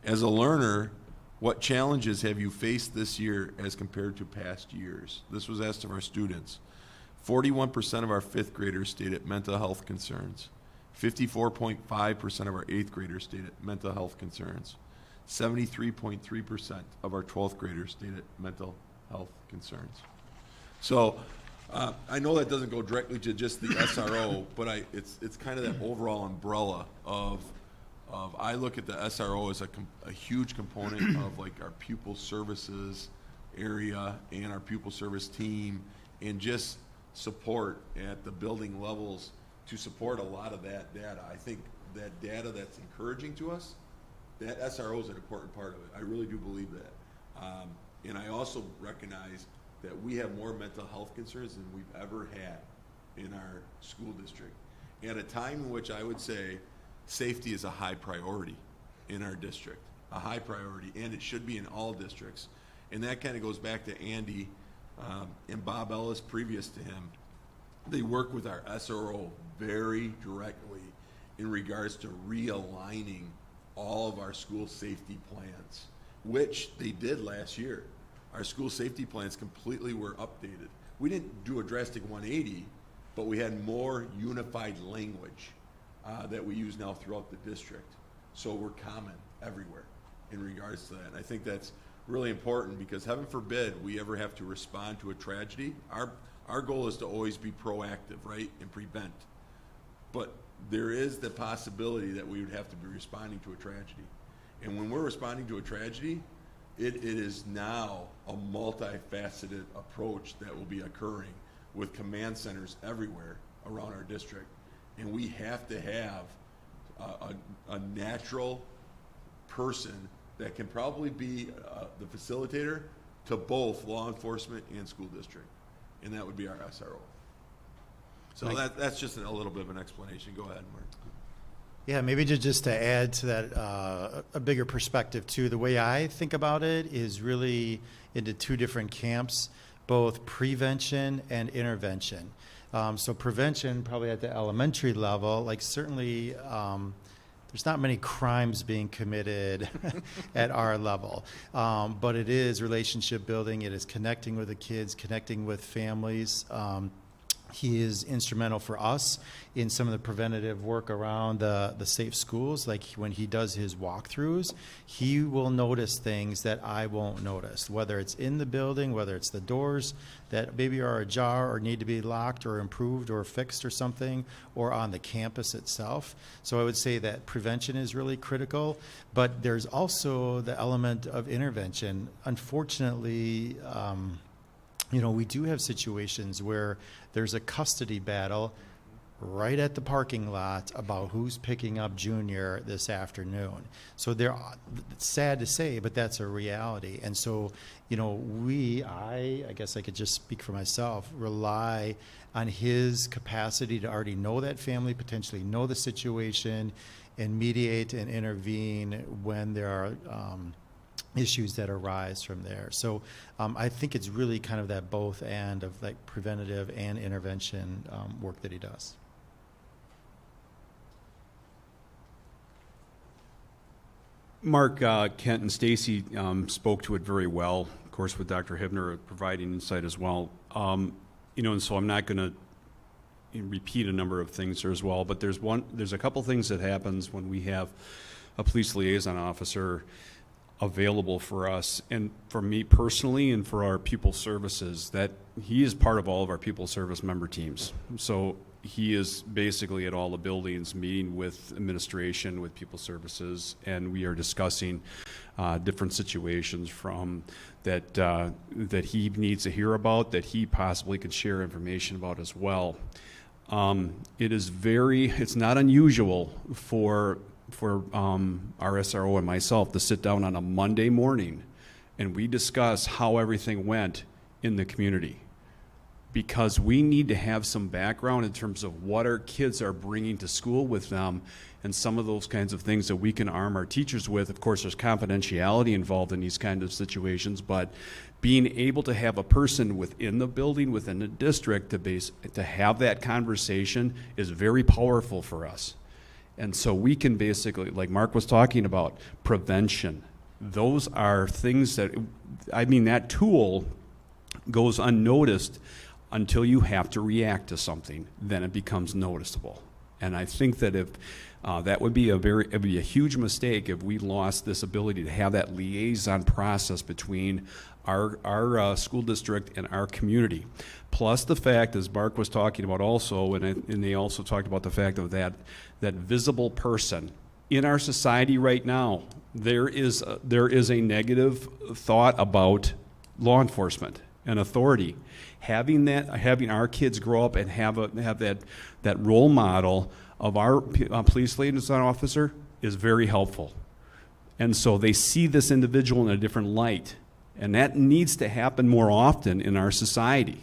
As a learner, what challenges have you faced this year as compared to past years? This was asked of our students. 41% of our 5th graders stated mental health concerns. 54.5% of our 8th graders stated mental health concerns. 73.3% of our 12th graders stated mental health concerns. So I know that doesn't go directly to just the SRO, but it's kind of that overall umbrella of I look at the SRO as a huge component of like our pupil services area and our pupil service team, and just support at the building levels to support a lot of that data. I think that data that's encouraging to us, that SRO is an important part of it. I really do believe that. And I also recognize that we have more mental health concerns than we've ever had in our school district. At a time in which I would say safety is a high priority in our district, a high priority, and it should be in all districts. And that kind of goes back to Andy and Bob Ellis previous to him. They work with our SRO very directly in regards to realigning all of our school safety plans, which they did last year. Our school safety plans completely were updated. We didn't do a drastic 180, but we had more unified language that we use now throughout the district. So we're common everywhere in regards to that. And I think that's really important because heaven forbid we ever have to respond to a tragedy. Our goal is to always be proactive, right, and prevent. But there is the possibility that we would have to be responding to a tragedy. And when we're responding to a tragedy, it is now a multifaceted approach that will be occurring with command centers everywhere around our district. And we have to have a natural person that can probably be the facilitator to both law enforcement and school district. And that would be our SRO. So that's just a little bit of an explanation. Go ahead, Mark. Yeah, maybe just to add to that a bigger perspective too. The way I think about it is really into two different camps, both prevention and intervention. So prevention, probably at the elementary level, like certainly there's not many crimes being committed at our level, but it is relationship building. It is connecting with the kids, connecting with families. He is instrumental for us in some of the preventative work around the safe schools. Like when he does his walkthroughs, he will notice things that I won't notice, whether it's in the building, whether it's the doors that maybe are ajar or need to be locked or improved or fixed or something, or on the campus itself. So I would say that prevention is really critical, but there's also the element of intervention. Unfortunately, we do have situations where there's a custody battle right at the parking lot about who's picking up Junior this afternoon. So it's sad to say, but that's a reality. And so, I guess I could just speak for myself, rely on his capacity to already know that family, potentially know the situation, and mediate and intervene when there are issues that arise from there. So I think it's really kind of that both and of like preventative and intervention work that he does. Mark, Kent, and Stacy spoke to it very well, of course, with Dr. Hibner providing insight as well. And so I'm not going to repeat a number of things there as well, but there's a couple things that happens when we have a police liaison officer available for us, and for me personally and for our pupil services, that he is part of all of our pupil service member teams. So he is basically at all the buildings meeting with administration, with pupil services, and we are discussing different situations from that he needs to hear about, that he possibly could share information about as well. It's not unusual for our SRO and myself to sit down on a Monday morning and we discuss how everything went in the community. Because we need to have some background in terms of what our kids are bringing to school with them and some of those kinds of things that we can arm our teachers with. Of course, there's confidentiality involved in these kinds of situations, but being able to have a person within the building, within the district, to have that conversation is very powerful for us. And so we can basically, like Mark was talking about, prevention. Those are things that, I mean, that tool goes unnoticed until you have to react to something, then it becomes noticeable. And I think that if that would be it'd be a huge mistake if we lost this ability to have that liaison process between our school district and our community. Plus the fact, as Mark was talking about also, and they also talked about the fact of that visible person. In our society right now, there is a negative thought about law enforcement and authority. Having our kids grow up and have that role model of our police liaison officer is very helpful. And so they see this individual in a different light. And that needs to happen more often in our society.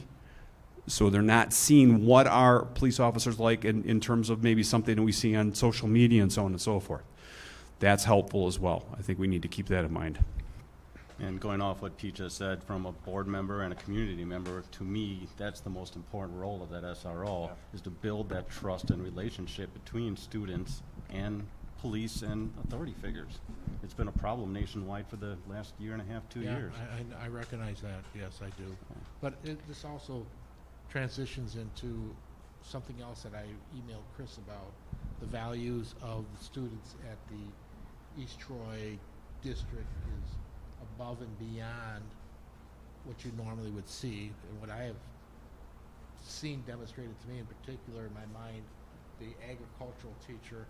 So they're not seeing what our police officers like in terms of maybe something that we see on social media and so on and so forth. That's helpful as well. I think we need to keep that in mind. And going off what Pete just said, from a board member and a community member, to me, that's the most important role of that SRO, is to build that trust and relationship between students and police and authority figures. It's been a problem nationwide for the last year and a half, 2 years. I recognize that, yes, I do. But this also transitions into something else that I emailed Chris about, the values of the students at the East Troy district is above and beyond what you normally would see. And what I have seen demonstrated to me in particular in my mind, the agricultural teacher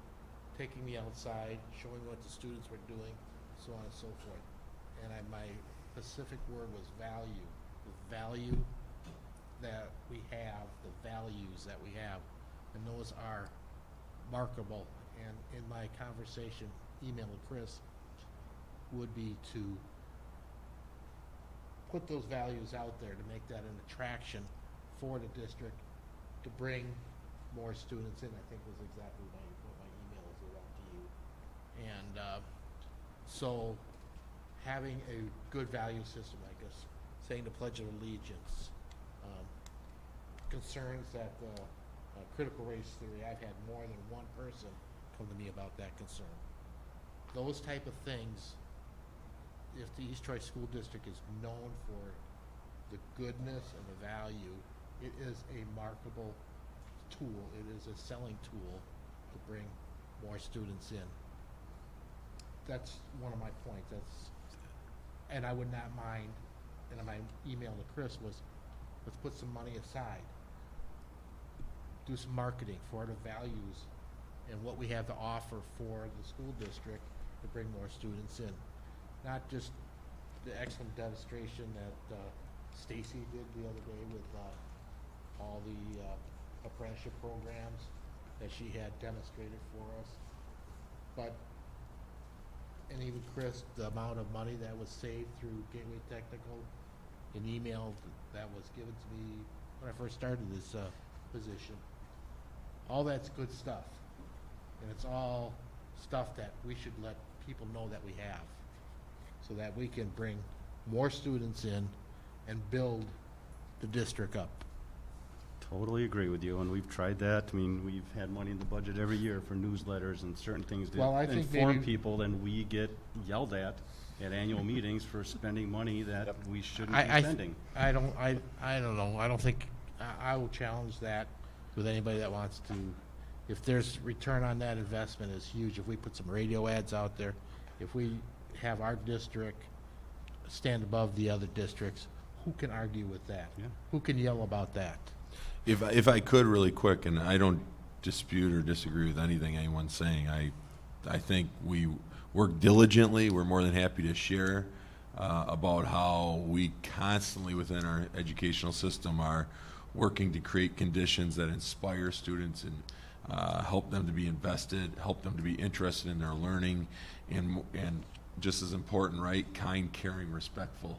taking me outside, showing what the students were doing, so on and so forth. And my specific word was value. The value that we have, the values that we have, and those are markable. And in my conversation, email with Chris, would be to put those values out there to make that an attraction for the district to bring more students in, I think was exactly what my email is about to you. And so having a good value system, I guess, saying the Pledge of Allegiance, concerns that critical race theory, I've had more than one person come to me about that concern. Those type of things, if the East Troy School District is known for the goodness and the value, it is a marketable tool. It is a selling tool to bring more students in. That's one of my points. And I would not mind, and my email to Chris was, let's put some money aside, do some marketing for the values and what we have to offer for the school district to bring more students in. Not just the excellent demonstration that Stacy did the other day with all the apprenticeship programs that she had demonstrated for us, but, and even Chris, the amount of money that was saved through Gateway Technical, an email that was given to me when I first started this position. All that's good stuff, and it's all stuff that we should let people know that we have, so that we can bring more students in and build the district up. Totally agree with you, and we've tried that. I mean, we've had money in the budget every year for newsletters and certain things to Well, I think inform maybe- people, and we get yelled at annual meetings for spending money that we shouldn't be spending. I don't know. I don't think, I will challenge that with anybody that wants to. If there's return on that investment is huge. If we put some radio ads out there, if we have our district stand above the other districts, who can argue with that? Yeah. Who can yell about that? If I could really quick, and I don't dispute or disagree with anything anyone's saying, I think we work diligently. We're more than happy to share about how we constantly within our educational system are working to create conditions that inspire students and help them to be invested, help them to be interested in their learning, and just as important, right? Kind, caring, respectful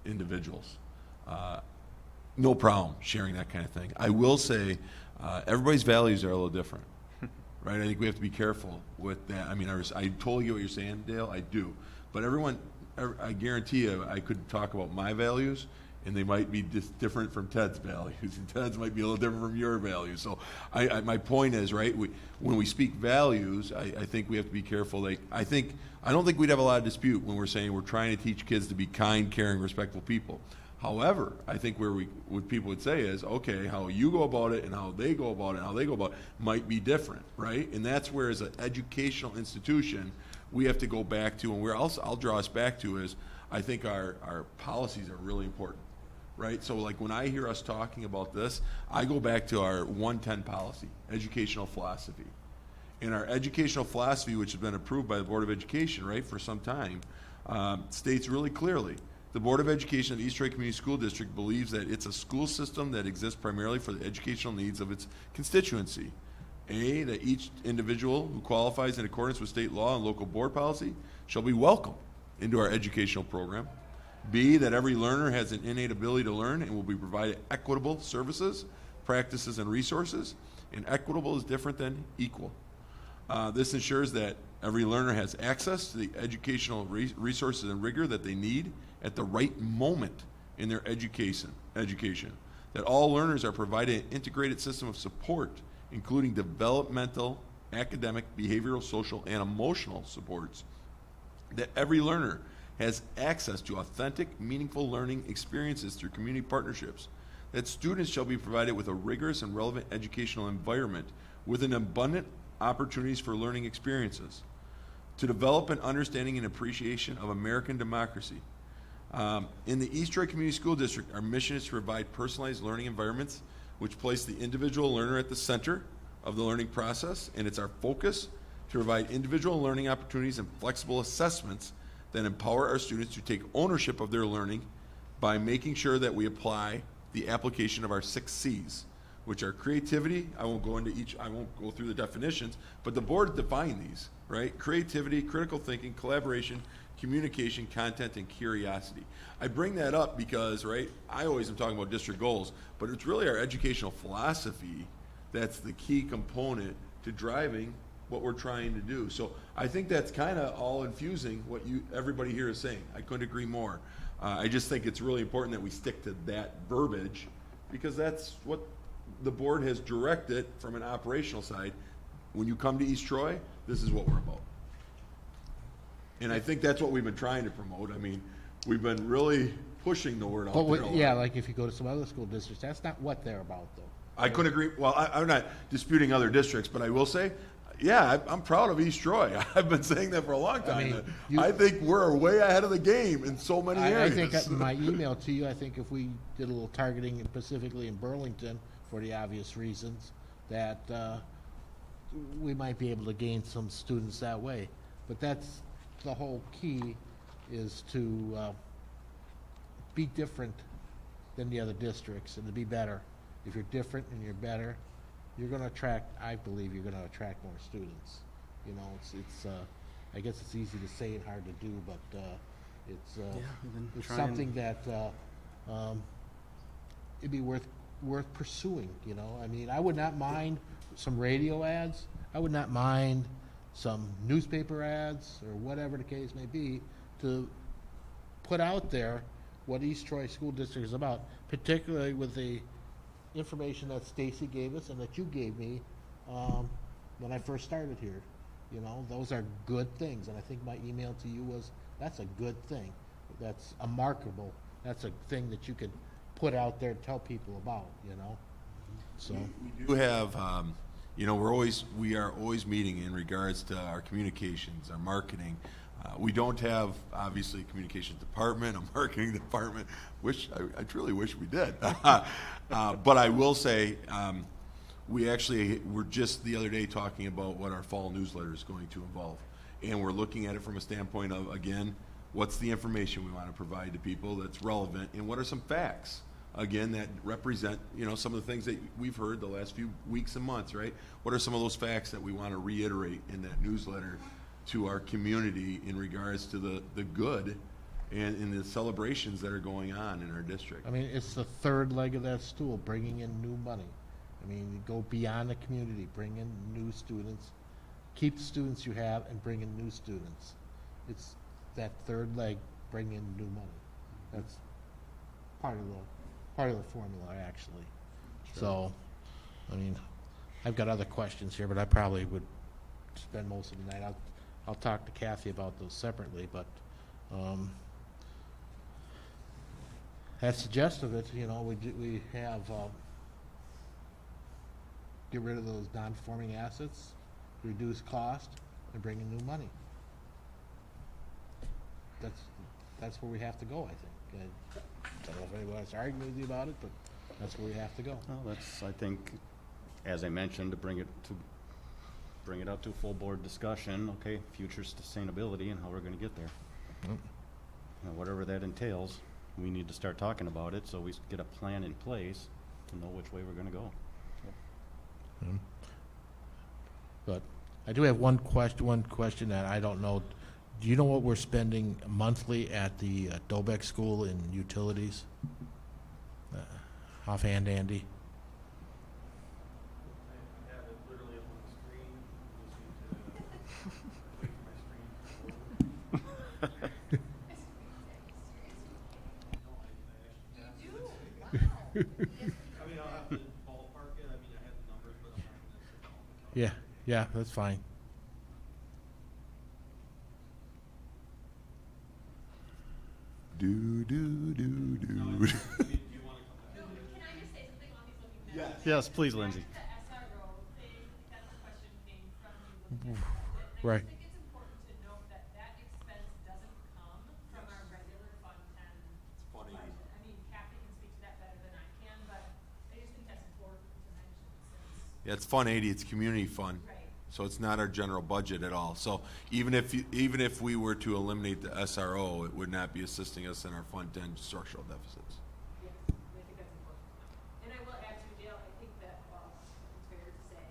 individuals. No problem sharing that kind of thing. I will say, everybody's values are a little different, right? I think we have to be careful with that. I mean, I totally get what you're saying, Dale, I do. But I guarantee you, I could talk about my values, and they might be different from Ted's values, and Ted's might be a little different from your values. So my point is, right, when we speak values, I think we have to be careful. Like, I don't think we'd have a lot of dispute when we're saying we're trying to teach kids to be kind, caring, respectful people. However, I think what people would say is, okay, how you go about it and how they go about it might be different, right? And that's where, as an educational institution, we have to go back to, and where I'll draw us back to is, I think our policies are really important, right? So like when I hear us talking about this, I go back to our 110 policy, educational philosophy. And our educational philosophy, which has been approved by the Board of Education, right, for some time, states really clearly, the Board of Education of the East Troy Community School District believes that it's a school system that exists primarily for the educational needs of its constituency. A, that each individual who qualifies in accordance with state law and local board policy shall be welcome into our educational program. B, that every learner has an innate ability to learn and will be provided equitable services, practices, and resources. And equitable is different than equal. This ensures that every learner has access to the educational resources and rigor that they need at the right moment in their education. That all learners are provided an integrated system of support, including developmental, academic, behavioral, social, and emotional supports. That every learner has access to authentic, meaningful learning experiences through community partnerships. That students shall be provided with a rigorous and relevant educational environment with an abundant opportunities for learning experiences. To develop an understanding and appreciation of American democracy. In the East Troy Community School District, our mission is to provide personalized learning environments which place the individual learner at the center of the learning process, and it's our focus to provide individual learning opportunities and flexible assessments that empower our students to take ownership of their learning by making sure that we apply the application of our 6 C's, which are creativity. I won't go through the definitions, but the board defined these, right? Creativity, critical thinking, collaboration, communication, content, and curiosity. I bring that up because, right, I always am talking about district goals, but it's really our educational philosophy that's the key component to driving what we're trying to do. So I think that's kind of all infusing what everybody here is saying. I couldn't agree more. I just think it's really important that we stick to that verbiage, because that's what the board has directed from an operational side. When you come to East Troy, this is what we're about. And I think that's what we've been trying to promote. I mean, we've been really pushing the word out there. Yeah, like if you go to some other school districts, that's not what they're about, though. I couldn't agree. Well, I'm not disputing other districts, but I will say, yeah, I'm proud of East Troy. I've been saying that for a long time. I think we're way ahead of the game in so many areas. I think my email to you, I think if we did a little targeting, and specifically in Burlington, for the obvious reasons, that we might be able to gain some students that way. But that's the whole key, is to be different than the other districts and to be better. If you're different and you're better, you're going to attract, I believe you're going to attract more students. You know, it's I guess it's easy to say and hard to do, but it's something that it'd be worth pursuing, you know. I mean, I would not mind some radio ads. I would not mind some newspaper ads or whatever the case may be, to put out there what East Troy School District is about, particularly with the information that Stacy gave us and that you gave me when I first started here. You know, those are good things, and I think my email to you was, that's a good thing. That's a markable. That's a thing that you could put out there to tell people about, you know. So we do have, you know, we are always meeting in regards to our communications, our marketing. We don't have, obviously, a communications department, a marketing department. I truly wish we did. But I will say, we actually were just the other day talking about what our fall newsletter is going to involve. And we're looking at it from a standpoint of, again, what's the information we want to provide to people that's relevant, and what are some facts, again, that represent, you know, some of the things that we've heard the last few weeks and months, right? What are some of those facts that we want to reiterate in that newsletter to our community in regards to the good and in the celebrations that are going on in our district. I mean, it's the third leg of that stool, bringing in new money. I mean, you go beyond the community, bring in new students, keep the students you have, and bring in new students. It's that third leg, bring in new money. That's part of the formula, actually. So, I mean, I've got other questions here, but I probably would spend most of the night. I'll talk to Kathy about those separately, but that's the gist of it. You know, we have get rid of those non-performing assets, reduce cost, and bring in new money. That's where we have to go, I think. I don't know if anyone wants to argue with you about it, but that's where we have to go. Well, that's, I think, as I mentioned, to bring it up to a full board discussion, okay, future sustainability and how we're gonna get there. Yep. You know, whatever that entails, we need to start talking about it so we get a plan in place to know which way we're gonna go. But I do have one question that I don't know. Do you know what we're spending monthly at the Dobeck School in utilities? Offhand, Andy? I have it literally up on the screen. You just need to wait for my screen to load. I mean, I'll have to ballpark it. I mean, I have the numbers, but I'm not gonna sit down and count. Yeah, that's fine. Do, do, do, do. Do you want to come back? Can I just say something while he's looking at it? Yes, please, Lindsay. The SRO thing, that's the question came from you looking at it. Right. I think it's important to note that that expense doesn't come from our regular Fund 10 budget. I mean, Kathy can speak to that better than I can, but I just think that's important to mention since. Yeah, it's Fund 80, it's community fund. Right. So it's not our general budget at all. So even if we were to eliminate the SRO, it would not be assisting us in our Fund 10 structural deficits. Yes, I think that's important to know. And I will add to Dale, I think that, it's fair to say,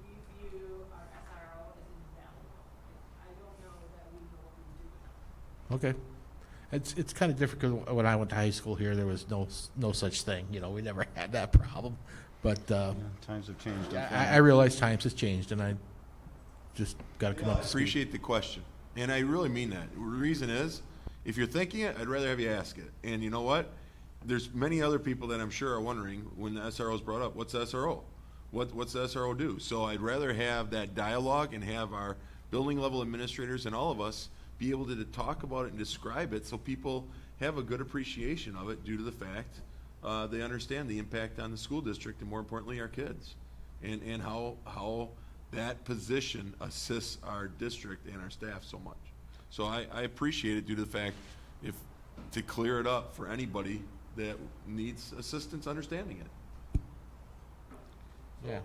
we view our SRO as invaluable. I don't know that we know what we do without it. Okay. It's kind of different because when I went to high school here, there was no such thing. You know, we never had that problem. But Yeah, times have changed. I realize times has changed, and I just got to come up to speed. Appreciate the question. And I really mean that. The reason is, if you're thinking it, I'd rather have you ask it. And you know what? There's many other people that I'm sure are wondering when the SRO is brought up, what's the SRO? What's the SRO do? So I'd rather have that dialogue and have our building level administrators and all of us be able to talk about it and describe it so people have a good appreciation of it due to the fact they understand the impact on the school district and more importantly our kids and how that position assists our district and our staff so much. So I appreciate it due to the fact to clear it up for anybody that needs assistance understanding it. Yeah.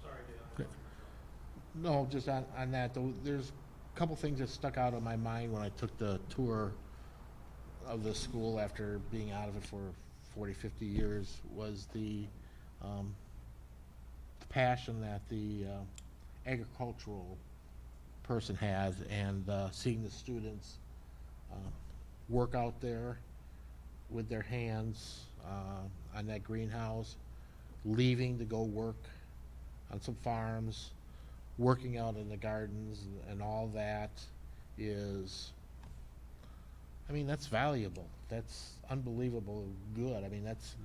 Sorry, Dale. No, just on that, though, there's a couple things that stuck out in my mind when I took the tour of the school after being out of it for 40, 50 years, was the passion that the agricultural person has, and seeing the students work out there with their hands on that greenhouse, leaving to go work on some farms, working out in the gardens, and all that is, I mean, that's valuable. That's unbelievable good. I mean, that's,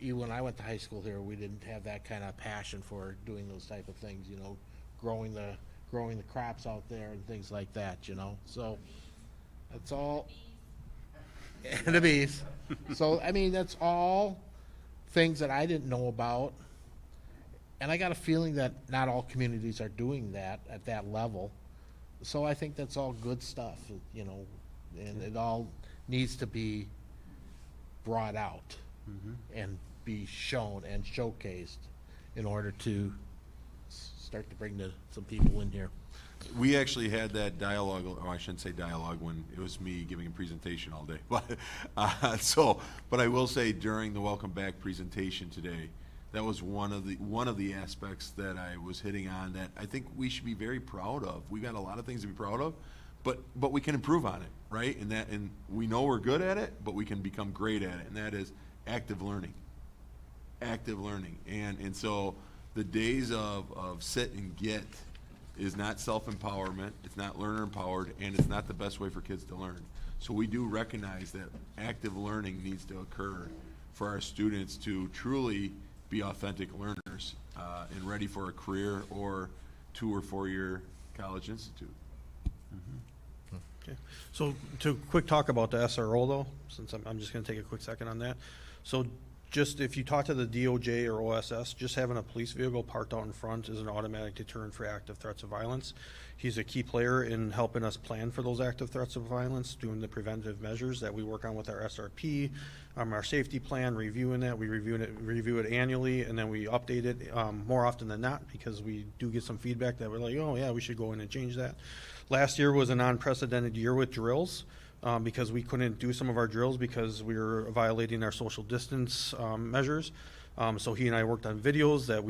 even when I went to high school here, we didn't have that kind of passion for doing those type of things, you know, growing the crops out there and things like that, you know. So that's all. And the bees. So, I mean, that's all things that I didn't know about. And I got a feeling that not all communities are doing that at that level. So I think that's all good stuff, you know, and it all needs to be brought out and be shown and showcased in order to start to bring some people in here. We actually had that dialogue, or I shouldn't say dialogue, when it was me giving a presentation all day. But but I will say during the welcome back presentation today, that was one of the aspects that I was hitting on that I think we should be very proud of. We got a lot of things to be proud of, but we can improve on it, right? And we know we're good at it, but we can become great at it, and that is active learning. Active learning. And so the days of sit and get is not self-empowerment, it's not learner empowered, and it's not the best way for kids to learn. So we do recognize that active learning needs to occur for our students to truly be authentic learners and ready for a career or 2 or 4 year college institute. Okay. So to quick talk about the SRO though, since I'm just going to take a quick second on that. So just if you talk to the DOJ or OSS, just having a police vehicle parked out in front is an automatic deterrent for active threats of violence. He's a key player in helping us plan for those active threats of violence, doing the preventative measures that we work on with our SRP, our safety plan, reviewing that. We review it annually, and then we update it more often than not because we do get some feedback that we're like, oh yeah, we should go in and change that. Last year was an unprecedented year with drills. Because we couldn't do some of our drills because we were violating our social distance measures. So he and I worked on videos that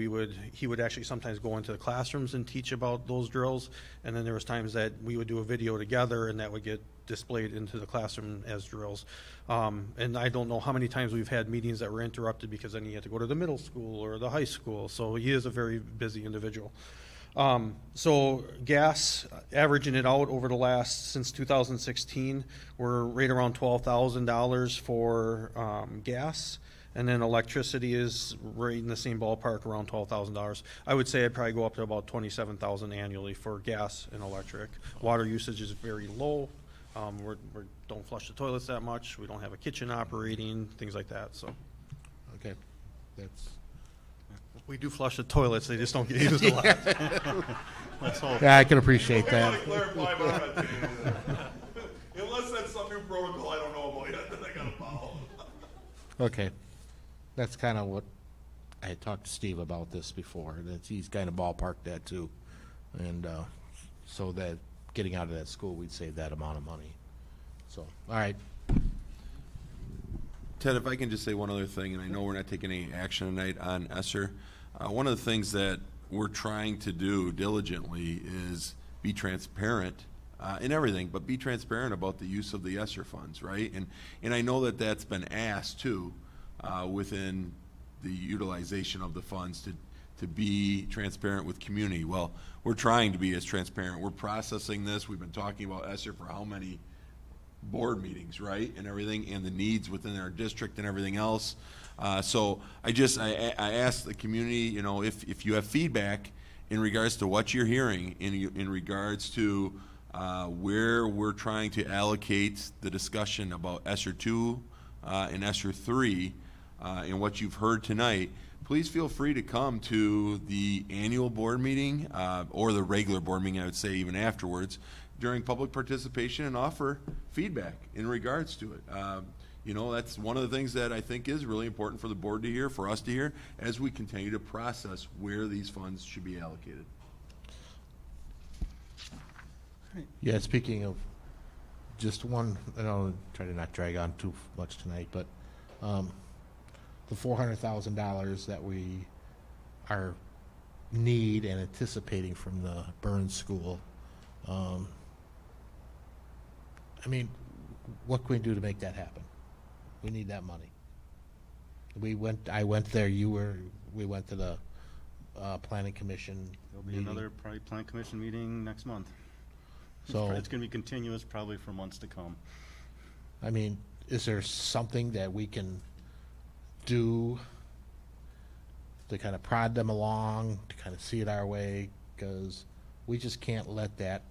he would actually sometimes go into the classrooms and teach about those drills. And then there was times that we would do a video together and that would get displayed into the classroom as drills. And I don't know how many times we've had meetings that were interrupted because then he had to go to the middle school or the high school. So he is a very busy individual. So gas, averaging it out over the since 2016, we're right around $12,000 for gas, and then electricity is right in the same ballpark, around $12,000. I would say I'd probably go up to about $27,000 annually for gas and electric. Water usage is very low. We don't flush the toilets that much. We don't have a kitchen operating, things like that. So, Okay, that's. we do flush the toilets, they just don't get used a lot. Let's hope. Yeah, I can appreciate I that. gotta clarify my opinion. Unless that's some new protocol I don't know about yet, then I gotta follow. Okay, that's kind of what, I had talked to Steve about this before, that he's kind of ballparked that too. And so that getting out of that school, we'd save that amount of money. So, all right. Ted, if I can just say one other thing, and I know we're not taking any action tonight on Esser. One of the things that we're trying to do diligently is be transparent in everything, but be transparent about the use of the Esser funds, right? And I know that that's been asked too within the utilization of the funds to be transparent with community. Well, we're trying to be as transparent. We're processing this. We've been talking about Esser for how many board meetings, right, and everything, and the needs within our district and everything else. So I ask the community, you know, if you have feedback in regards to what you're hearing, in regards to where we're trying to allocate the discussion about ESSER 2 and ESSER 3 and what you've heard tonight, please feel free to come to the annual board meeting or the regular board meeting, I would say even afterwards, during public participation and offer feedback in regards to it. You know, that's one of the things that I think is really important for the board to hear, for us to hear, as we continue to process where these funds should be allocated. Yeah, speaking of just one, I don't try to not drag on too much tonight, but the $400,000 that we are need and anticipating from the Burns School, I mean, what can we do to make that happen? We need that money. I went there, we went to the planning commission There'll be meeting. another probably plan commission meeting next month. So It's going to be continuous probably for months to come. I mean, is there something that we can do to kind of prod them along, to kind of see it our way? Because we just can't let that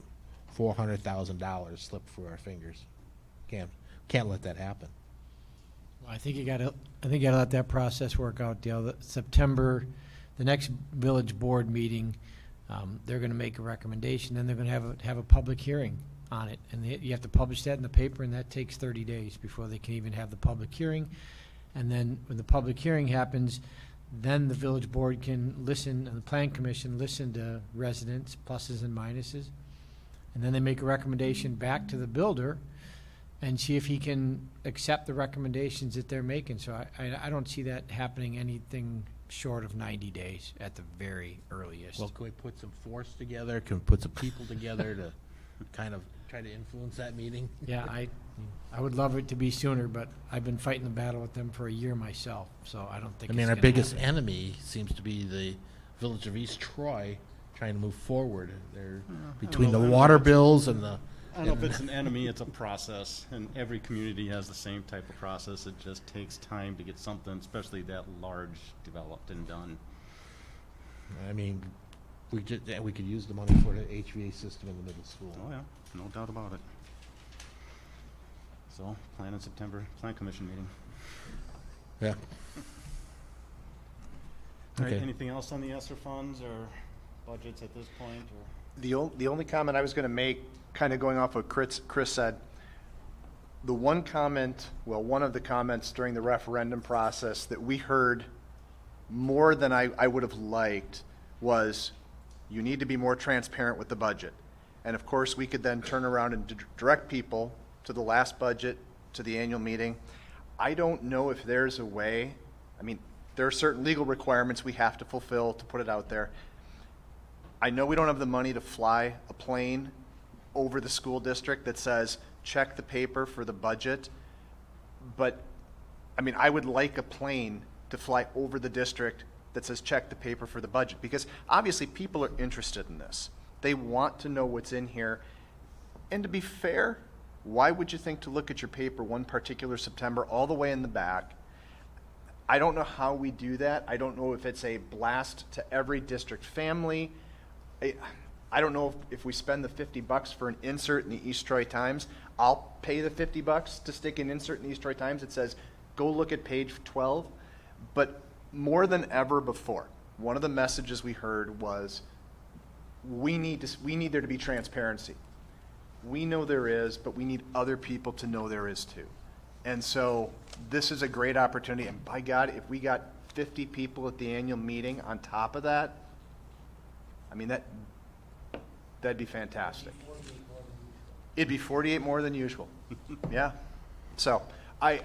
$400,000 slip through our fingers. Can't let that happen. I think you gotta let that process work out, Dale. September, the next village board meeting, they're gonna make a recommendation, then they're gonna have a public hearing on it. And you have to publish that in the paper, and that takes 30 days before they can even have the public hearing. And then when the public hearing happens, then the village board can listen, and the plan commission listen to residents, pluses and minuses. And then they make a recommendation back to the builder and see if he can accept the recommendations that they're making. So I don't see that happening anything short of 90 days at the very earliest. Well, can we put some force together? Can we put some people together to kind of try to influence that meeting? Yeah, I would love it to be sooner, but I've been fighting the battle with them for a year myself, so I don't think I it's mean, our gonna biggest happen. enemy seems to be the village of East Troy trying to move forward. They're between the water bills and the. I don't know if it's an enemy, it's a process, and every community has the same type of process. It just takes time to get something, especially that large, developed and done. I mean, we could use the money for the HVA system in the middle school. Oh, yeah, no doubt about it. So, plan in September, plan commission meeting. Yeah. All right, Okay. anything else on the ESSER funds or budgets at this point, or? The only comment I was going to make, kind of going off what Chris said, the one comment, well, one of the comments during the referendum process that we heard more than I would have liked was, you need to be more transparent with the budget. And of course, we could then turn around and direct people to the last budget, to the annual meeting. I don't know if there's a way, I mean, there are certain legal requirements we have to fulfill to put it out there. I know we don't have the money to fly a plane over the school district that says, check the paper for the budget. But, I mean, I would like a plane to fly over the district that says, check the paper for the budget. Because obviously people are interested in this. They want to know what's in here. And to be fair, why would you think to look at your paper one particular September all the way in the back? I don't know how we do that. I don't know if it's a blast to every district family. I don't know if we spend the $50 for an insert in the East Troy Times. I'll pay the $50 to stick an insert in the East Troy Times that says, go look at page 12. But more than ever before, one of the messages we heard was, we need there to be transparency. We know there is, but we need other people to know there is too. And so this is a great opportunity. And by God, if we got 50 people at the annual meeting on top of that, I mean, that'd be fantastic. It'd be 48 more than usual. Yeah. So I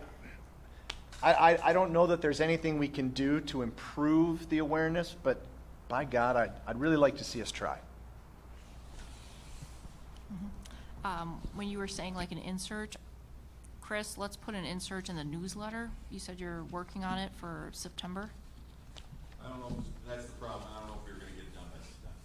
don't know that there's anything we can do to improve the awareness, but by God, I'd really like to see us try. When you were saying like an insert, Chris, let's put an insert in the newsletter. You said you're working on it for September? I don't know, that's the problem, I don't know if we were gonna get it done by September.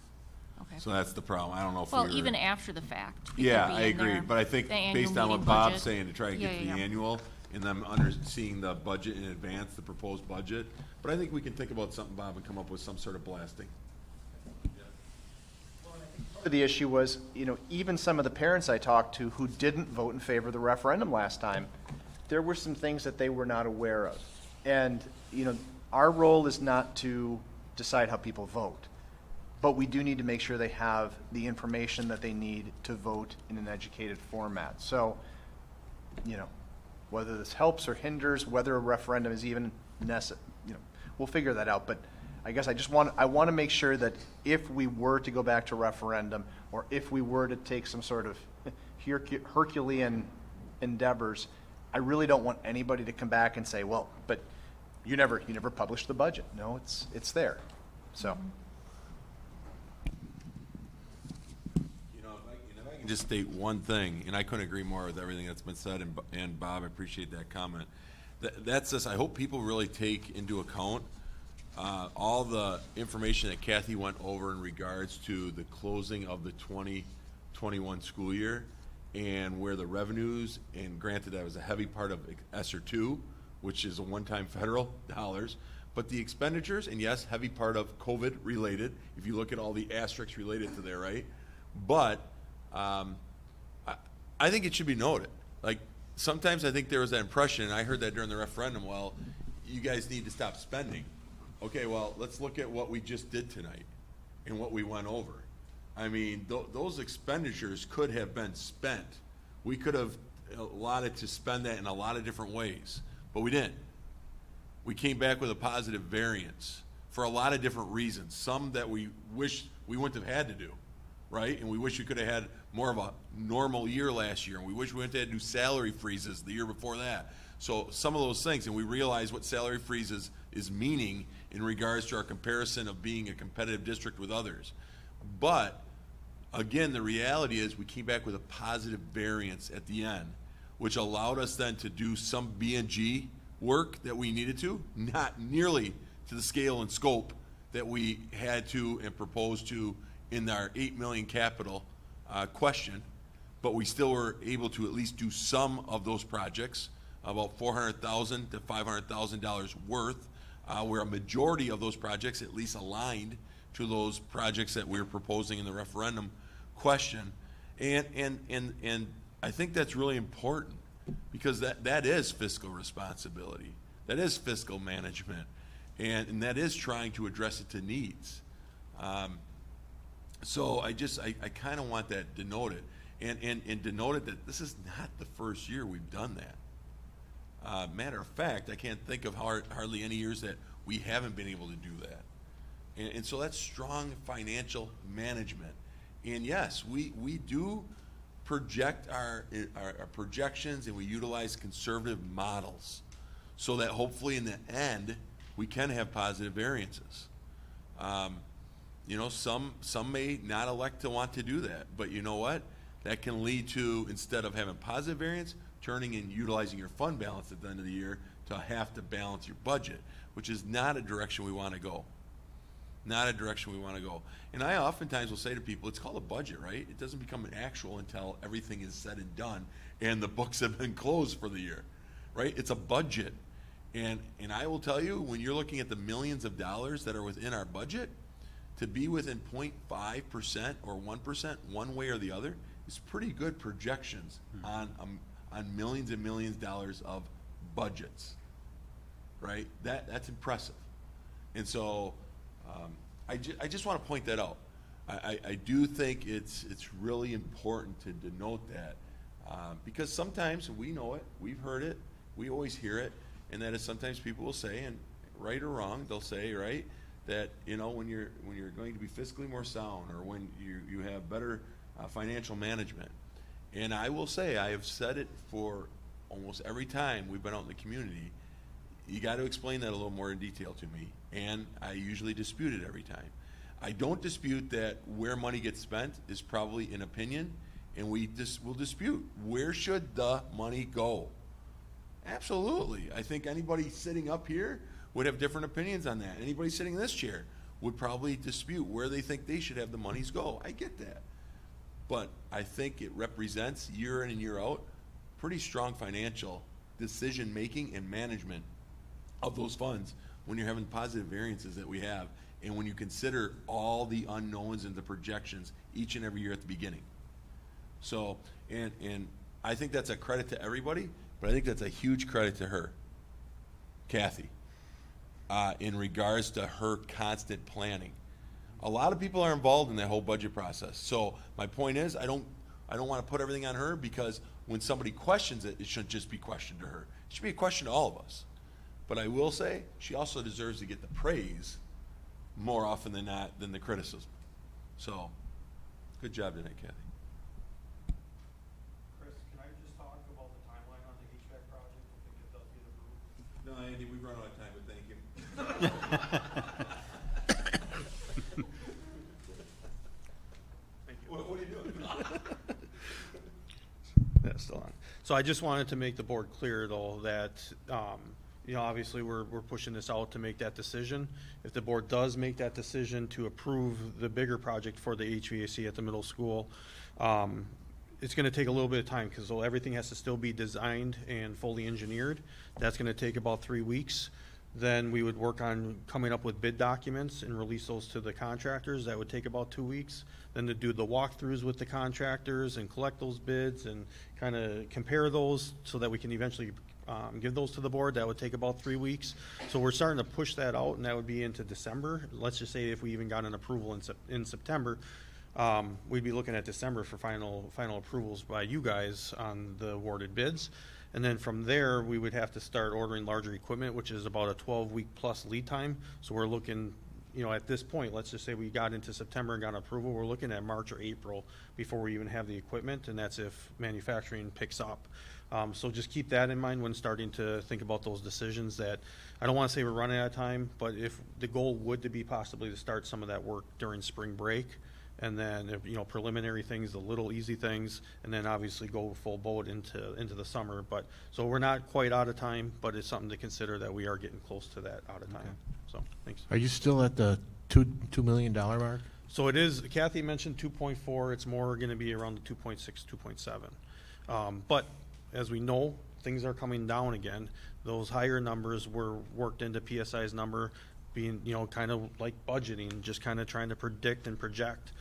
Okay. So that's the problem, I don't know if we Well, were. even after the fact. it could Yeah, be I in agree, there, but I think the annual based on what meeting Bob's budget. saying, to try to get to the annual, and them seeing the budget in advance, the proposed budget, but I think we can think about something, Bob, and come up with some sort of blasting. The issue was, even some of the parents I talked to who didn't vote in favor of the referendum last time, there were some things that they were not aware of. And, our role is not to decide how people vote, but we do need to make sure they have the information that they need to vote in an educated format. So, whether this helps or hinders, whether a referendum is even necessary, we'll figure that out. But I guess I want to make sure that if we were to go back to referendum, or if we were to take some sort of Herculean endeavors, I really don't want anybody to come back and say, well, but you never published the budget. No, it's there. So. If I can just state one thing, and I couldn't agree more with everything that's been said, and Bob, I appreciate that comment. That's just, I hope people really take into account all the information that Kathy went over in regards to the closing of the 2021 school year, and where the revenues, and granted that was a heavy part of Esser 2, which is a one-time federal dollars, but the expenditures, and yes, heavy part of COVID related, if you look at all the asterisks related to there, right? But I think it should be noted. Like, sometimes I think there was that impression, and I heard that during the referendum, well, you guys need to stop spending. Okay, well, let's look at what we just did tonight and what we went over. I mean, those expenditures could have been spent. We could have allotted to spend that in a lot of different ways, but we didn't. We came back with a positive variance for a lot of different reasons. Some that we wish we wouldn't have had to do, right? And we wish we could have had more of a normal year last year, and we wish we wouldn't have had to do salary freezes the year before that. So some of those things, and we realize what salary freezes is meaning in regards to our comparison of being a competitive district with others. But again, the reality is we came back with a positive variance at the end, which allowed us then to do some B&G work that we needed to, not nearly to the scale and scope that we had to and proposed to in our 8 million capital question, but we still were able to at least do some of those projects, about $400,000 to $500,000 worth, where a majority of those projects at least aligned to those projects that we were proposing in the referendum question. And I think that's really important, because that is fiscal responsibility. That is fiscal management. And that is trying to address it to needs. So I kind of want that denoted. And denoted that this is not the first year we've done that. Matter of fact, I can't think of hardly any years that we haven't been able to do that. And so that's strong financial management. And yes, we do project our projections, and we utilize conservative models so that hopefully in the end we can have positive variances. You know, some may not elect to want to do that, but you know what? That can lead to, instead of having positive variance, turning and utilizing your fund balance at the end of the year to have to balance your budget, which is not a direction we want to go. Not a direction we want to go. And I oftentimes will say to people, it's called a budget, right? It doesn't become an actual until everything is said and done and the books have been closed for the year, right? It's a budget. And I will tell you, when you're looking at the millions of dollars that are within our budget, to be within 0.5% or 1%, one way or the other, is pretty good projections on millions and millions of dollars of budgets, right? That's impressive. And so I just want to point that out. I do think it's really important to denote that, because sometimes we know it, we've heard it, we always hear it, and that is sometimes people will say, and right or wrong, they'll say, right, that, you know, when you're going to be fiscally more sound, or when you have better financial management. And I will say, I have said it for almost every time we've been out in the community, you got to explain that a little more in detail to me, and I usually dispute it every time. I don't dispute that where money gets spent is probably an opinion, and we'll dispute where should the money go. Absolutely. I think anybody sitting up here would have different opinions on that. Anybody sitting in this chair would probably dispute where they think they should have the monies go. I get that. But I think it represents, year in and year out, pretty strong financial decision-making and management of those funds when you're having positive variances that we have, and when you consider all the unknowns and the projections each and every year at the beginning. So, and I think that's a credit to everybody, but I think that's a huge credit to her, Kathy, in regards to her constant planning. A lot of people are involved in that whole budget process. So my point is, I don't want to put everything on her, because when somebody questions it, it shouldn't just be questioned to her. It should be a question to all of us. But I will say, she also deserves to get the praise more often than not than the criticism. So, good job tonight, Kathy. Chris, can I just talk about the timeline on the HVAC project if it does get approved? No, Andy, we've run out of time, but thank you. What are you doing? That's still on. So I just wanted to make the board clear, though, that, you know, obviously we're pushing this out to make that decision. If the board does make that decision to approve the bigger project for the HVAC at the middle school, it's going to take a little bit of time, because everything has to still be designed and fully engineered. That's going to take about 3 weeks. Then we would work on coming up with bid documents and release those to the contractors. That would take about 2 weeks. Then to do the walkthroughs with the contractors and collect those bids and kind of compare those so that we can eventually give those to the board. That would take about 3 weeks. So we're starting to push that out, and that would be into December. Let's just say if we even got an approval in September, we'd be looking at December for final approvals by you guys on the awarded bids. And then from there, we would have to start ordering larger equipment, which is about a 12-week plus lead time. So we're looking you know, at this point, let's just say we got into September and got approval, we're looking at March or April before we even have the equipment, and that's if manufacturing picks up. So just keep that in mind when starting to think about those decisions, that I don't want to say we're running out of time, but if the goal would to be possibly to start some of that work during spring break, and then, you know, preliminary things, the little easy things, and then obviously go full boat into the summer. But, so we're not quite out of time, but it's something to consider that we are getting close to that out of time. So, thanks. Are you still at the $2 million mark? So it is, Kathy mentioned 2.4, it's more gonna be around the 2.6, 2.7. But as we know, things are coming down again. Those higher numbers were worked into PSI's number, being, you know, kind of like budgeting, just kind of trying to predict and project.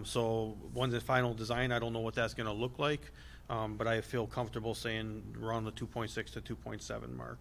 So when the final design, I don't know what that's gonna look like, but I feel comfortable saying around the 2.6 to 2.7 mark.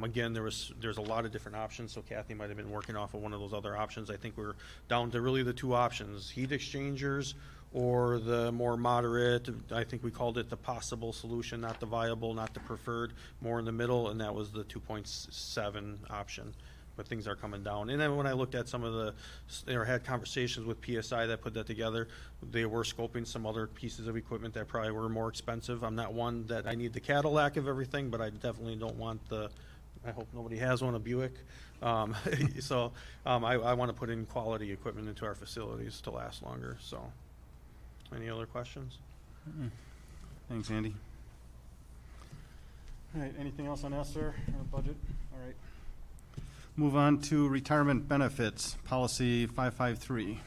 Again, there's a lot of different options, so Kathy might have been working off of one of those other options. I think we're down to really the two options, heat exchangers or the more moderate, I think we called it the possible solution, not the viable, not the preferred, more in the middle, and that was the 2.7 option. But things are coming down. And then when I looked at some of the, or had conversations with PSI that put that together, they were scoping some other pieces of equipment that probably were more expensive. I'm not one that I need the Cadillac of everything, but I definitely don't want the, I hope nobody has one, a Buick. So I want to put in quality equipment into our facilities to last longer. So, any other questions? Thanks, Andy. All right, anything else on Esser or budget? All right. Move on to retirement benefits, policy 553.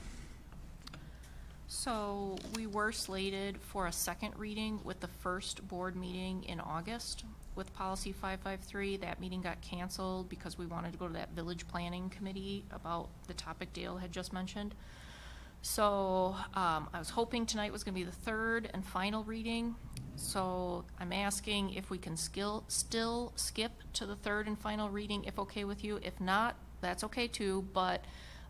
So we were slated for a second reading with the first board meeting in August with policy 553. That meeting got canceled because we wanted to go to that village planning committee about the topic Dale had just mentioned. So I was hoping tonight was going to be the third and final reading. So I'm asking if we can still skip to the third and final reading, if okay with you. If not, that's okay too, but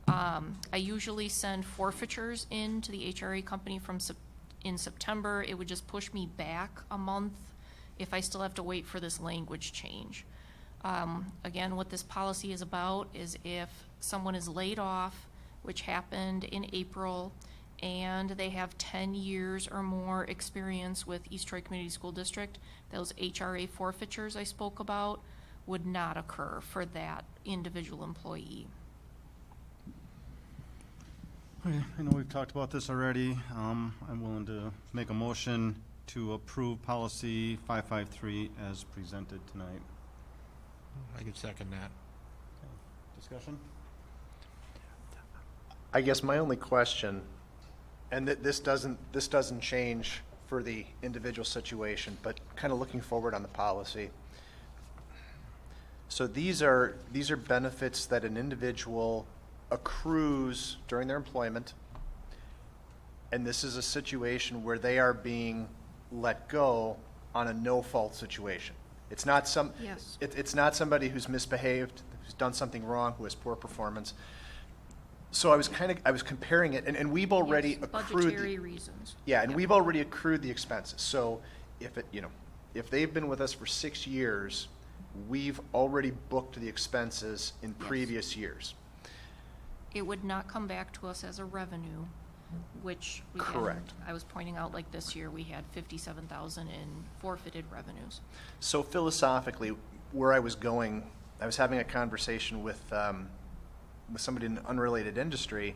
I usually send forfeitures in to the HRA company in September. It would just push me back a month if I still have to wait for this language change. Again, what this policy is about is if someone is laid off, which happened in April, and they have 10 years or more experience with East Troy Community School District, those HRA forfeitures I spoke about would not occur for that individual employee. Okay, I know we've talked about this already. I'm willing to make a motion to approve policy 553 as presented tonight. I could second that. Discussion? I guess my only question, and this doesn't change for the individual situation, but kind of looking forward on the policy. So these are benefits that an individual accrues during their employment, and this is a situation where they are being let go on a no-fault situation. It's not Yes. It's not somebody who's misbehaved, who's done something wrong, who has poor performance. So I was comparing it, and we've already Yes, accrued. budgetary reasons. Yeah, and Yep. we've already accrued the expenses. So if they've been with us for 6 years, we've already booked the expenses in previous years. It would not come back to us as a revenue, which, again, Correct. I was pointing out, like this year, we had 57,000 in forfeited revenues. So philosophically, where I was going, I was having a conversation with somebody in an unrelated industry,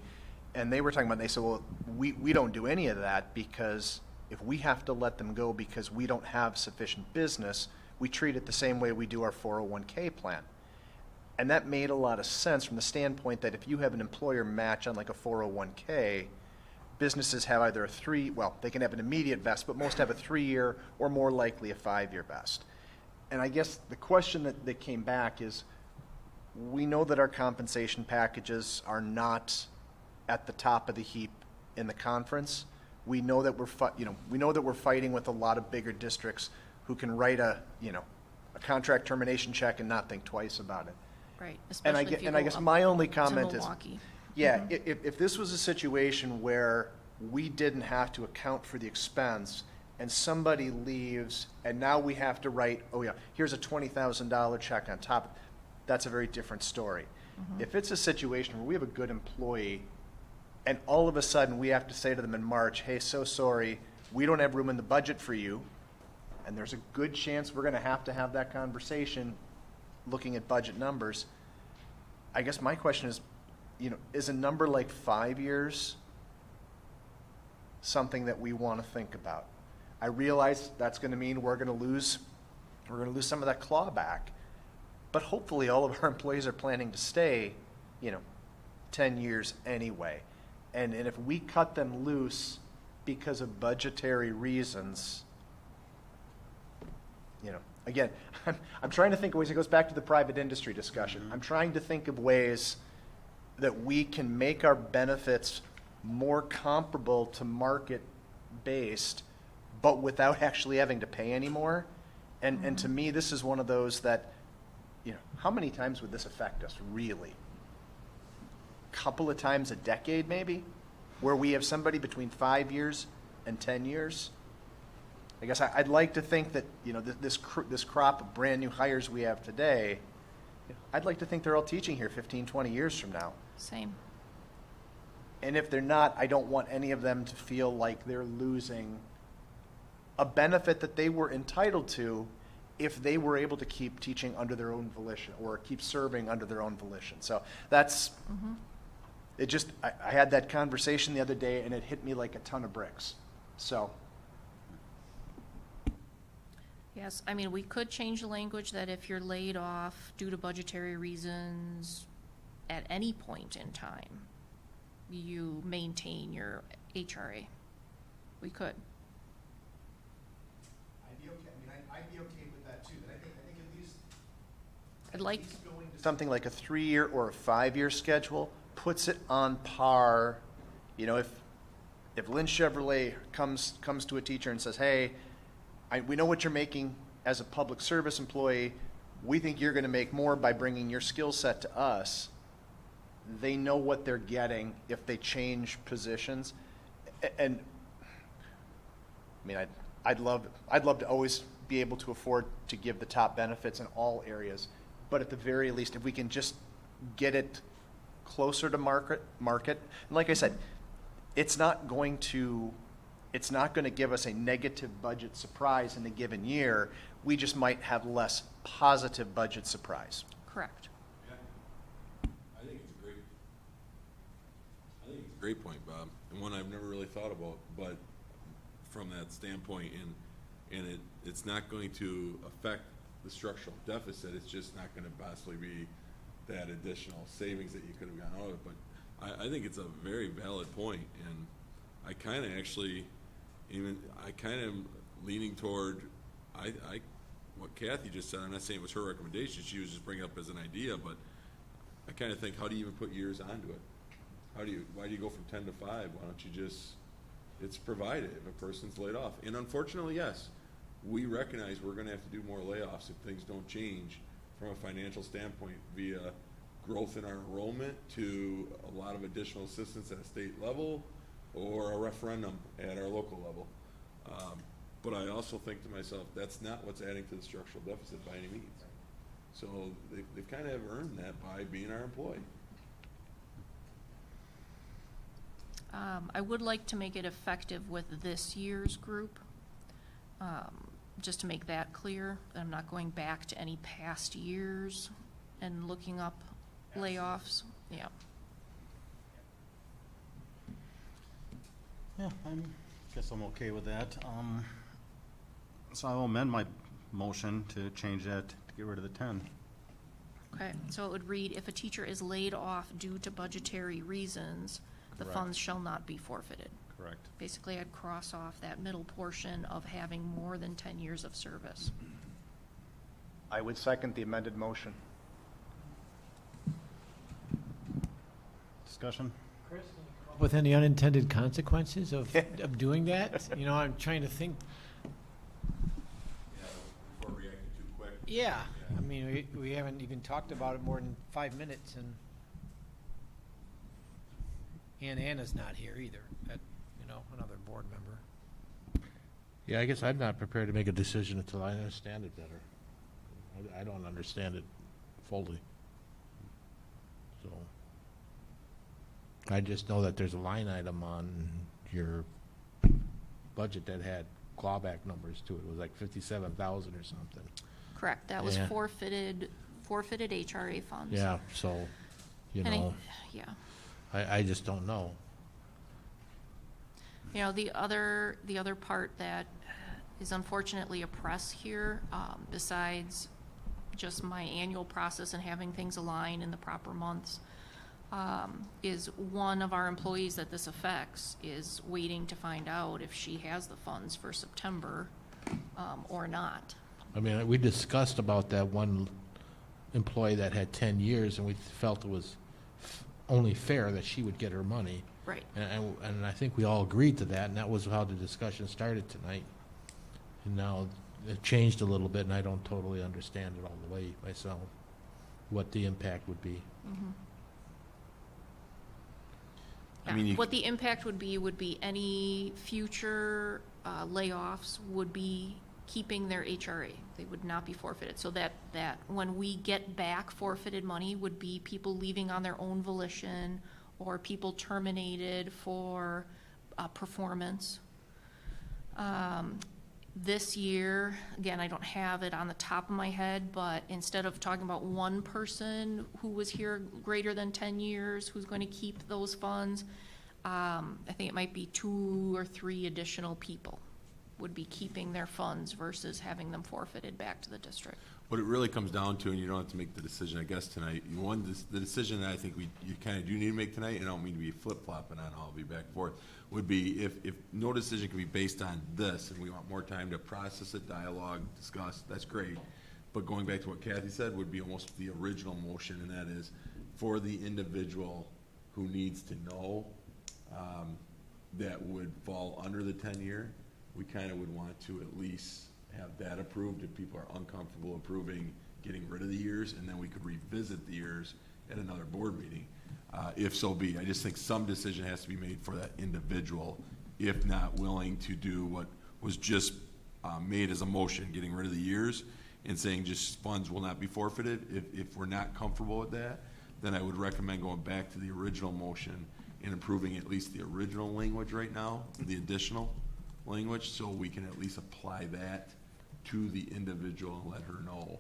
and they were talking about, they said, well, we don't do any of that because if we have to let them go because we don't have sufficient business, we treat it the same way we do our 401k plan. And that made a lot of sense from the standpoint that if you have an employer match on like a 401k, businesses have either they can have an immediate vest, but most have a 3-year or more likely a 5-year vest. And I guess the question that came back is, we know that our compensation packages are not at the top of the heap in the conference. We know that we're fighting with a lot of bigger districts who can write a contract termination check and not think twice about it. Right, And especially if you I go guess up my only to comment is, Milwaukee. yeah, if this was a situation where we didn't have to account for the expense and somebody leaves and now we have to write, here's a $20,000 check on top, that's a very different story. If it's a situation where we have a good employee and all of a sudden we have to say to them in March, hey, so sorry, we don't have room in the budget for you, and there's a good chance we're going to have that conversation looking at budget numbers, I guess my question is, is a number like 5 years something that we want to think about? I realize that's going to mean we're going to lose some of that clawback, but hopefully all of our employees are planning to stay, 10 years anyway. And if we cut them loose because of budgetary reasons, again, I'm trying to think of ways, it goes back to the private industry discussion. I'm trying to think of ways that we can make our benefits more comparable to market-based, but without actually having to pay anymore. And to me, this is one of those that, how many times would this affect us, really? Couple of times a decade, maybe? Where we have somebody between 5 years and 10 years? I guess I'd like to think that, this crop of brand-new hires we have today, I'd like to think they're all teaching here 15, 20 years from now. Same. And if they're not, I don't want any of them to feel like they're losing a benefit that they were entitled to if they were able to keep teaching under their own volition or keep serving under their own volition. So that's, it just, I had that conversation the other day and it hit me like a ton of bricks. So. Yes, I mean, we could change the language that if you're laid off due to budgetary reasons at any point in time, you maintain your HRA. We could. I'd be okay with that too. But I think at least I'd like, going to something like a 3-year or a 5-year schedule puts it on par. If Lynn Chevrolet comes to a teacher and says, hey, we know what you're making as a public service employee. We think you're going to make more by bringing your skill set to us. They know what they're getting if they change positions. And I mean, I'd love to always be able to afford to give the top benefits in all areas. But at the very least, if we can just get it closer to market, and like I said, it's not going to give us a negative budget surprise in a given year. We just might have less positive budget surprise. correct. I think it's a great point, Bob, and one I've never really thought about, but from that standpoint, and it's not going to affect the structural deficit. It's just not going to possibly be that additional savings that you could have gotten out of it. But I think it's a very valid point, and I kind of actually, I kind of leaning toward, what Kathy just said. I'm not saying it was her recommendation. She was just bringing it up as an idea, but I kind of think, how do you even put years onto it? Why do you go from 10 to 5? Why don't you just, it's provided if a person's laid off. And unfortunately, yes, we recognize we're going to have to do more layoffs if things don't change from a financial standpoint via growth in our enrollment to a lot of additional assistance at a state level or a referendum at our local level. But I also think to myself, that's not what's adding to the structural deficit by any means. So they kind of have earned that by being our employee. I would like to make it effective with this year's group, just to make that clear. I'm not going back to any past years and looking up layoffs. Yeah. Yeah, guess I'm okay with that. So I'll amend my motion to change that, to get rid of the 10. Okay, so it would read, if a teacher is laid off due to budgetary reasons, the Correct. funds shall not be forfeited. Correct. Basically, I'd cross off that middle portion of having more than 10 years of service. I would second the amended motion. Discussion? With any unintended consequences of doing that? I'm trying to think. Yeah, before reacting too quick. Yeah, I mean, we haven't even talked about it more than 5 minutes, and Anna's not here either, another board member. Yeah, I guess I'm not prepared to make a decision until I understand it better. I don't understand it fully. so. I just know that there's a line item on your budget that had clawback numbers to it. It was like 57,000 or something. Correct, that was Yeah. forfeited HRA funds. Yeah, so, you And know, yeah. I just don't know. You know, the other part that is unfortunately a press here, besides just my annual process and having things align in the proper months, is one of our employees that this affects is waiting to find out if she has the funds for September, or not. I mean, we discussed about that one employee that had 10 years, and we felt it was only fair that she would get her money. Right. And I think we all agreed to that, and that was how the discussion started tonight. And now it changed a little bit, and I don't totally understand it all the way myself, what the impact would be. Mhm. I mean, Yeah, you- what the impact would be any future layoffs would be keeping their HRA. They would not be forfeited. So that when we get back forfeited money would be people leaving on their own volition or people terminated for performance. This year, again, I don't have it on the top of my head, but instead of talking about one person who was here greater than 10 years, who's going to keep those funds, I think it might be 2 or 3 additional people would be keeping their funds versus having them forfeited back to the district. What it really comes down to, and you don't have to make the decision, I guess, tonight, the decision that I think you kind of do need to make tonight, and I don't mean to be flip-flopping on, I'll be back and forth, would be if no decision can be based on this, and we want more time to process it, dialogue, discuss, that's great. But going back to what Kathy said, would be almost the original motion, and that is for the individual who needs to know that would fall under the 10-year, we kind of would want to at least have that approved if people are uncomfortable approving getting rid of the years, and then we could revisit the years at another board meeting, if so be. I just think some decision has to be made for that individual, if not willing to do what was just made as a motion, getting rid of the years and saying just funds will not be forfeited. If we're not comfortable with that, then I would recommend going back to the original motion and approving at least the original language right now, the additional language, so we can at least apply that to the individual and let her know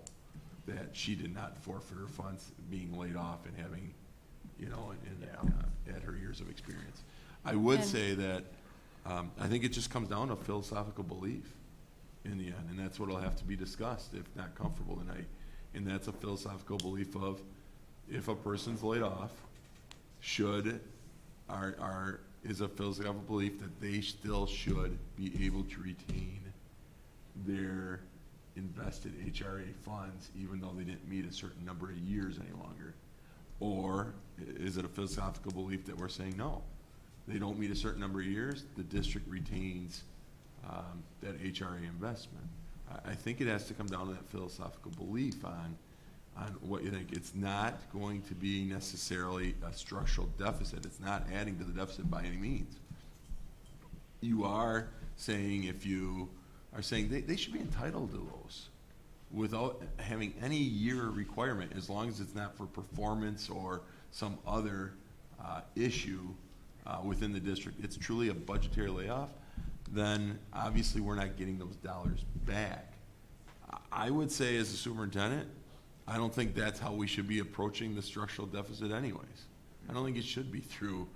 that she did not forfeit her funds being laid off and having, at her years of experience. I would say that I think it just comes down to philosophical belief in the end, and that's what'll have to be discussed if not comfortable tonight. And that's a philosophical belief of if a person's laid off, is a philosophical belief that they still should be able to retain their invested HRA funds even though they didn't meet a certain number of years any longer? Or is it a philosophical belief that we're saying no, they don't meet a certain number of years, the district retains that HRA investment? I think it has to come down to that philosophical belief on what you think. It's not going to be necessarily a structural deficit. It's not adding to the deficit by any means. You are saying, if you are saying they should be entitled to those without having any year requirement, as long as it's not for performance or some other issue within the district. It's truly a budgetary layoff, then obviously we're not getting those dollars back. I would say as a superintendent, I don't think that's how we should be approaching the structural deficit anyways. I don't think it should be through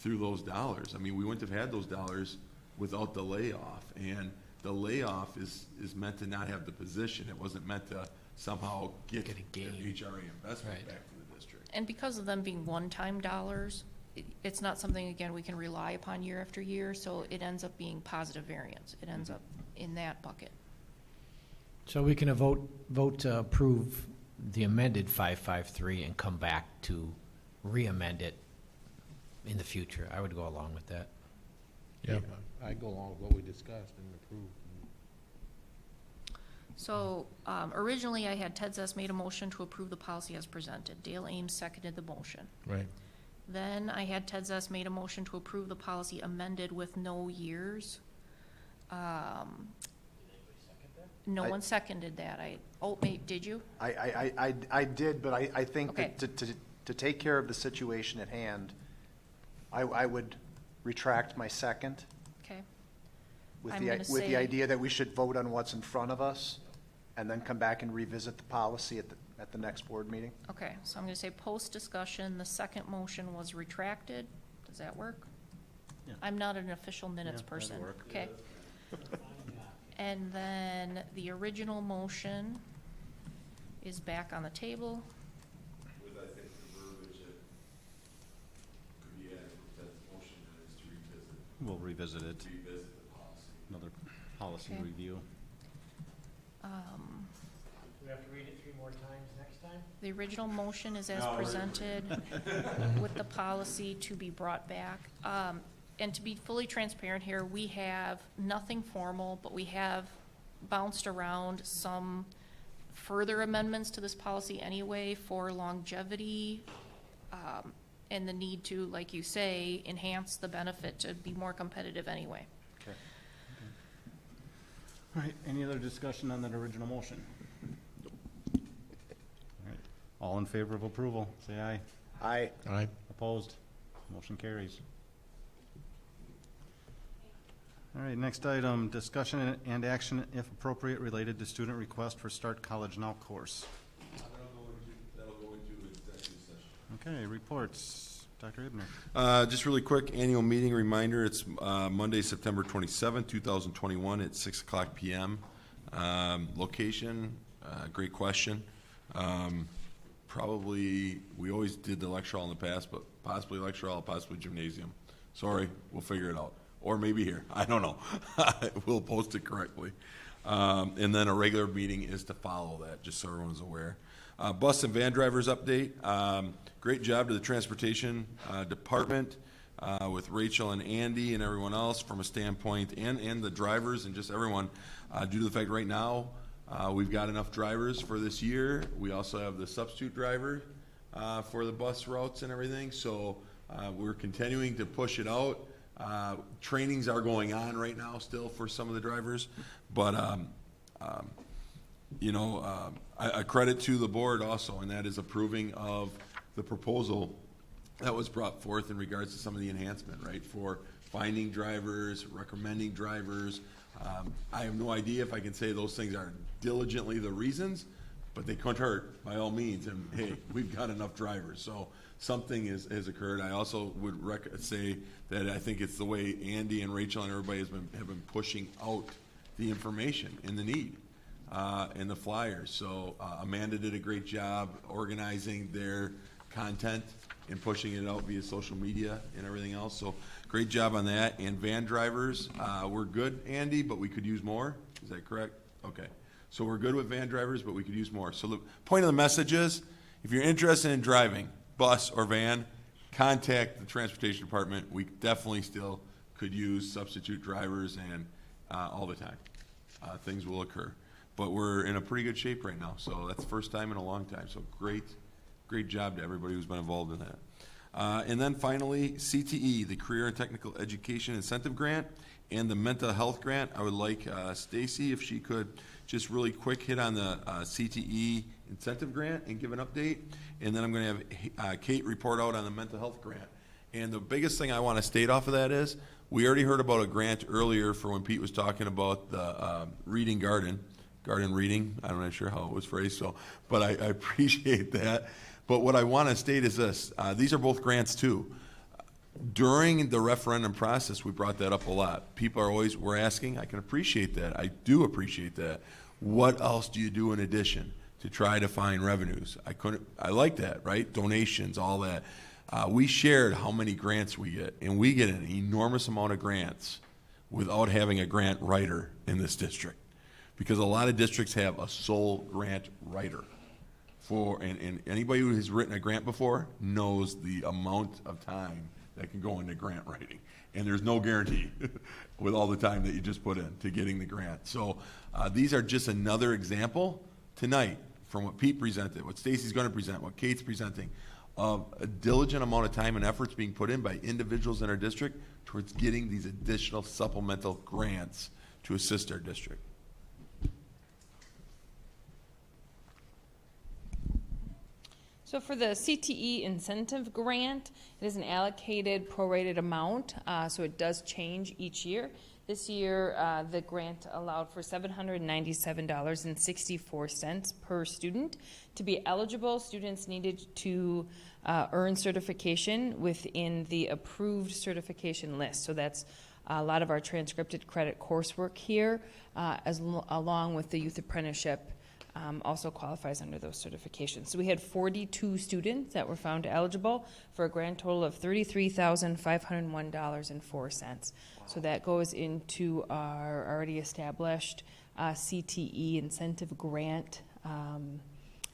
those dollars. I mean, we wouldn't have had those dollars without the layoff, and the layoff is meant to not have the position. It wasn't meant to somehow get the HRA investment back to the district. And because of them being one-time dollars, it's not something, again, we can rely upon year after year, so it ends up being positive variance. It ends up in that bucket. So we can vote to approve the amended 553 and come back to re-amend it in the future. I would go along with that. Yeah, I go along with what we discussed and approved. So originally, I had Ted Zess made a motion to approve the policy as presented. Dale Ames seconded the motion. Right. Then I had Ted Zess made a motion to approve the policy amended with no years. No one seconded that. Did you? I did, but I think Okay. that to take care of the situation at hand, I would retract my second Okay. with I'm the, gonna with say- the idea that we should vote on what's in front of us and then come back and revisit the policy at the next board meeting. Okay, so I'm gonna say post-discussion, the second motion was retracted. Does that work? Yeah. I'm not an official minutes Yeah, that'd person. work. Okay. And then the original motion is back on the table. With, I think, the verbiage that could be added with that motion that is to revisit We'll revisit it, the policy. another policy Okay. review. Do we have to read it 3 more times next time? The original motion is as presented with the policy to be brought back. And to be fully transparent here, we have nothing formal, but we have bounced around some further amendments to this policy anyway for longevity, and the need to, like you say, enhance the benefit to be more competitive anyway. Okay. All right, any other discussion on that original motion? All right, all in favor of approval, say aye. Aye. Aye. Opposed? Motion carries. All right, next item, discussion and action, if appropriate, related to student request for Start College Now course. That'll go into executive session. Okay, reports. Dr. Ibner. Just really quick, annual meeting reminder, it's Monday, September 27th, 2021 at 6 o'clock PM. Location, great question. Probably, we always did the lecture hall in the past, but possibly lecture hall, possibly gymnasium. Sorry, we'll figure it out. Or maybe here, I don't know. We'll post it correctly. And then a regular meeting is to follow that, just so everyone's aware. Bus and van drivers update. Great job to the transportation department with Rachel and Andy and everyone else from a standpoint, and the drivers and just everyone, due to the fact right now, we've got enough drivers for this year. We also have the substitute driver for the bus routes and everything, so we're continuing to push it out. Trainings are going on right now still for some of the drivers, but I credit to the board also, and that is approving of the proposal that was brought forth in regards to some of the enhancement, right, for finding drivers, recommending drivers. I have no idea if I can say those things are diligently the reasons, but they couldn't hurt by all means, and hey, we've got enough drivers, so something has occurred. I also would say that I think it's the way Andy and Rachel and everybody have been pushing out the information and the need and the flyers. So Amanda did a great job organizing their content and pushing it out via social media and everything else. So great job on that. And van drivers, we're good, Andy, but we could use more. Is that correct? Okay. So we're good with van drivers, but we could use more. So the point of the message is, if you're interested in driving, bus or van, contact the transportation department. We definitely still could use substitute drivers and all the time. Things will occur. But we're in a pretty good shape right now, so that's the first time in a long time. So great job to everybody who's been involved in that. And then finally, CTE, the Career and Technical Education Incentive Grant, and the Mental Health Grant. I would like Stacy, if she could just really quick hit on the CTE incentive grant and give an update. And then I'm going to have Kate report out on the mental health grant. And the biggest thing I want to state off of that is, we already heard about a grant earlier for when Pete was talking about the reading garden reading. I'm not sure how it was phrased, so, but I appreciate that. But what I want to state is this, these are both grants too. During the referendum process, we brought that up a lot. People were asking, I can appreciate that, I do appreciate that. What else do you do in addition to try to find revenues? I like that, right? Donations, all that. We shared how many grants we get, and we get an enormous amount of grants without having a grant writer in this district. Because a lot of districts have a sole grant writer. And anybody who has written a grant before knows the amount of time that can go into grant writing. And there's no guarantee with all the time that you just put in to getting the grant. So these are just another example tonight from what Pete presented, what Stacy's going to present, what Kate's presenting, of a diligent amount of time and efforts being put in by individuals in our district towards getting these additional supplemental grants to assist our district. So for the CTE incentive grant, it is an allocated prorated amount, so it does change each year. This year, the grant allowed for $797.64 per student. To be eligible, students needed to earn certification within the approved certification list. So that's a lot of our transcripted credit coursework here, along with the youth apprenticeship, also qualifies under those certifications. So we had 42 students that were found eligible for a grand total of $33,501.04. So that goes into our already established CTE incentive grant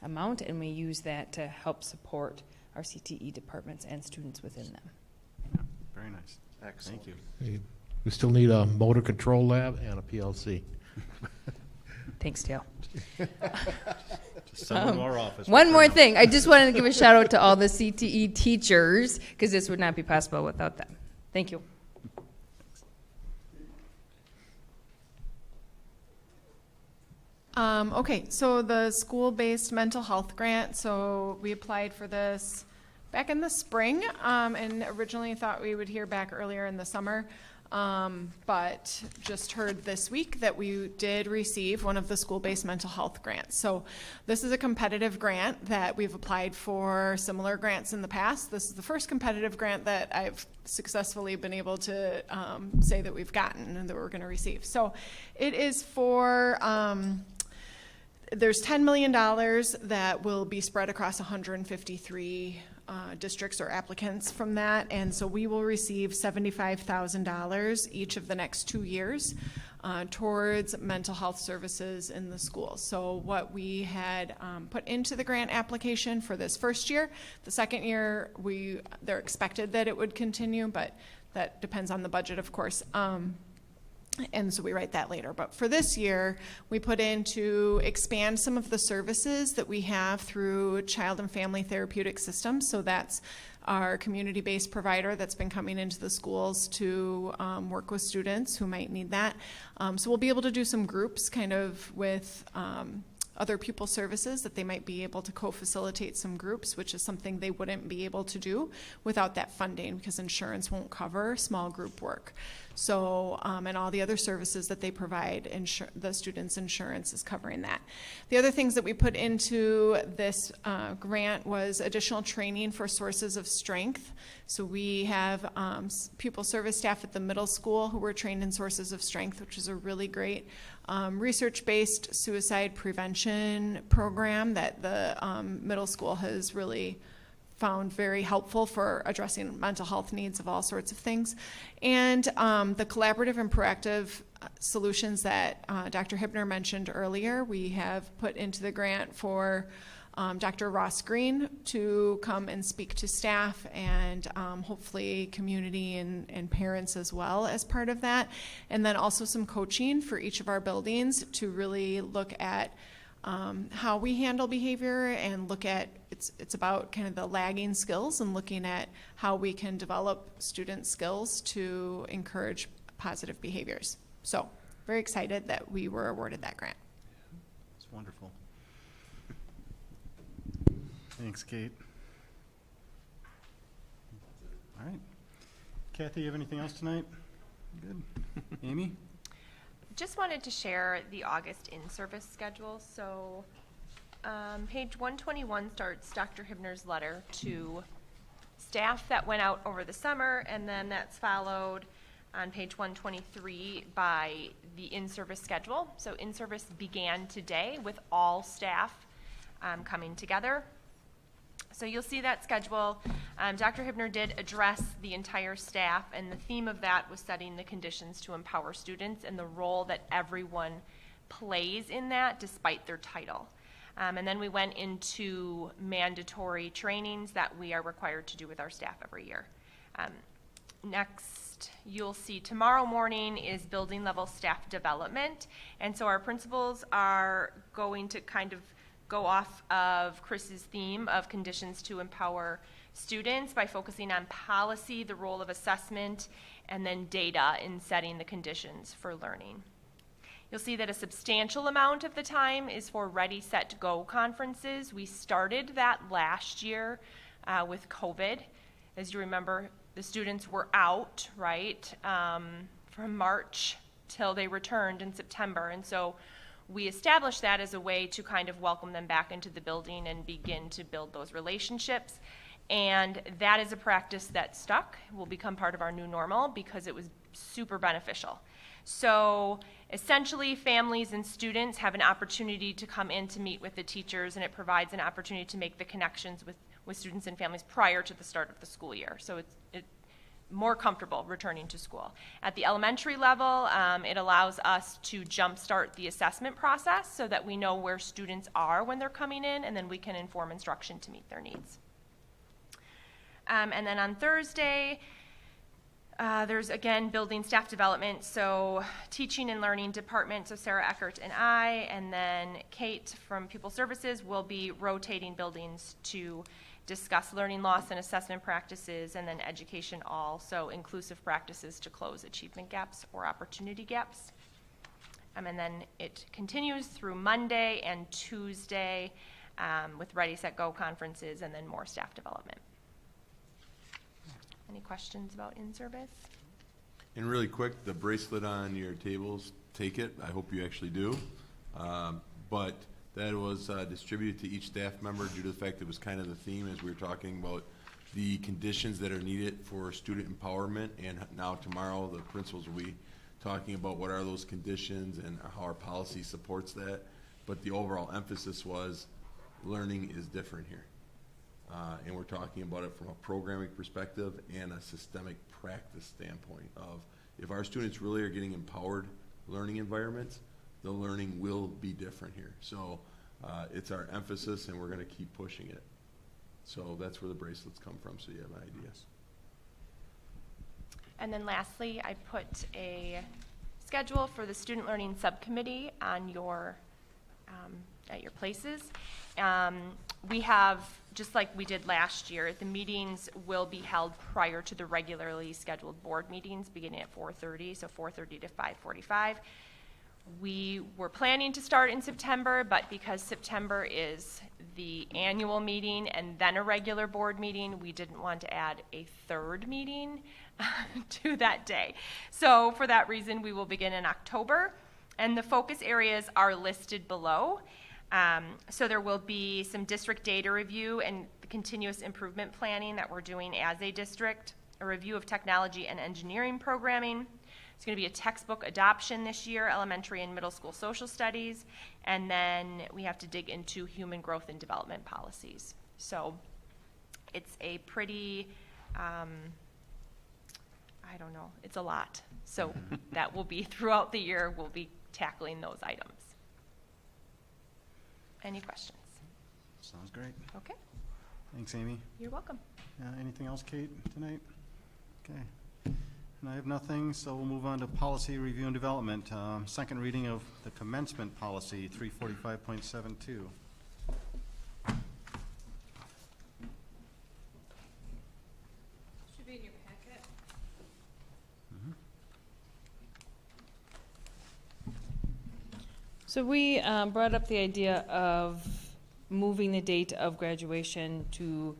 amount, and we use that to help support our CTE departments and students within them. Very nice. Excellent. Thank you. We still need a motor control lab and a PLC. Thanks, Dale. Just send them to our office. One more thing. I just wanted to give a shout out to all the CTE teachers, because this would not be possible without them. Thank you. Okay, so the school-based mental health grant, so we applied for this back in the spring, and originally thought we would hear back earlier in the summer, but just heard this week that we did receive one of the school-based mental health grants. So this is a competitive grant that we've applied for similar grants in the past. This is the first competitive grant that I've successfully been able to say that we've gotten and that we're going to receive. So it is for there's $10 million that will be spread across 153 districts or applicants from that, and so we will receive $75,000 each of the next 2 years towards mental health services in the schools. So what we had put into the grant application for this first year, the second year they're expected that it would continue, but that depends on the budget, of course. And so we write that later. But for this year, we put in to expand some of the services that we have through Child and Family Therapeutic Systems. So that's our community-based provider that's been coming into the schools to work with students who might need that. So we'll be able to do some groups kind of with other pupil services that they might be able to co-facilitate some groups, which is something they wouldn't be able to do without that funding because insurance won't cover small group work. So, and all the other services that they provide, the students' insurance is covering that. The other things that we put into this grant was additional training for sources of strength. So we have pupil service staff at the middle school who were trained in sources of strength, which is a really great research-based suicide prevention program that the middle school has really found very helpful for addressing mental health needs of all sorts of things. And the collaborative and proactive solutions that Dr. Hibner mentioned earlier, we have put into the grant for Dr. Ross Green to come and speak to staff and hopefully community and parents as well as part of that. And then also some coaching for each of our buildings to really look at how we handle behavior and look at, it's about kind of the lagging skills and looking at how we can develop student skills to encourage positive behaviors. So very excited that we were awarded that grant. It's wonderful. Thanks, Kate. All right. Kathy, you have anything else tonight? Good. Amy? Just wanted to share the August in-service schedule. So page 121 starts Dr. Hibner's letter to staff that went out over the summer, and then that's followed on page 123 by the in-service schedule. So in-service began today with all staff coming together. So you'll see that schedule. Dr. Hibner did address the entire staff, and the theme of that was setting the conditions to empower students and the role that everyone plays in that despite their title. And then we went into mandatory trainings that we are required to do with our staff every year. Next, you'll see tomorrow morning is building level staff development. And so our principals are going to kind of go off of Chris's theme of conditions to empower students by focusing on policy, the role of assessment, and then data in setting the conditions for learning. You'll see that a substantial amount of the time is for Ready, Set, Go conferences. We started that last year with COVID. As you remember, the students were out, right, from March till they returned in September. And so we established that as a way to kind of welcome them back into the building and begin to build those relationships. And that is a practice that stuck, will become part of our new normal because it was super beneficial. So essentially, families and students have an opportunity to come in to meet with the teachers, and it provides an opportunity to make the connections with students and families prior to the start of the school year. So it's more comfortable returning to school. At the elementary level, it allows us to jumpstart the assessment process so that we know where students are when they're coming in, and then we can inform instruction to meet their needs. And then on Thursday, there's, again, building staff development, so teaching and learning department, so Sarah Eckert and I, and then Kate from Pupil Services will be rotating buildings to discuss learning loss and assessment practices, and then education all, so inclusive practices to close achievement gaps or opportunity gaps. And then it continues through Monday and Tuesday with Ready, Set, Go conferences, and then more staff development. Any questions about in-service? And really quick, the bracelet on your tables, take it. I hope you actually do. But that was distributed to each staff member due to the fact that it was kind of the theme as we were talking about the conditions that are needed for student empowerment. And now tomorrow, the principals will be talking about what are those conditions and how our policy supports that. But the overall emphasis was learning is different here. And we're talking about it from a programming perspective and a systemic practice standpoint of if our students really are getting empowered learning environments, the learning will be different here. So it's our emphasis, and we're going to keep pushing it. So that's where the bracelets come from, so you have an idea. And then lastly, I put a schedule for the Student Learning Subcommittee on your, at your places. We have, just like we did last year, the meetings will be held prior to the regularly scheduled board meetings beginning at 4:30, so 4:30 to 5:45. We were planning to start in September, but because September is the annual meeting and then a regular board meeting, we didn't want to add a third meeting to that day. So for that reason, we will begin in October, and the focus areas are listed below. So there will be some district data review and the continuous improvement planning that we're doing as a district, a review of technology and engineering programming. It's going to be a textbook adoption this year, elementary and middle school social studies, and then we have to dig into human growth and development policies. So it's a pretty, I don't know, it's a lot. So that will be throughout the year, we'll be tackling those items. Any questions? Sounds great. Okay, Thanks, Amy. you're welcome. Anything else, Kate, tonight? Okay. And I have nothing, so we'll move on to policy review and development. Second reading of the commencement policy, 345.72. Should be in your packet. So we brought up the idea of moving the date of graduation to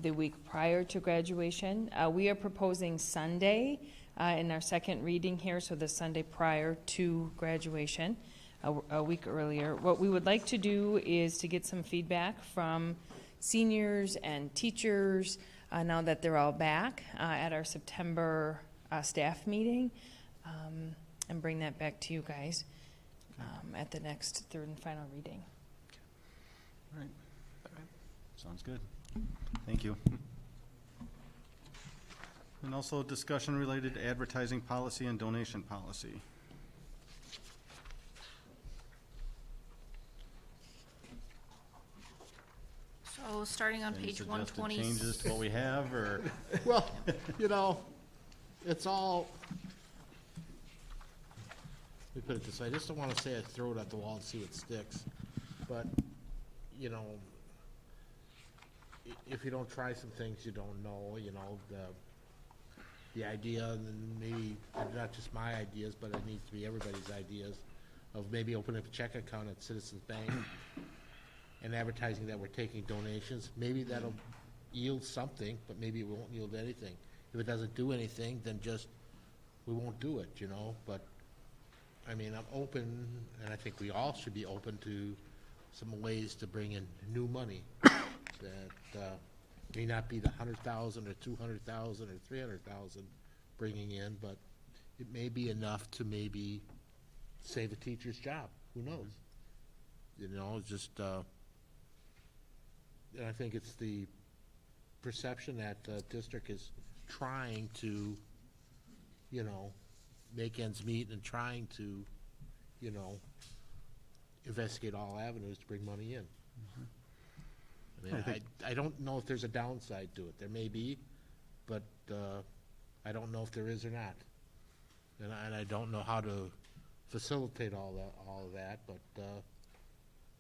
the week prior to graduation. We are proposing Sunday in our second reading here, so the Sunday prior to graduation, a week earlier. What we would like to do is to get some feedback from seniors and teachers now that they're all back at our September staff meeting, and bring that back to you guys at the next third and final reading. All right. Sounds good. Thank you. And also discussion related to advertising policy and donation policy. So starting on Any page suggested 120. changes to what we have, or? Well, you know, it's all, let me put it this way, I just don't want to say I throw it at the wall and see what sticks. But, you know, if you don't try some things, you don't know, you know, the idea, and then maybe, not just my ideas, but it needs to be everybody's ideas of maybe opening up a check account at Citizens Bank and advertising that we're taking donations. Maybe that'll yield something, but maybe it won't yield anything. If it doesn't do anything, then just, we won't do it, you know? But, I mean, I'm open, and I think we all should be open to some ways to bring in new money that may not be the 100,000 or 200,000 or 300,000 bringing in, but it may be enough to maybe save a teacher's job. Who knows? You know, just, and I think it's the perception that the district is trying to, you know, make ends meet and trying to, you know, investigate all avenues to bring money in. I mean, I don't know if there's a downside to it. There may be, but I don't know if there is or not. And I don't know how to facilitate all of that, but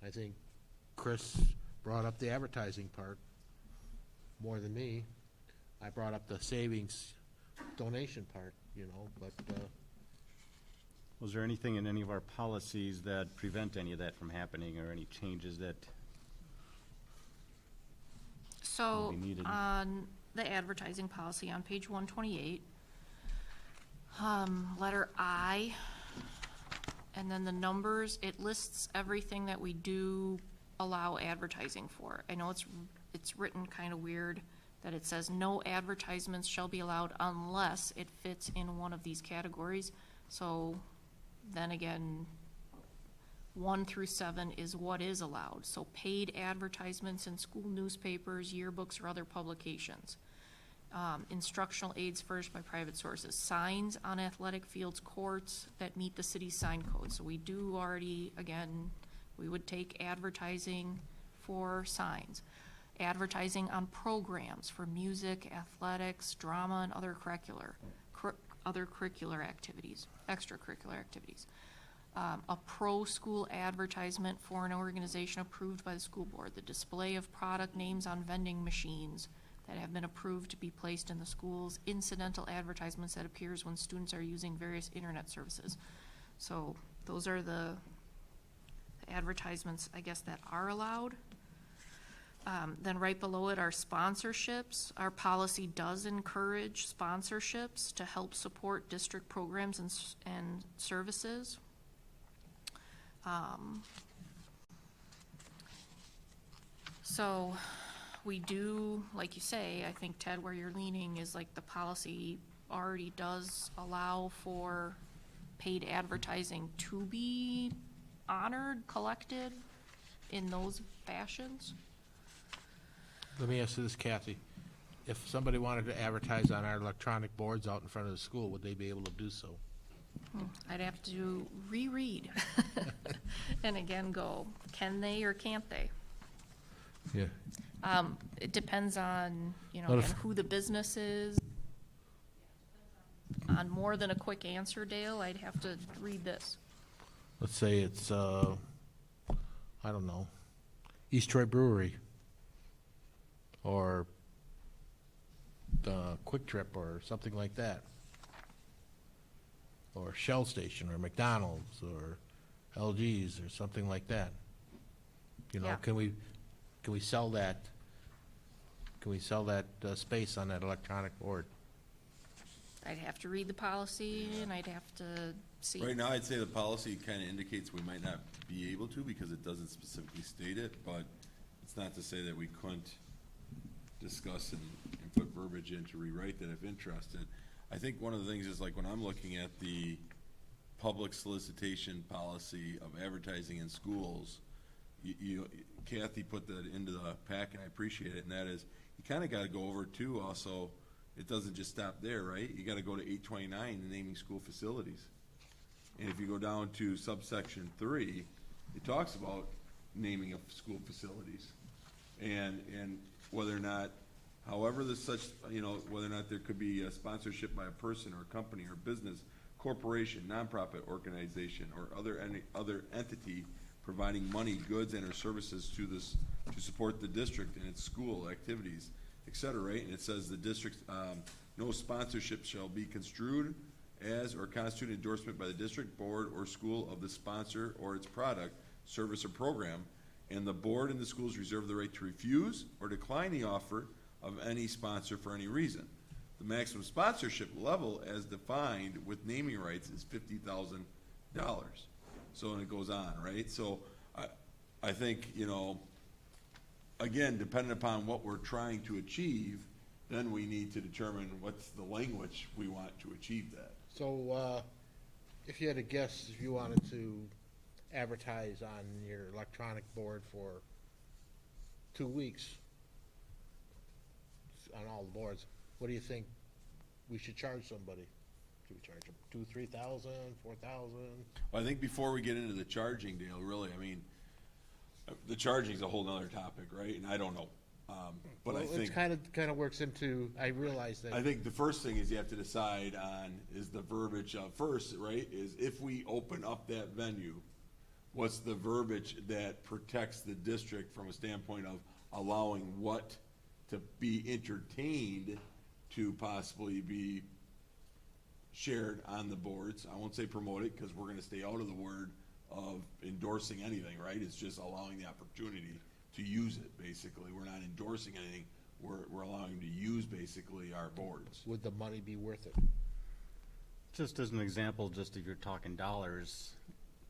I think Chris brought up the advertising part more than me. I brought up the savings donation part, you know, but Was there anything in any of our policies that prevent any of that from happening, or any changes that So, Will be needed. on the advertising policy on page 128, letter I, and then the numbers, it lists everything that we do allow advertising for. I know it's written kind of weird, that it says no advertisements shall be allowed unless it fits in one of these categories. So, then again, 1 through 7 is what is allowed. So paid advertisements in school newspapers, yearbooks, or other publications. Instructional aids furnished by private sources. Signs on athletic fields, courts that meet the city's sign code. So we do already, again, we would take advertising for signs. Advertising on programs for music, athletics, drama, and other curricular activities, extracurricular activities. A pro-school advertisement for an organization approved by the school board, the display of product names on vending machines that have been approved to be placed in the schools, incidental advertisements that appears when students are using various internet services. So those are the advertisements, I guess, that are allowed. Then right below it are sponsorships. Our policy does encourage sponsorships to help support district programs and services. So we do, like you say, I think, Ted, where you're leaning is like the policy already does allow for paid advertising to be honored, collected in those fashions. let me ask you this, Kathy. If somebody wanted to advertise on our electronic boards out in front of the school, would they be able to do so? I'd have to reread and again go, can they or can't they? Yeah. It depends on, you know, What if- again, who the business is. On more than a quick answer, Dale, I'd have to read this. Let's say it's, I don't know, East Troy Brewery, or Quick Trip, or something like that, or Shell Station, or McDonald's, or LG's, or something like that. You know, Yeah. can we sell that? Can we sell that space on that electronic board? I'd have to read the policy and I'd have to see. Right now, I'd say the policy kind of indicates we might not be able to because it doesn't specifically state it, but it's not to say that we couldn't discuss and put verbiage in to rewrite that if interested. I think one of the things is, like, when I'm looking at the public solicitation policy of advertising in schools, Kathy put that into the pack, and I appreciate it, and that is, you kind of got to go over too, also, it doesn't just stop there, right? You got to go to 829, the naming school facilities. And if you go down to subsection 3, it talks about naming of school facilities. And whether or not, however there's such, you know, whether or not there could be a sponsorship by a person or a company or business, corporation, nonprofit organization, or other entity providing money, goods, and or services to support the district and its school activities, et cetera, right? And it says the district, no sponsorship shall be construed as or constitute endorsement by the district board or school of the sponsor or its product, service, or program, and the board and the schools reserve the right to refuse or decline the offer of any sponsor for any reason. The maximum sponsorship level as defined with naming rights is $50,000. So, and it goes on, right? So I think, you know, again, depending upon what we're trying to achieve, then we need to determine what's the language we want to achieve that. So, if you had to guess, if you wanted to advertise on your electronic board for 2 weeks on all the boards, what do you think we should charge somebody? Do we charge them $2,000, $3,000, $4,000? Well, I think before we get into the charging, Dale, really, I mean, the charging is a whole nother topic, right? And I don't know. But Well, I think, it's kind of works into, I realize that. I think the first thing is you have to decide on is the verbiage of first, right? Is if we open up that venue, what's the verbiage that protects the district from a standpoint of allowing what to be entertained to possibly be shared on the boards? I won't say promote it, because we're gonna stay out of the word of endorsing anything, right? It's just allowing the opportunity to use it, basically. We're not endorsing anything, we're allowing them to use basically our boards. Would the money be worth it? Just as an example, just if you're talking dollars,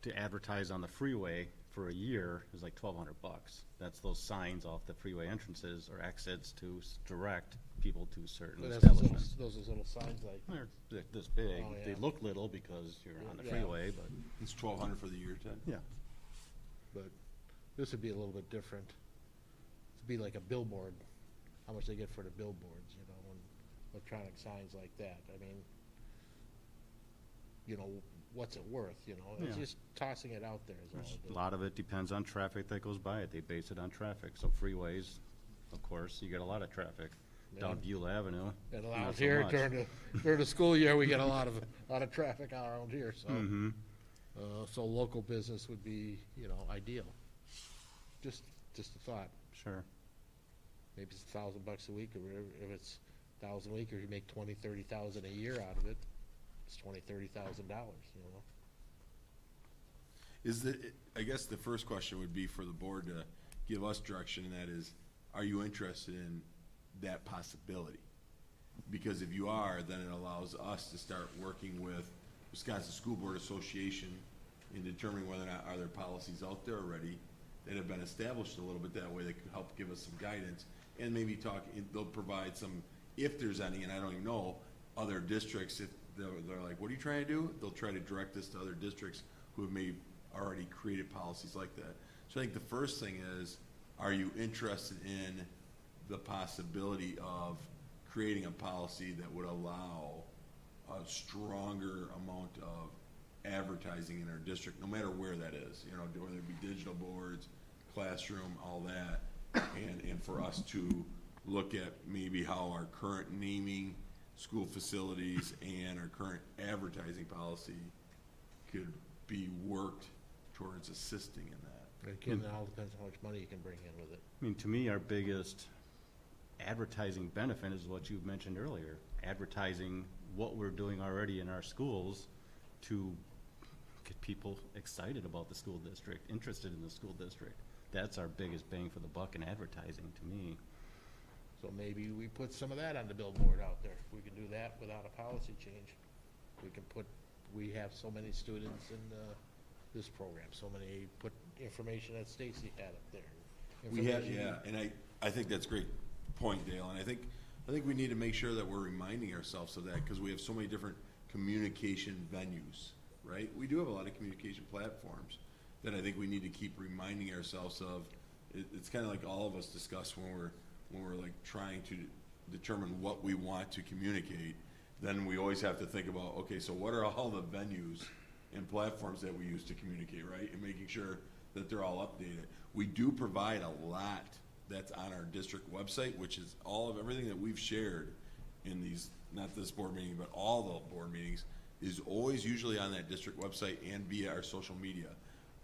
to advertise on the freeway for a year is like $1,200. That's those signs off the freeway entrances or exits to direct people to certain So establishments. those little signs like, They're this big. Oh, They yeah. look little because you're on the Yeah. freeway, but It's $1,200 for the year, Ted? yeah. but this would be a little bit different. It'd be like a billboard, how much they get for the billboards, you know, and electronic signs like that. I mean, you know, what's it worth, you know? It's Yeah. just tossing it out there is all it A is. lot of it depends on traffic that goes by it. They base it on traffic. So freeways, of course, you get a lot of traffic. Down Yeah. Buell Avenue. And not around so here, much. during the school year, we get a lot of traffic around here, so. Mhm. So local business would be, you know, ideal. Just a thought. Sure. Maybe it's $1,000 a week, or if it's 1,000 a week, or you make 20, 30,000 a year out of it, it's $20,000, $30,000, you know? I guess the first question would be for the board to give us direction, and that is, are you interested in that possibility? Because if you are, then it allows us to start working with Wisconsin School Board Association in determining whether or not are there policies out there already that have been established a little bit that way that could help give us some guidance, and maybe they'll provide some, if there's any, and I don't even know, other districts, if they're like, what are you trying to do? They'll try to direct us to other districts who have maybe already created policies like that. So I think the first thing is, are you interested in the possibility of creating a policy that would allow a stronger amount of advertising in our district, no matter where that is, you know, whether it be digital boards, classroom, all that, and for us to look at maybe how our current naming school facilities and our current advertising policy could be worked towards assisting in that. Again, it all depends on how much money you can bring in with it. I mean, to me, our biggest advertising benefit is what you mentioned earlier. Advertising what we're doing already in our schools to get people excited about the school district, interested in the school district. That's our biggest bang for the buck in advertising, to me. So maybe we put some of that on the billboard out there. We can do that without a policy change. We have so many students in this program, so many, put information that Stacy had up there. We have, Information- yeah, and I think that's a great point, Dale, and I think we need to make sure that we're reminding ourselves of that, because we have so many different communication venues, right? We do have a lot of communication platforms that I think we need to keep reminding ourselves of. It's kind of like all of us discuss when we're like trying to determine what we want to communicate, then we always have to think about, okay, so what are all the venues and platforms that we use to communicate, right? And making sure that they're all updated. We do provide a lot that's on our district website, which is all of everything that we've shared in these, not this board meeting, but all the board meetings, is always usually on that district website and via our social media.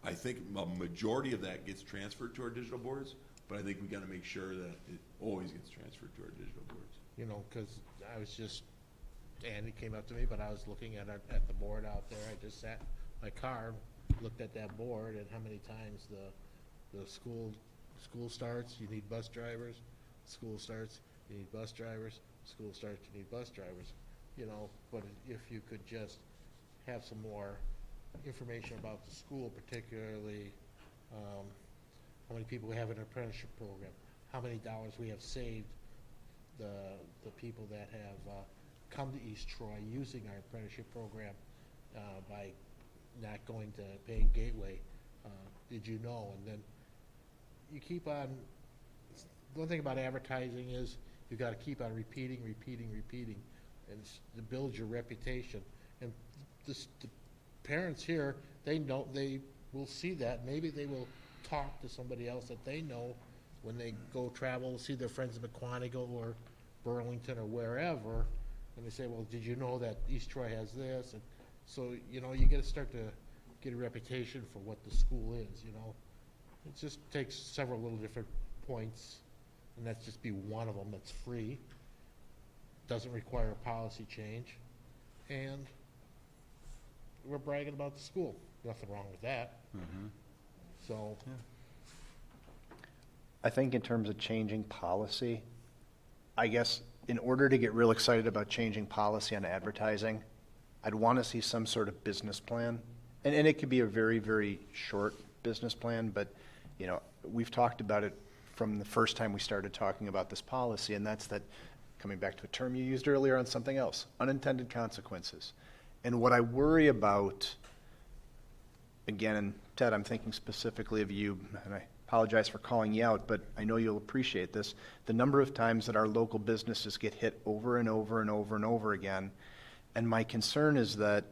I think a majority of that gets transferred to our digital boards, but I think we gotta make sure that it always gets transferred to our digital boards. You know, because I was just Andy came up to me, but I was looking at the board out there. I just sat in my car, looked at that board, and how many times the school starts, you need bus drivers. School starts, you need bus drivers. School starts, you need bus drivers. You know, but if you could just have some more information about the school, particularly how many people we have in an apprenticeship program, how many dollars we have saved the people that have come to East Troy using our apprenticeship program by not going to paying Gateway. Did you know? And then you keep on, the one thing about advertising is you got to keep on repeating, and to build your reputation. And the parents here, they know, they will see that. Maybe they will talk to somebody else that they know when they go travel, see their friends in McQuantico or Burlington or wherever, and they say, well, did you know that East Troy has this? And so, you know, you got to start to get a reputation for what the school is, you know. It just takes several little different points, and that's just be one of them that's free, doesn't require a policy change, and we're bragging about the school. Nothing wrong with that. So, I think in terms of changing policy, I guess in order to get real excited about changing policy on advertising, I'd want to see some sort of business plan. And it could be a very, very short business plan, but, you know, we've talked about it from the first time we started talking about this policy, and that's that, coming back to a term you used earlier on something else, unintended consequences. And what I worry about, again, and Ted, I'm thinking specifically of you, and I apologize for calling you out, but I know you'll appreciate this, the number of times that our local businesses get hit over and over and over and over again. And my concern is that,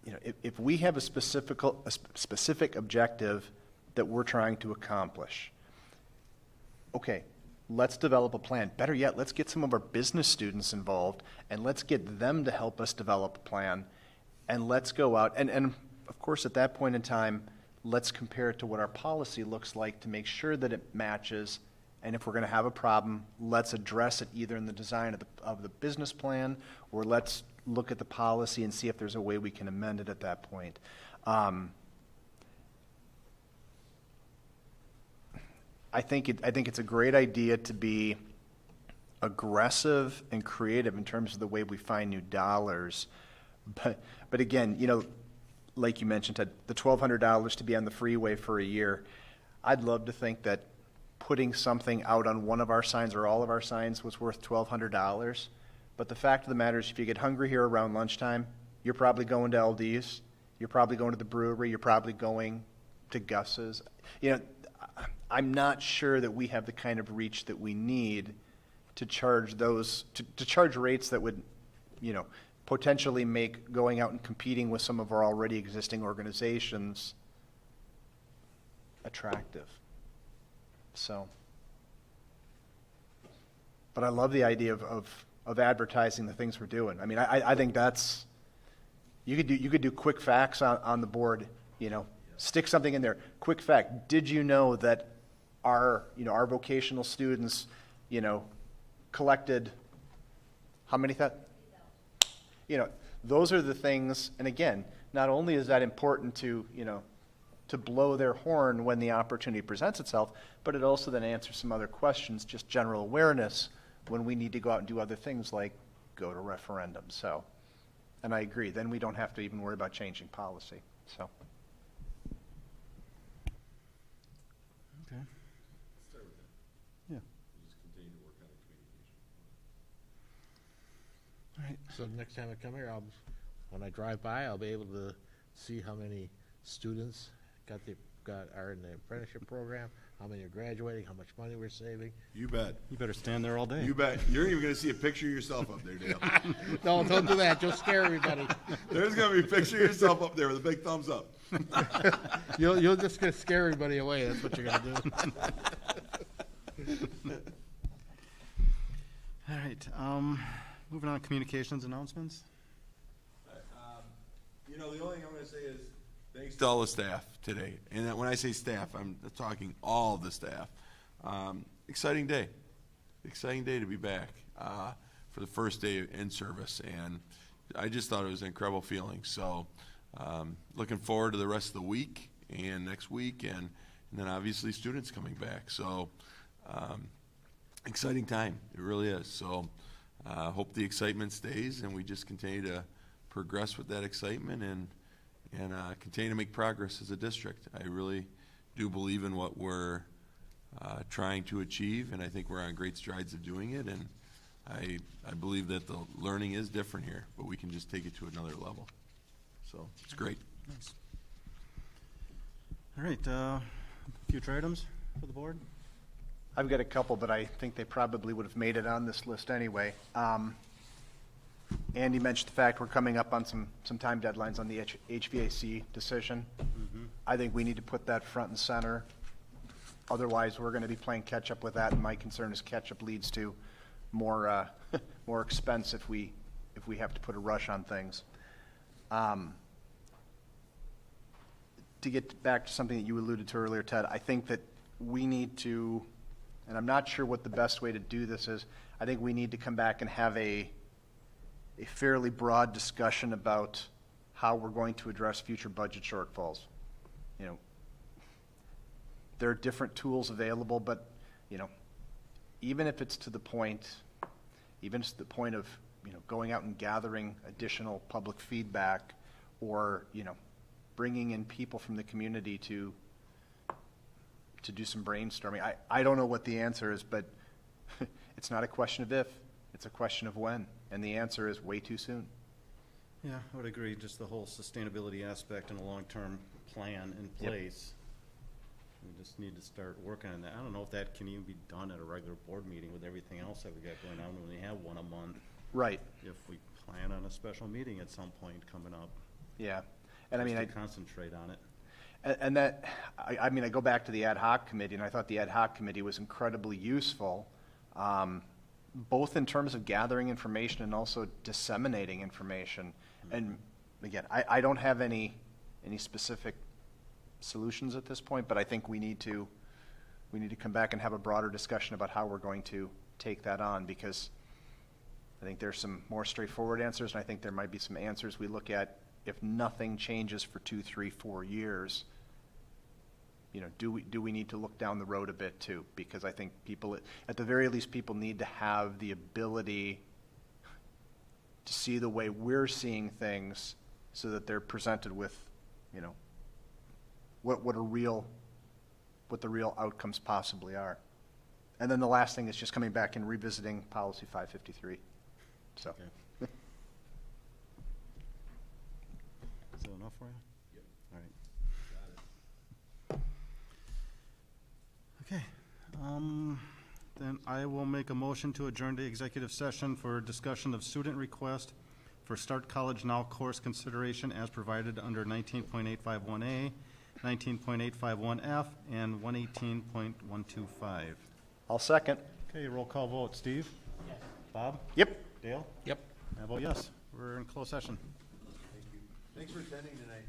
you know, if we have a specific objective that we're trying to accomplish, okay, let's develop a plan. Better yet, let's get some of our business students involved, and let's get them to help us develop a plan, and let's go out, and of course, at that point in time, let's compare it to what our policy looks like to make sure that it matches, and if we're going to have a problem, let's address it either in the design of the business plan, or let's look at the policy and see if there's a way we can amend it at that point. I think it's a great idea to be aggressive and creative in terms of the way we find new dollars, but again, you know, like you mentioned, Ted, the $1,200 to be on the freeway for a year, I'd love to think that putting something out on one of our signs or all of our signs was worth $1,200. But the fact of the matter is, if you get hungry here around lunchtime, you're probably going to LD's, you're probably going to the brewery, you're probably going to Gus's. You know, I'm not sure that we have the kind of reach that we need to charge those, to charge rates that would, you know, potentially make going out and competing with some of our already existing organizations attractive. So, but I love the idea of advertising the things we're doing. I mean, I think that's, you could do quick facts on the board, you know, stick something in there. Quick fact, did you know that our vocational students, you know, collected how many you know, those are the things, and again, not only is that important to, you know, to blow their horn when the opportunity presents itself, but it also then answers some other questions, just general awareness when we need to go out and do other things like go to referendums. So, and I agree, then we don't have to even worry about changing policy, so. Okay. Yeah. All right. so next time I come here, when I drive by, I'll be able to see how many students are in the apprenticeship program, how many are graduating, how much money we're saving. You bet. You better stand there all day. You bet. You're even going to see a picture of yourself up there, Dale. No, don't do that. You'll scare everybody. There's going to be a picture of yourself up there with a big thumbs up. You'll just gonna scare everybody away. That's what you're gonna do. All right, moving on, communications announcements. You know, the only thing I'm going to say is thanks to all the staff today. And when I say staff, I'm talking all the staff. Exciting day. Exciting day to be back. for the first day in service, and I just thought it was an incredible feeling. So looking forward to the rest of the week and next week, and then obviously students coming back. So exciting time, it really is. So hope the excitement stays, and we just continue to progress with that excitement and continue to make progress as a district. I really do believe in what we're trying to achieve, and I think we're on great strides of doing it. And I believe that the learning is different here, but we can just take it to another level. So it's great. Nice. All right, future items for the board? I've got a couple, but I think they probably would have made it on this list anyway. Andy mentioned the fact we're coming up on some time deadlines on the HVAC decision. I think we need to put that front and center. Otherwise, we're going to be playing catch-up with that, and my concern is catch-up leads to more more expense if we have to put a rush on things. To get back to something that you alluded to earlier, Ted, I think that we need to, and I'm not sure what the best way to do this is, I think we need to come back and have a fairly broad discussion about how we're going to address future budget shortfalls. You know, there are different tools available, but, you know, even if it's to the point of, you know, going out and gathering additional public feedback, or, you know, bringing in people from the community to do some brainstorming. I don't know what the answer is, but it's not a question of if, it's a question of when, and the answer is way too soon. Yeah, I would agree, just the whole sustainability aspect and a long-term plan in place. We just need to start working on that. I don't know if that can even be done at a regular board meeting with everything else that we got going on when we have one a month. Right. If we plan on a special meeting at some point coming up. Yeah, and I mean, just to concentrate on it. And that, I mean, I go back to the ad hoc committee, and I thought the ad hoc committee was incredibly useful, both in terms of gathering information and also disseminating information. And again, I don't have any specific solutions at this point, but I think we need to come back and have a broader discussion about how we're going to take that on, because I think there's some more straightforward answers, and I think there might be some answers we look at if nothing changes for 2, 3, 4 years. You know, do we need to look down the road a bit too? Because I think people, at the very least, people need to have the ability to see the way we're seeing things, so that they're presented with, you know, what the real outcomes possibly are. And then the last thing is just coming back and revisiting policy 553. So. Okay. Is that enough for you? Yep. All right. Okay. Then I will make a motion to adjourn to executive session for discussion of student request for Start College Now course consideration as provided under 19.851A, 19.851F, and 118.125. I'll second. Okay, roll call vote. Steve? Yes. Bob? Yep. Dale? Yep. I vote yes. We're in closed session. Thanks for attending tonight.